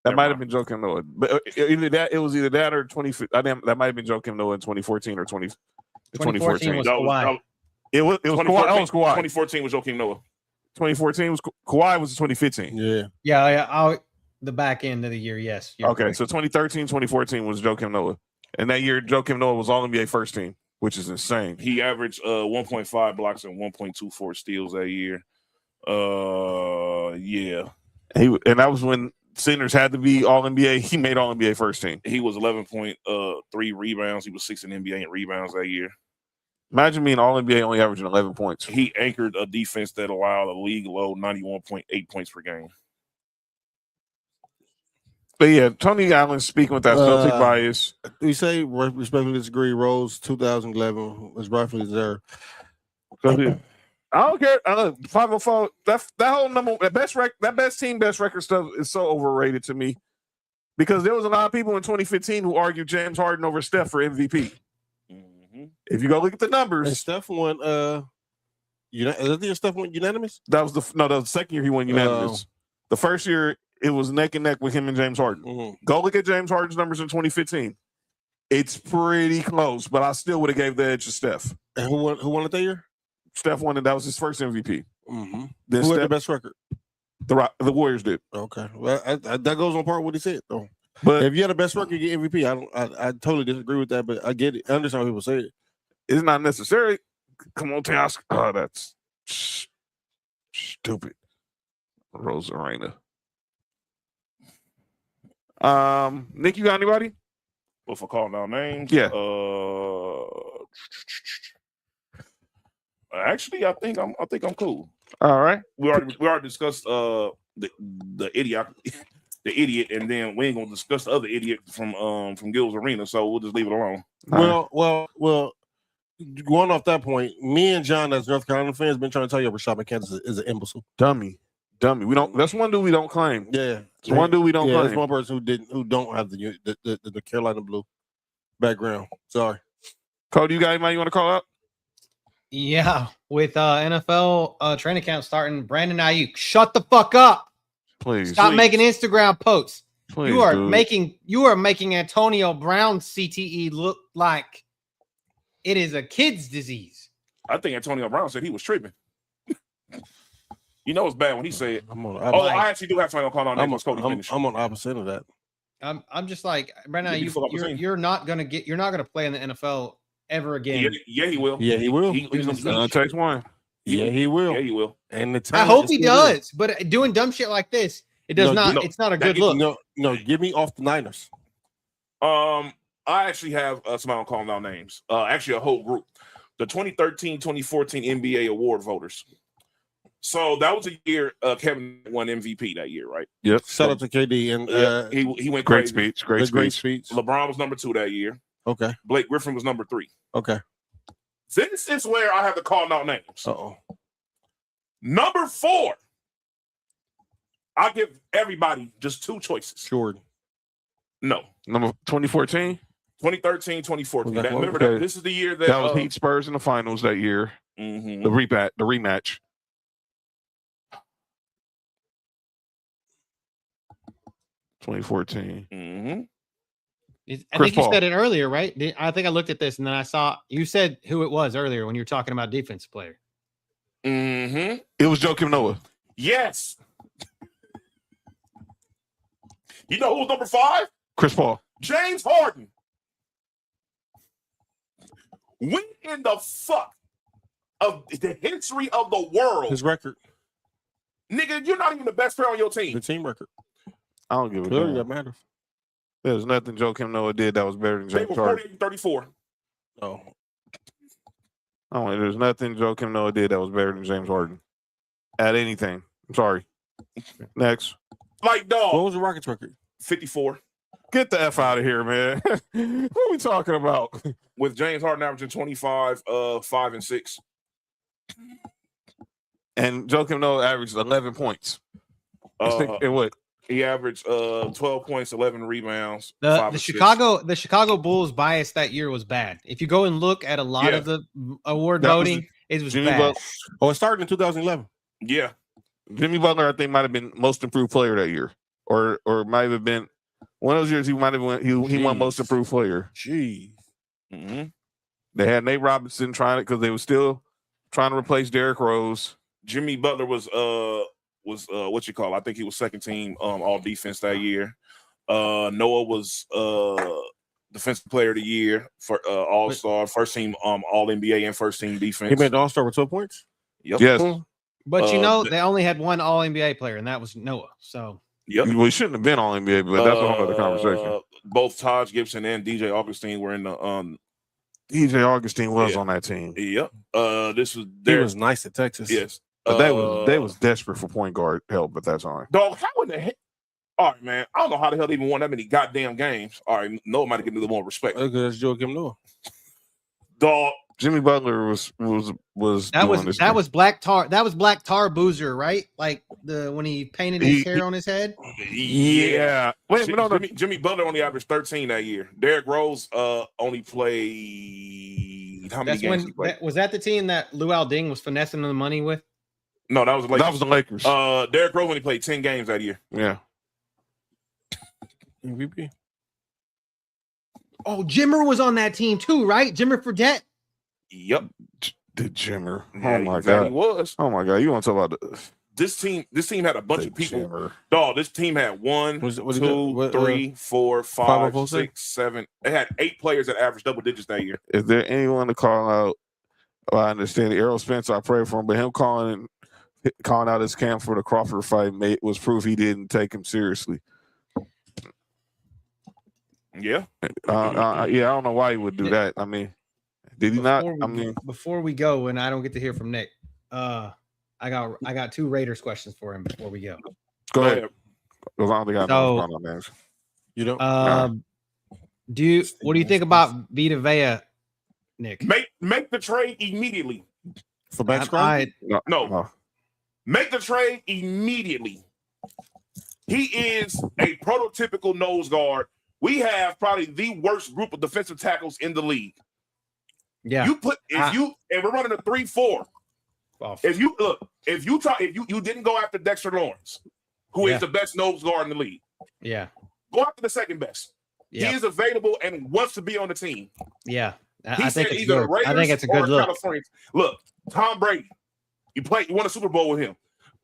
That might have been Joakim Noah, but it was either that or 20. That might have been Joakim Noah in 2014 or 2014 was Kawhi. It was Kawhi. 2014 was Joakim Noah. 2014 was Kawhi. Was 2015. Yeah. The back end of the year, yes. Okay, correct. so 2013, 2014 was Joakim Noah, and that year Joakim Noah was All NBA first team, which is insane. He averaged 1.5 blocks and 1.24 steals that year. Yeah. And that was when centers had to be All NBA. He made All NBA first team. He was 11.3 rebounds. He was 6th in NBA in rebounds that year. Imagine being All NBA only averaging 11 points. He anchored a defense that allowed a league low 91.8 points per game. But yeah, Tony Allen speaking with that Celtic bias. We say respectfully disagree. Rose 2011 was rightfully deserved. I don't care. 504. That whole number, that best team, best record stuff is so overrated to me because there was a lot of people in 2015 who argued James Harden over Steph for MVP. Mm-hmm. If you go look at the numbers, and Steph won. Is that the year Steph won unanimous? That was the second year he won unanimous. The first year it was neck and neck with him and James Harden. Mm-hmm. Go look at James Harden's numbers in 2015. It's pretty close, but I still would have gave the edge to Steph. And who won it that year? Steph won it. That was his first MVP. Mm-hmm. Then Who had the best record? The Warriors did. Okay, well, that goes on part with what he said though. But if you had the best record, you get MVP. I totally disagree with that, but I get it. I understand what people say it. It's not necessary. Come on, Task. Oh, that's stupid. Rose Arena. Nick, you got anybody? Well, for calling out names, yeah. Actually, I think I'm cool. All right. We already discussed the idiot, and then we ain't gonna discuss the other idiot from Gil's Arena, so we'll just leave it alone. Well. Going off that point, me and John, as North Carolina fans, been trying to tell you Rashad McCants is an imbecile, dummy. We don't. That's one dude we don't claim. Yeah, it's one dude we don't claim. That's one person who don't have the Carolina blue background. Sorry, Cody, you got anybody you want to call out? Yeah, with NFL training camp starting, Brandon Ayuk, shut the fuck up. Please stop making Instagram posts. Please, you are making Antonio Brown's CTE look like it is a kid's disease. I think Antonio Brown said he was tripping. You know it's bad when he said, I actually do have something to call on. I'm on opposite of that. I'm just like, Brandon, you're not gonna play in the NFL ever again. Yeah, he will. Yeah, he will. He's gonna take one. Yeah, he will. Yeah, he will. And I hope he does. But doing dumb shit like this, it's not a good look. No, give me off the Niners. I actually have somebody calling out names. Actually, a whole group. The 2013-2014 NBA award voters. So that was a year Kevin won MVP that year, right? Yep. Shout out to KD and he went great crazy. speech. Great speech. LeBron was number 2 that year. Okay. Blake Griffin was number 3. Okay. This is where I have to call out names. Uh-oh. Number 4. I'll give everybody just 2 choices. Jordan. No. Number 2014? 2013, 2014. Okay. Remember that this is the year that was Heat Spurs in the finals that year. Mm-hmm. The rematch. 2014. Mm-hmm. I Chris think you Paul. said it earlier, right? I think I looked at this and then I saw you said who it was earlier when you were talking about defensive player. Mm-hmm. It was Joakim Noah. Yes. You know who's number 5? Chris Paul. James Harden. When in the fuck of the history of the world, His record, nigga, you're not even the best player on your team. the team record. I don't give a Clearly, that damn. matters. There's nothing Joakim Noah did that was better than They James were Harden. 48-34. Oh, There's nothing Joakim Noah did that was better than James Harden at anything. I'm sorry. Next. Like, what dog, was the Rockets record? 54. Get the F out of here, man. What are we talking about? With James Harden averaging 25, 5 and 6. And Joakim Noah averaged 11 points. And what? He averaged 12 points, 11 rebounds. 5 The assists. Chicago Bulls bias that year was bad. If you go and look at a lot of the award That was voting, it was Jimmy bad. Butler. Oh, it started in 2011. Yeah. Jimmy Butler, I think, might have been most improved player that year, or might have been one of those years. He might have won. He won most improved player. Jeez. Mm-hmm. They had Nate Robinson trying it because they were still trying to replace Derrick Rose. Jimmy Butler was what you call? I think he was second team all defense that year. Noah was defensive player of the year for all star, first team all NBA and first team defense. He made the All Star with 12 points. Yep. Yes. But they only had one All NBA player, and that was Noah. So Yep. Well, he shouldn't have been all NBA, but that's a whole other conversation. Both Taj Gibson and DJ Augustine were in the DJ Augustine was on that team. Yep. This was He was nice at Texas. Yes. But they was desperate for point guard help at that time. Dog, how in the heck? All right, man. I don't know how the hell they even won that many goddamn games. All right, Noah might have given a little more respect. Because Joakim Noah. Dog. Jimmy Butler was that was Black Tar Boozer, right? Like when he painted his hair on his head. Yeah. Wait, Jimmy Butler only averaged 13 that year. Derrick Rose only played how many games? He played? Was that the team that Lou Alding was finessing the money with? No, that was the Lakers. That was the Lakers. Derrick Rose only played 10 games that year. Yeah. MVP. Oh, Jimmer was on that team too, right? Jimmer Fredette. Yep. The Jimmer. Yeah, Oh my exactly god. He was. Oh my god. You want to talk about this team? This team had a bunch of people. Jimmer. Dog, this team had 1, 2, 3, 4, 5, 6, 7. They had 8 players that averaged double digits that year. Is there anyone to call out? Well, I understand Errol Spencer. I pray for him, but him calling out his camp for the Crawford fight was proof he didn't take him seriously. Yeah. I don't know why he would do that. I mean, did he not? Before we go, and I don't get to hear from Nick, I got 2 Raiders questions for him before we go. Go ahead. Because I don't think I know what's going on there. You don't? What do you think about Vita Vea, Nick? Make the trade immediately. For background? No. Make the trade immediately. He is a prototypical nose guard. We have probably the worst group of defensive tackles in the league. Yeah. And we're running a 3-4. If you didn't go after Dexter Lawrence, who is the best nose guard in the league. Yeah. Go after the second best. Yeah. He is available and wants to be on the team. Yeah. He said either the Raiders or California. Look, Tom Brady, you won a Super Bowl with him.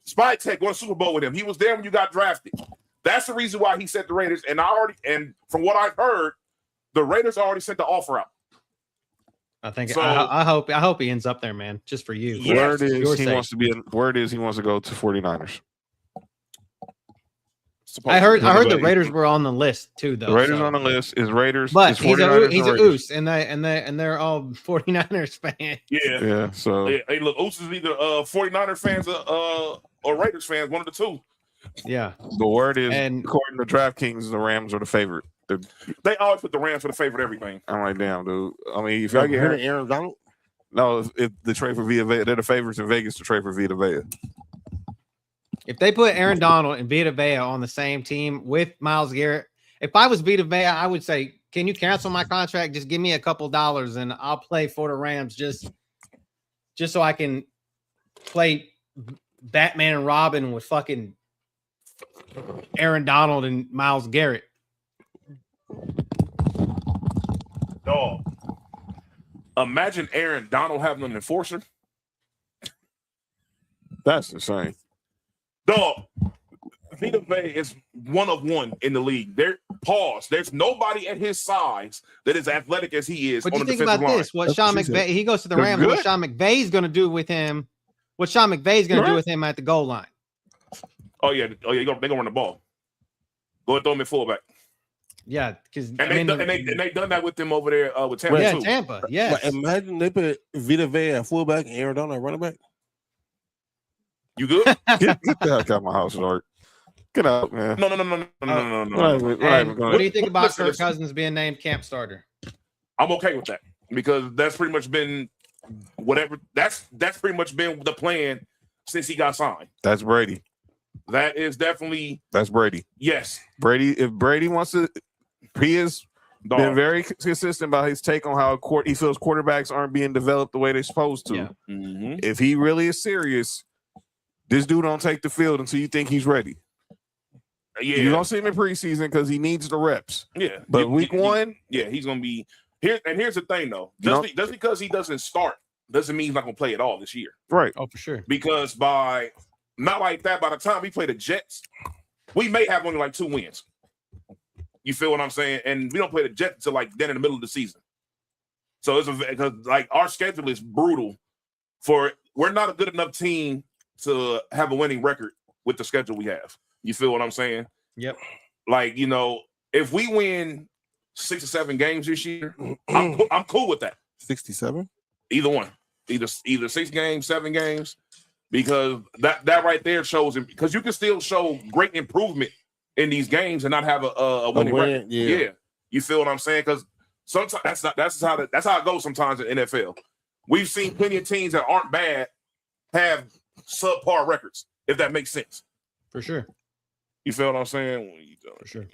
Spy Tech won a Super Bowl with him. He was there when you got drafted. That's the reason why he said the Raiders. And from what I've heard, the Raiders already sent the offer out. I think so, I hope he ends up there, man. Just for you. Yes. Word is he wants to go to 49ers. I heard the Raiders were on the list too, though. The Raiders on the list is Raiders, but he's a Oos, and they're all 49ers fans. Yeah. So hey, look, Oos is either 49er fans or Raiders fans, one of the two. Yeah. The word is, according to DraftKings, the Rams are the favorite. They always put the Rams for the favorite everything. I'm like, damn, dude. I mean, if y'all get Aaron Donald, no, if the trade for Vita Vea, they're the favorites in Vegas to trade for Vita Vea. If they put Aaron Donald and Vita Vea on the same team with Myles Garrett, if I was Vita Vea, I would say, can you cancel my contract? Just give me a couple dollars and I'll play for the Rams just so I can play Batman and Robin with fucking Aaron Donald and Myles Garrett. Dog. Imagine Aaron Donald having an enforcer. That's insane. Dog. Vita Vea is one of one in the league. There's nobody at his size that is athletic as he is. But on you the think defensive about line. this: what Sean McVay, he goes to the They're Rams. What good. Sean McVay's going to do with him? What Sean McVay's going to do with him at the goal line? Oh yeah. They're gonna run the ball. Go and throw him at fullback. Yeah, because And they done that with them over there with Tampa. Yeah, too. Tampa. Yes. Like, imagine they put Vita Vea at fullback and Aaron Donald at running back. You good? Get the heck out of my house, Art. Get out, man. No. And what do you think about Kirk Cousins being named camp starter? I'm okay with that because that's pretty much been whatever. That's pretty much been the plan since he got signed. That's Brady. That is definitely That's Brady. yes. Brady. If Brady wants to, he has been very consistent about his take on how he feels quarterbacks aren't being developed the way they're supposed to. Yeah. Mm-hmm. If he really is serious, this dude don't take the field until you think he's ready. Yeah, You don't see him in preseason because he needs the reps. yeah. But week one, yeah, he's gonna be here. And here's the thing, though, You just because he doesn't start doesn't mean he's not gonna play at all this year. right? Oh, for sure. Because by the time we play the Jets, we may have only like 2 wins. You feel what I'm saying? And we don't play the Jets until like then in the middle of the season. So it's because like our schedule is brutal. We're not a good enough team to have a winning record with the schedule we have. You feel what I'm saying? Yep. Like, if we win 6 or 7 games this year, I'm cool with that. 67. Either one, either 6 games, 7 games, because that right there shows him. Because you can still show great improvement in these games and not have a winning record. Yeah. You feel what I'm saying? Because sometimes that's how it goes. Sometimes in NFL, we've seen plenty of teams that aren't bad have subpar records. If that makes sense, For sure. you feel what I'm saying? For sure.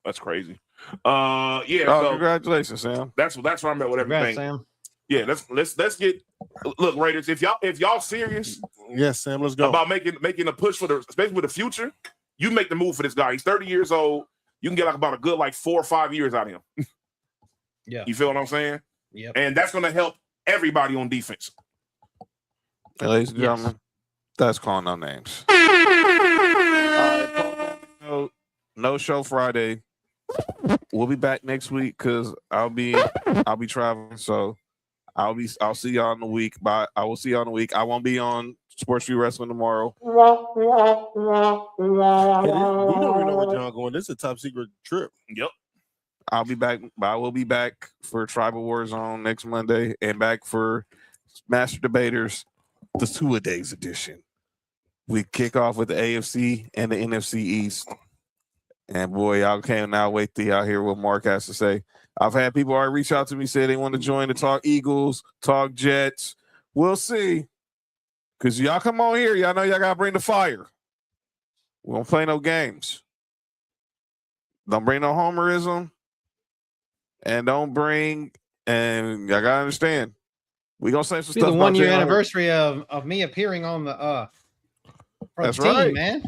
That's crazy. Oh, So congratulations, Sam. that's where I'm at with Congrats, everything. Sam. Yeah, let's get look, Raiders. If y'all serious Yes, Sam. Let's go. about making a push especially with the future, you make the move for this guy. He's 30 years old. You can get like about a good 4 or 5 years out of him. Yeah. You feel what I'm saying? Yep. And that's going to help everybody on defense. Hey, ladies and gentlemen, that's calling no names. No show Friday. We'll be back next week because I'll be traveling. So I'll see y'all in the week. But I will see y'all in the week. I won't be on Sports View Wrestling tomorrow. We don't even know where John going. This is a top secret trip. Yep. I'll be back. I will be back for Tribal Warzone next Monday and back for Master Debaters, the 2-a-days edition. We kick off with the AFC and the NFC East. And boy, y'all cannot wait to y'all hear what Mark has to say. I've had people already reach out to me, say they want to join to talk Eagles, talk Jets. We'll see. Because y'all come on here, y'all know y'all got to bring the fire. We don't play no games. Don't bring no homerism. And y'all got to understand. We're going to say some Be stuff the about 1 year Jalen. anniversary of me appearing on the for That's the team, right. man.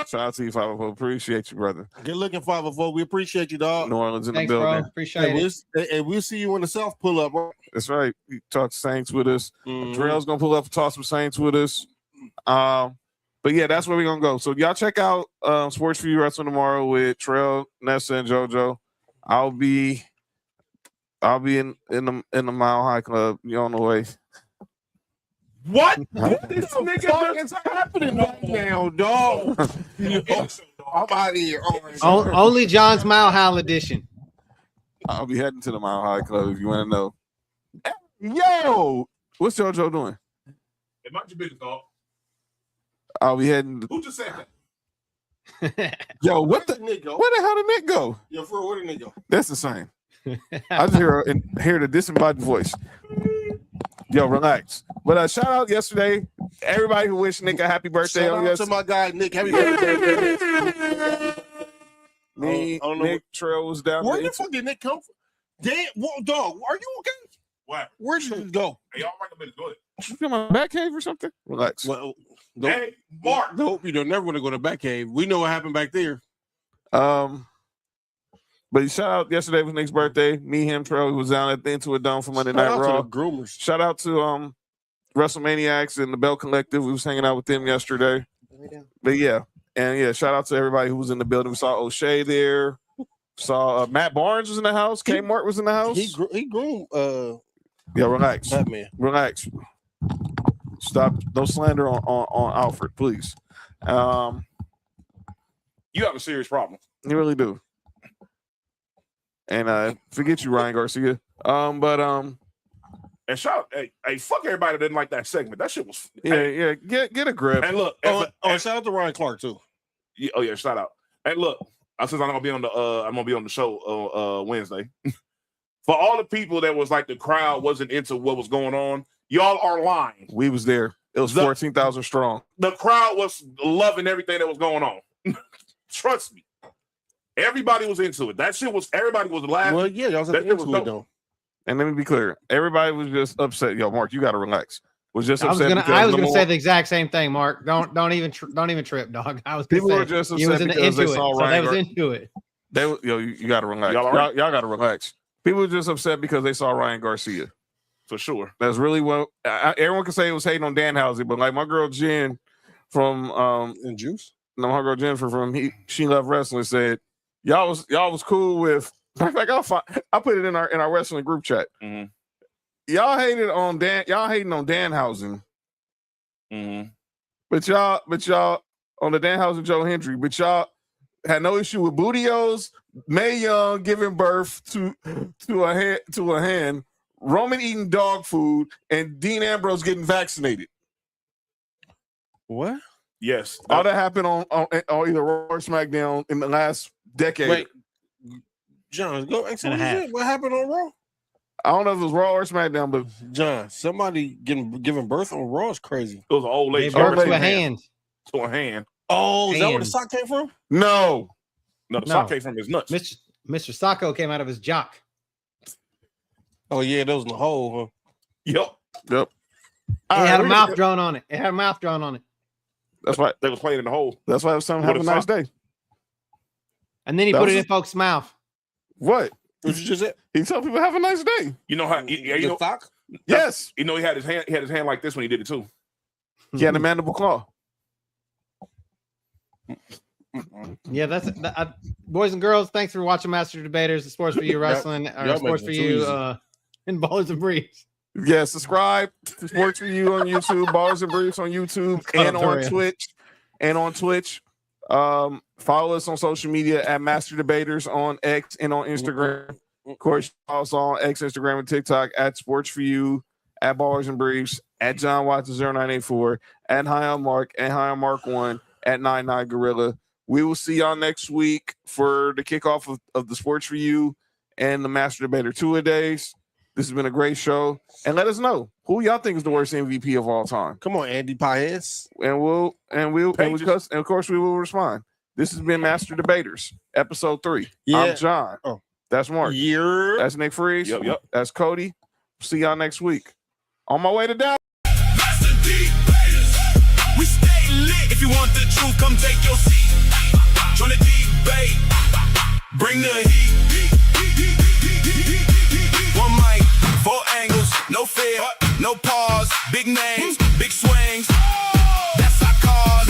Shout out to you, 504. Appreciate you, brother. Good looking, 504. We appreciate you, dog. New Orleans in Thanks, the building. bro. Appreciate it. And we'll see you in the South pull up, bro. That's right. You talk Saints with us. Mhm. Drell's gonna pull up and talk some Saints with us. But yeah, that's where we're gonna go. So y'all check out Sports View Wrestling tomorrow with Trell, Nessa, and JoJo. I'll be in the Mile High Club. You on the way. What? This nigga is happening right now, dog. I'm out of here. Only John's Mile High edition. I'll be heading to the Mile High Club if you want to know. Yo, what's JoJo doing? It might be business, dog. I'll be heading. Who just said that? Yo, what the Nick go? where the hell did Nick go? Yo, for where did Nick go? That's the same. I just hear the disembodied voice. Yo, relax. But shout out yesterday, everybody who wished Nick a happy birthday Shout on out to yesterday. my guy Nick. Happy birthday. Me, I don't know Nick Trail was down Where there. the fuck did Nick come from? Damn, dog, are you okay? What? Where'd you go? Hey, y'all right a minute. Go ahead. You come on back cave or something? Relax. Well, Hey, Mark. Nope, you're never going to go to back cave. We know what happened back there. But shout out, yesterday was Nick's birthday. Me, him, Trey was down at the Into a Dome for Monday Night Raw. To the groomers. Shout out to WrestleManiacs and the Bell Collective. We was hanging out with them yesterday. But yeah, shout out to everybody who was in the building. We saw O'Shea there. Saw Matt Barnes was in the house. Kmart was in the house. He groomed. Yeah, relax. Batman. Relax. Stop. Don't slander on Alfred, please. You have a serious problem. You really do. And forget you, Ryan Garcia. And shout out, hey, fuck everybody that didn't like that segment. That shit was get a grip. And look, shout out to Ryan Clark too. Yeah, shout out. And look, since I'm gonna be on the show Wednesday. For all the people that was like the crowd wasn't into what was going on, y'all are lying. We was there. It was 14,000 strong. The crowd was loving everything that was going on. Trust me. Everybody was into it. That shit was, everybody was laughing. Well, yeah, y'all was into it though. And let me be clear. Everybody was just upset. Yo, Mark, you got to relax. Was just upset. I was gonna say the exact same thing, Mark. Don't even trip, dog. I was. People were just upset because they saw Ryan. They was into it. You got to relax. Y'all got to relax. People were just upset because they saw Ryan Garcia. For sure. That's really what everyone can say. It was hating on Danhausen, but like my girl Jen from and Juice. No, my girl Jennifer from She Loved Wrestling said y'all was cool with. In fact, I put it in our wrestling group chat. Mm-hmm. Y'all hated on Dan. Y'all hating on Danhausen. Mm-hmm. But y'all on the Danhausen Joe Hendry. But y'all had no issue with Bootios, Mae Young giving birth to a hen, Roman eating dog food, and Dean Ambrose getting vaccinated. What? Yes. All that happened on either Raw or SmackDown in the last decade. Wait, John, go explain what happened on Raw. I don't know if it was Raw or SmackDown, but John, somebody giving birth on Raw is crazy. It was an old lady. Gave birth to a hand. To a hand. Oh, is that where the sock came from? No, the sock came from his nuts. Mr. Sacco came out of his jock. Oh yeah, that was in the hole, huh? Yep. It had a mouth drawn on it. That's why they was playing in the hole. That's why I was telling him have a nice day. And then he put it in folks' mouth. What? What you just said? He told people have a nice day. You know how you know sock? Yes. You know he had his hand like this when he did it too. He had a mandible claw. Yeah, that's boys and girls. Thanks for watching Master Debaters, the Sports for You Wrestling, or Sports for You in Ballers and Briefs. Yeah, subscribe to Sports for You on YouTube, Ballers and Briefs on YouTube, and on Twitch. Follow us on social media at Master Debaters on X and on Instagram. Of course, also on X, Instagram, and TikTok at Sports for You, at Ballers and Briefs, at John Watson 0984, at High on Mark, and High on Mark 1, at 99 Gorilla. We will see y'all next week for the kickoff of the Sports for You and the Master Debater 2-a-days. This has been a great show. And let us know who y'all think is the worst MVP of all time. Come on, Andy Paez. And of course we will respond. This has been Master Debaters, episode 3. Yeah. I'm John. Oh. That's Mark. Yeah. That's Nick Freeze. Yep. That's Cody. See y'all next week. On my way to Dallas. MASTAH D-Baters. We stay lit. If you want the truth, come take your seat. Join the debate. Bring the heat. One mic, 4 angles, no fear, no pause. Big names, big swings. That's our cause.